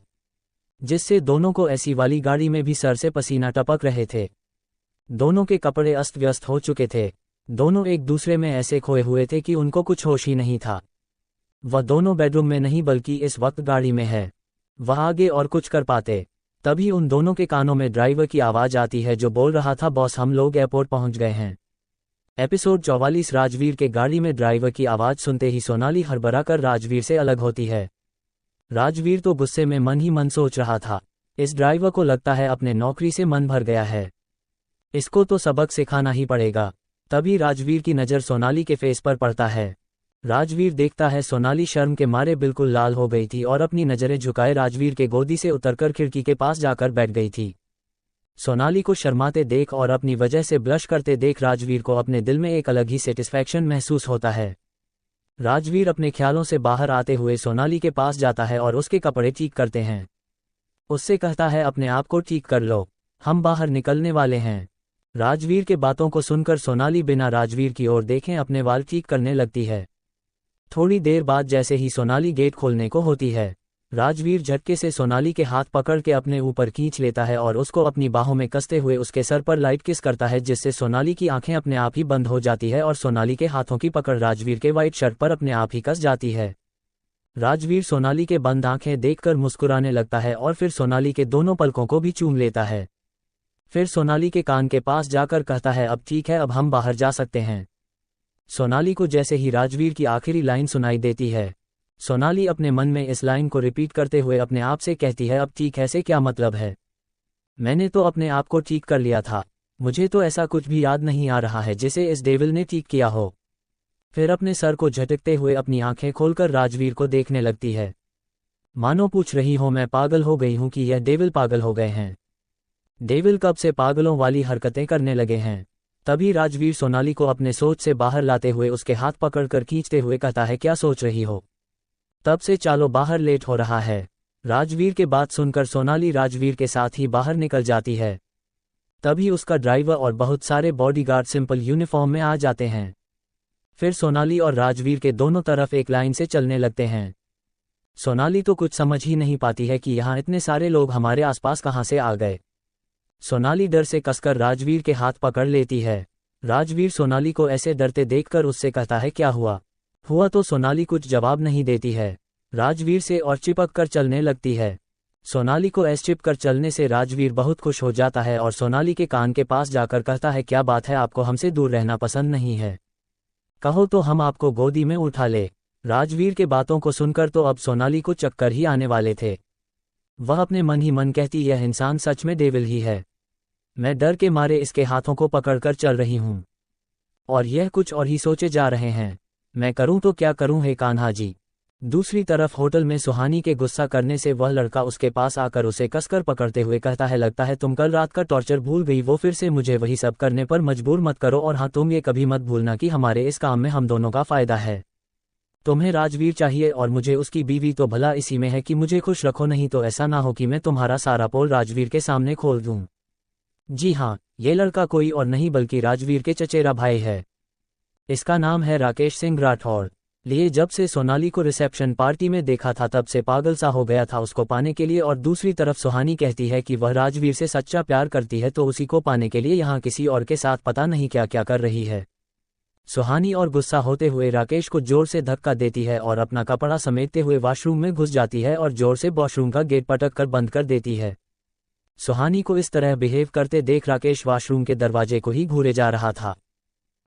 [SPEAKER 1] जिससे दोनों को ऐसी वाली गाड़ी में भी सर से पसीना टपक रहे थे। दोनों के कपड़े अस्त व्यस्त हो चुके थे। दोनों एक दूसरे में ऐसे खोए हुए थे कि उनको कुछ होश ही नहीं था। वह दोनों बेडरूम में नहीं बल्कि इस वक्त गाड़ी में है। वह आगे और कुछ कर पाते। तभी उन दोनों के कानों में ड्राइवर की आवाज आती है, जो बोल रहा था, बॉस हम लोग एयरपोर्ट पहुंच गए हैं। एपिसोड 44। राजवीर के गाड़ी में ड्राइवर की आवाज सुनते ही सोनाली हड़बड़ा कर राजवीर से अलग होती है। राजवीर तो गुस्से में मन ही मन सोच रहा था, इस ड्राइवर को लगता है अपने नौकरी से मन भर गया है, इसको तो सबक सिखाना ही पड़ेगा। तभी राजवीर की नज़र सोनाली के फेस पर पड़ता है। राजवीर देखता है सोनाली शर्म के मारे बिल्कुल लाल हो गई थी और अपनी नज़रें झुकाए राजवीर के गोदी से उतरकर खिड़की के पास जाकर बैठ गई थी। सोनाली को शर्माते देख और अपनी वजह से ब्लश करते देख राजवीर को अपने दिल में एक अलग ही सेटिस्फैक्शन महसूस होता है। राजवीर अपने ख्यालों से बाहर आते हुए सोनाली के पास जाता है और उसके कपड़े ठीक करते हैं। उससे कहता है, अपने आप को ठीक कर लो, हम बाहर निकलने वाले हैं। राजवीर के बातों को सुनकर सोनाली बिना राजवीर की ओर देखें अपने वाल ठीक करने लगती है। थोड़ी देर बाद जैसे ही सोनाली गेट खोलने को होती है, राजवीर झटके से सोनाली के हाथ पकड़ के अपने ऊपर खींच लेता है और उसको अपनी बाहों में कसते हुए उसके सर पर लाइट किस करता है, जिससे सोनाली की आंखें अपने आप ही बंद हो जाती है और सोनाली के हाथों की पकड़ राजवीर के वाइट शर्ट पर अपने आप ही कस जाती है। राजवीर सोनाली के बंद आंखें देखकर मुस्कुराने लगता है और फिर सोनाली के दोनों पलकों को भी चूम लेता है। फिर सोनाली के कान के पास जाकर कहता है, अब ठीक है, अब हम बाहर जा सकते हैं। सोनाली को जैसे ही राजवीर की आखिरी लाइन सुनाई देती है, सोनाली अपने मन में इस लाइन को रिपीट करते हुए अपने आप से कहती है, अब ठीक है से क्या मतलब है, मैंने तो अपने आप को ठीक कर लिया था, मुझे तो ऐसा कुछ भी याद नहीं आ रहा है जिसे इस डेविल ने ठीक किया हो। फिर अपने सर को झटकते हुए अपनी आंखें खोलकर राजवीर को देखने लगती है। मानो पूछ रही हो मैं पागल हो गई हूं कि यह डेविल पागल हो गए हैं। डेविल कब से पागलों वाली हरकतें करने लगे हैं। तभी राजवीर सोनाली को अपने सोच से बाहर लाते हुए उसके हाथ पकड़कर खींचते हुए कहता है, क्या सोच रही हो? तब से चालो बाहर, लेट हो रहा है। राजवीर के बात सुनकर सोनाली राजवीर के साथ ही बाहर निकल जाती है। तभी उसका ड्राइवर और बहुत सारे बॉडीगार्ड सिंपल यूनिफॉर्म में आ जाते हैं। फिर सोनाली और राजवीर के दोनों तरफ एक लाइन से चलने लगते हैं। सोनाली तो कुछ समझ ही नहीं पाती है कि यहाँ इतने सारे लोग हमारे आसपास कहाँ से आ गए। सोनाली डर से कसकर राजवीर के हाथ पकड़ लेती है। राजवीर सोनाली को ऐसे डरते देखकर उससे कहता है, क्या हुआ? तो सोनाली कुछ जवाब नहीं देती है। राजवीर से और चिपक कर चलने लगती है। सोनाली को ऐसे चिपक कर चलने से राजवीर बहुत खुश हो जाता है और सोनाली के कान के पास जाकर कहता है, क्या बात है, आपको हमसे दूर रहना पसंद नहीं है? कहो तो हम आपको गोदी में उठा ले। राजवीर के बातों को सुनकर तो अब सोनाली को चक्कर ही आने वाले थे। वह अपने मन ही मन कहती, यह इंसान सच में डेविल ही है। मैं डर के मारे इसके हाथों को पकड़कर चल रही हूँ और यह कुछ और ही सोचे जा रहे हैं। मैं करूँ तो क्या करूँ हे कान्हा जी। दूसरी तरफ होटल में सुहानी के गुस्सा करने से वह लड़का उसके पास आकर उसे कसकर पकड़ते हुए कहता है, लगता है तुम कल रात का टॉर्चर भूल गई। वो फिर से मुझे वही सब करने पर मजबूर मत करो, और हाँ, तुम ये कभी मत भूलना कि हमारे इस काम में हम दोनों का फायदा है। तुम्हें राजवीर चाहिए और मुझे उसकी बीवी, तो भला इसी में है कि मुझे खुश रखो, नहीं तो ऐसा ना हो कि मैं तुम्हारा सारा पोल राजवीर के सामने खोल दूं। जी हाँ, ये लड़का कोई और नहीं बल्कि राजवीर के चचेरा भाई है। इसका नाम है राकेश सिंह राठौड़। लिए जब से सोनाली को रिसेप्शन पार्टी में देखा था तब से पागल सा हो गया था उसको पाने के लिए। और दूसरी तरफ सुहानी कहती है कि वह राजवीर से सच्चा प्यार करती है, तो उसी को पाने के लिए यहाँ किसी और के साथ पता नहीं क्या क्या कर रही है। सुहानी और गुस्सा होते हुए राकेश को जोर से धक्का देती है और अपना कपड़ा समेटते हुए वॉशरूम में घुस जाती है और जोर से वॉशरूम का गेट पटक कर बंद कर देती है। सुहानी को इस तरह बिहेव करते देख राकेश वॉशरूम के दरवाजे को ही घूरे जा रहा था।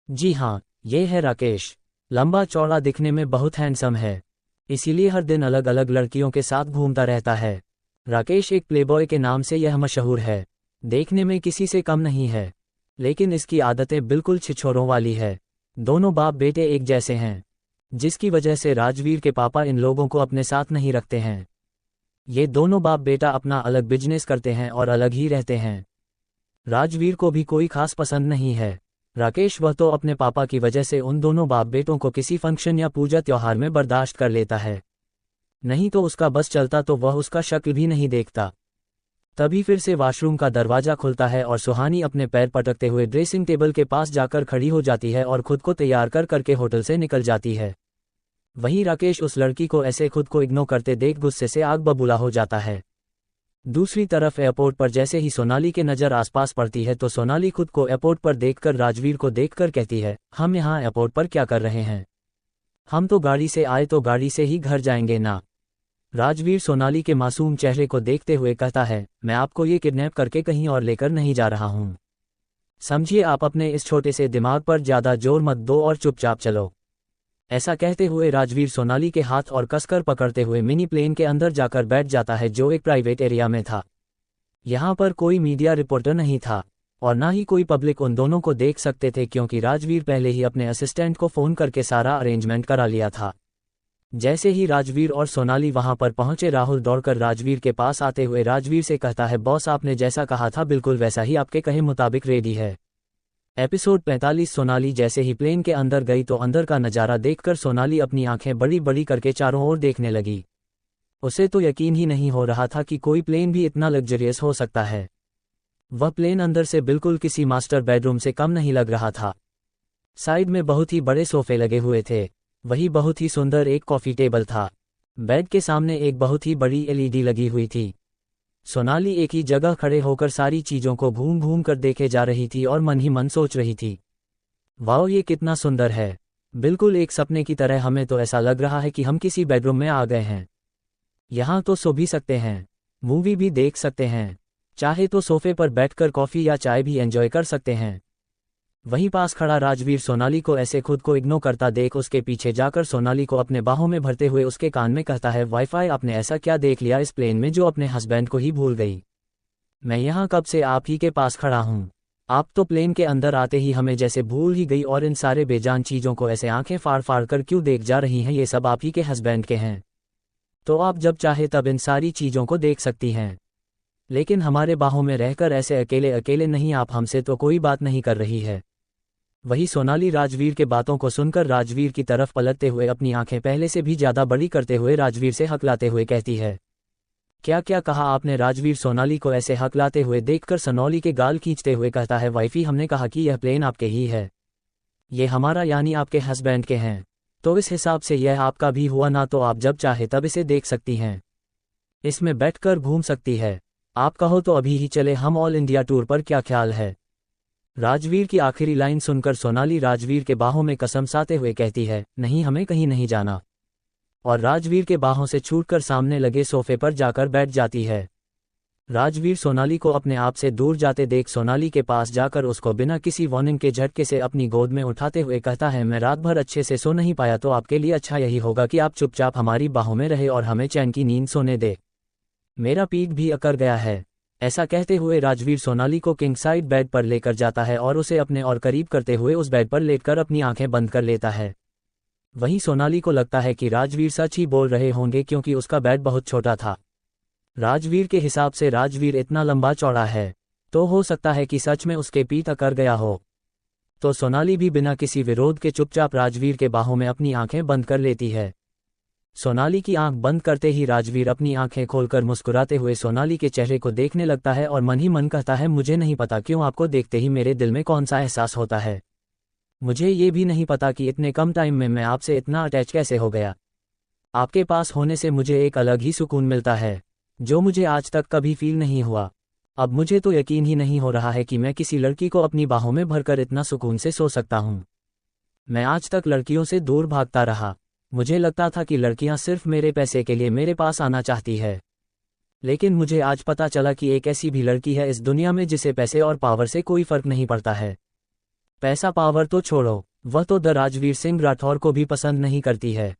[SPEAKER 1] जी हाँ, ये है राकेश। लंबा चौड़ा, दिखने में बहुत हैंडसम है, इसीलिए हर दिन अलग अलग लड़कियों के साथ घूमता रहता है। राकेश एक प्लेबॉय के नाम से यह मशहूर है। देखने में किसी से कम नहीं है, लेकिन इसकी आदतें बिल्कुल छिछोरों वाली है। दोनों बाप बेटे एक जैसे हैं, जिसकी वजह से राजवीर के पापा इन लोगों को अपने साथ नहीं रखते हैं। ये दोनों बाप बेटा अपना अलग बिजनेस करते हैं और अलग ही रहते हैं। राजवीर को भी कोई खास पसंद नहीं है राकेश, वह तो अपने पापा की वजह से उन दोनों बाप बेटों को किसी फंक्शन या पूजा त्योहार में बर्दाश्त कर लेता है, नहीं तो उसका बस चलता तो वह उसका शक्ल भी नहीं देखता। तभी फिर से वॉशरूम का दरवाजा खुलता है और सुहानी अपने पैर पटकते हुए ड्रेसिंग टेबल के पास जाकर खड़ी हो जाती है और खुद को तैयार कर करके होटल से निकल जाती है। वहीं राकेश उस लड़की को ऐसे खुद को इग्नोर करते देख गुस्से से आग बबूला हो जाता है। दूसरी तरफ एयरपोर्ट पर जैसे ही सोनाली के नज़र आसपास पड़ती है तो सोनाली खुद को एयरपोर्ट पर देखकर राजवीर को देखकर कहती है, हम यहाँ एयरपोर्ट पर क्या कर रहे हैं? हम तो गाड़ी से आए, तो गाड़ी से ही घर जाएंगे ना। राजवीर सोनाली के मासूम चेहरे को देखते हुए कहता है, मैं आपको ये किडनैप करके कहीं और लेकर नहीं जा रहा हूँ। समझिए, आप अपने इस छोटे से दिमाग पर ज़्यादा जोर मत दो और चुपचाप चलो। ऐसा कहते हुए राजवीर सोनाली के हाथ और कसकर पकड़ते हुए मिनी प्लेन के अंदर जाकर बैठ जाता है, जो एक प्राइवेट एरिया में था। यहाँ पर कोई मीडिया रिपोर्टर नहीं था और ना ही कोई पब्लिक उन दोनों को देख सकते थे, क्योंकि राजवीर पहले ही अपने असिस्टेंट को फ़ोन करके सारा अरेंजमेंट करा लिया था। जैसे ही राजवीर और सोनाली वहां पर पहुंचे, राहुल दौड़कर राजवीर के पास आते हुए राजवीर से कहता है, बॉस, आपने जैसा कहा था बिल्कुल वैसा ही आपके कहे मुताबिक रेडी है। एपिसोड 45। सोनाली जैसे ही प्लेन के अंदर गई तो अंदर का नज़ारा देखकर सोनाली अपनी आंखें बड़ी बड़ी करके चारों ओर देखने लगी। उसे तो यकीन ही नहीं हो रहा था कि कोई प्लेन भी इतना लग्जरियस हो सकता है। वह प्लेन अंदर से बिल्कुल किसी मास्टर बेडरूम से कम नहीं लग रहा था। साइड में बहुत ही बड़े सोफे लगे हुए थे, वही बहुत ही सुंदर एक कॉफ़ी टेबल था। बेड के सामने एक बहुत ही बड़ी एलईडी लगी हुई थी। सोनाली एक ही जगह खड़े होकर सारी चीज़ों को घूम घूम कर देखे जा रही थी और मन ही मन सोच रही थी, वाओ, ये कितना सुंदर है, बिल्कुल एक सपने की तरह। हमें तो ऐसा लग रहा है कि हम किसी बेडरूम में आ गए हैं। यहाँ तो सो भी सकते हैं, मूवी भी देख सकते हैं, चाहे तो सोफे पर बैठकर कॉफ़ी या चाय भी एंजॉय कर सकते हैं। वहीं पास खड़ा राजवीर सोनाली को ऐसे खुद को इग्नोर करता देख उसके पीछे जाकर सोनाली को अपने बाहों में भरते हुए उसके कान में कहता है, वाईफाई, आपने ऐसा क्या देख लिया इस प्लेन में जो अपने हस्बैंड को ही भूल गई? मैं यहाँ कब से आप ही के पास खड़ा हूँ, आप तो प्लेन के अंदर आते ही हमें जैसे भूल ही गई और इन सारे बेजान चीज़ों को ऐसे आंखें फाड़ फाड़ कर क्यों देख जा रही हैं? ये सब आप ही के हस्बैंड के हैं। तो आप जब चाहे तब इन सारी चीज़ों को देख सकती हैं। लेकिन हमारे बाहों में रहकर ऐसे अकेले अकेले नहीं, आप हमसे तो कोई बात नहीं कर रही है। वही सोनाली राजवीर के बातों को सुनकर राजवीर की तरफ पलटते हुए अपनी आंखें पहले से भी ज्यादा बड़ी करते हुए राजवीर से हकलाते हुए कहती है, क्या क्या कहा आपने? राजवीर सोनाली को ऐसे हकलाते हुए देखकर सोनाली के गाल खींचते हुए कहता है, वाइफी हमने कहा कि यह प्लेन आपके ही है, ये हमारा यानी आपके हस्बैंड के हैं, तो इस हिसाब से यह आपका भी हुआ ना, तो आप जब चाहे तब इसे देख सकती हैं, इसमें बैठकर घूम सकती है। आप कहो तो अभी ही चले हम ऑल इंडिया टूर पर, क्या ख्याल है? राजवीर की आखिरी लाइन सुनकर सोनाली राजवीर के बाहों में कसम साते हुए कहती है, नहीं हमें कहीं नहीं जाना, और राजवीर के बाहों से छूटकर सामने लगे सोफे पर जाकर बैठ जाती है। राजवीर सोनाली को अपने आप से दूर जाते देख सोनाली के पास जाकर उसको बिना किसी वार्निंग के झटके से अपनी गोद में उठाते हुए कहता है, मैं रात भर अच्छे से सो नहीं पाया, तो आपके लिए अच्छा यही होगा कि आप चुपचाप हमारी बाहों में रहे और हमें चैन की नींद सोने दे, मेरा पीठ भी अकड़ गया है। ऐसा कहते हुए राजवीर सोनाली को किंग साइड बेड पर लेकर जाता है और उसे अपने और करीब करते हुए उस बेड पर लेटकर अपनी आंखें बंद कर लेता है। वहीं सोनाली को लगता है कि राजवीर सच ही बोल रहे होंगे, क्योंकि उसका बेड बहुत छोटा था। राजवीर के हिसाब से राजवीर इतना लंबा चौड़ा है, तो हो सकता है कि सच में उसके पीठ अकड़ गया हो। तो सोनाली भी बिना किसी विरोध के चुपचाप राजवीर के बाहों में अपनी आंखें बंद कर लेती है। सोनाली की आंख बंद करते ही राजवीर अपनी आंखें खोलकर मुस्कुराते हुए सोनाली के चेहरे को देखने लगता है और मन ही मन कहता है, मुझे नहीं पता क्यों आपको देखते ही मेरे दिल में कौन सा एहसास होता है, मुझे ये भी नहीं पता कि इतने कम टाइम में मैं आपसे इतना अटैच कैसे हो गया। आपके पास होने से मुझे एक अलग ही सुकून मिलता है, जो मुझे आज तक कभी फील नहीं हुआ। अब मुझे तो यकीन ही नहीं हो रहा है कि मैं किसी लड़की को अपनी बाहों में भरकर इतना सुकून से सो सकता हूँ। मैं आज तक लड़कियों से दूर भागता रहा, मुझे लगता था कि लड़कियां सिर्फ मेरे पैसे के लिए मेरे पास आना चाहती है, लेकिन मुझे आज पता चला कि एक ऐसी भी लड़की है इस दुनिया में जिसे पैसे और पावर से कोई फर्क नहीं पड़ता है। पैसा पावर तो छोड़ो, वह तो द राजवीर सिंह राठौर को भी पसंद नहीं करती है,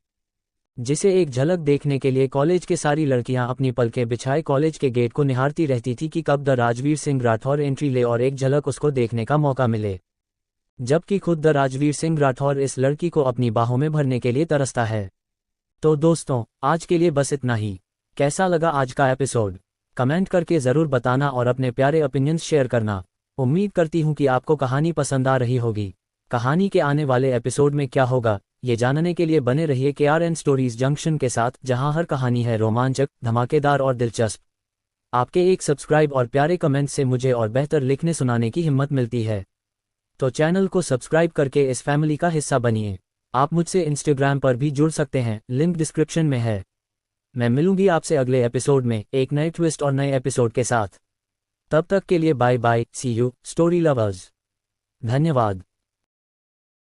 [SPEAKER 1] जिसे एक झलक देखने के लिए कॉलेज के सारी लड़कियां अपनी पलकें बिछाए कॉलेज के गेट को निहारती रहती थी कि कब द राजवीर सिंह राठौर एंट्री ले और एक झलक उसको देखने का मौका मिले, जबकि खुद द राजवीर सिंह राठौर इस लड़की को अपनी बाहों में भरने के लिए तरसता है। तो दोस्तों, आज के लिए बस इतना ही। कैसा लगा आज का एपिसोड? कमेंट करके ज़रूर बताना और अपने प्यारे ओपिनियंस शेयर करना। उम्मीद करती हूँ कि आपको कहानी पसंद आ रही होगी। कहानी के आने वाले एपिसोड में क्या होगा, ये जानने के लिए बने रहिए KRN स्टोरीज जंक्शन के साथ, जहां हर कहानी है रोमांचक, धमाकेदार और दिलचस्प। आपके एक सब्सक्राइब और प्यारे कमेंट से मुझे और बेहतर लिखने सुनाने की हिम्मत मिलती है, तो चैनल को सब्सक्राइब करके इस फैमिली का हिस्सा बनिए। आप मुझसे इंस्टाग्राम पर भी जुड़ सकते हैं, लिंक डिस्क्रिप्शन में है। मैं मिलूंगी आपसे अगले एपिसोड में एक नए ट्विस्ट और नए एपिसोड के साथ। तब तक के लिए bye bye, see you story lovers. धन्यवाद।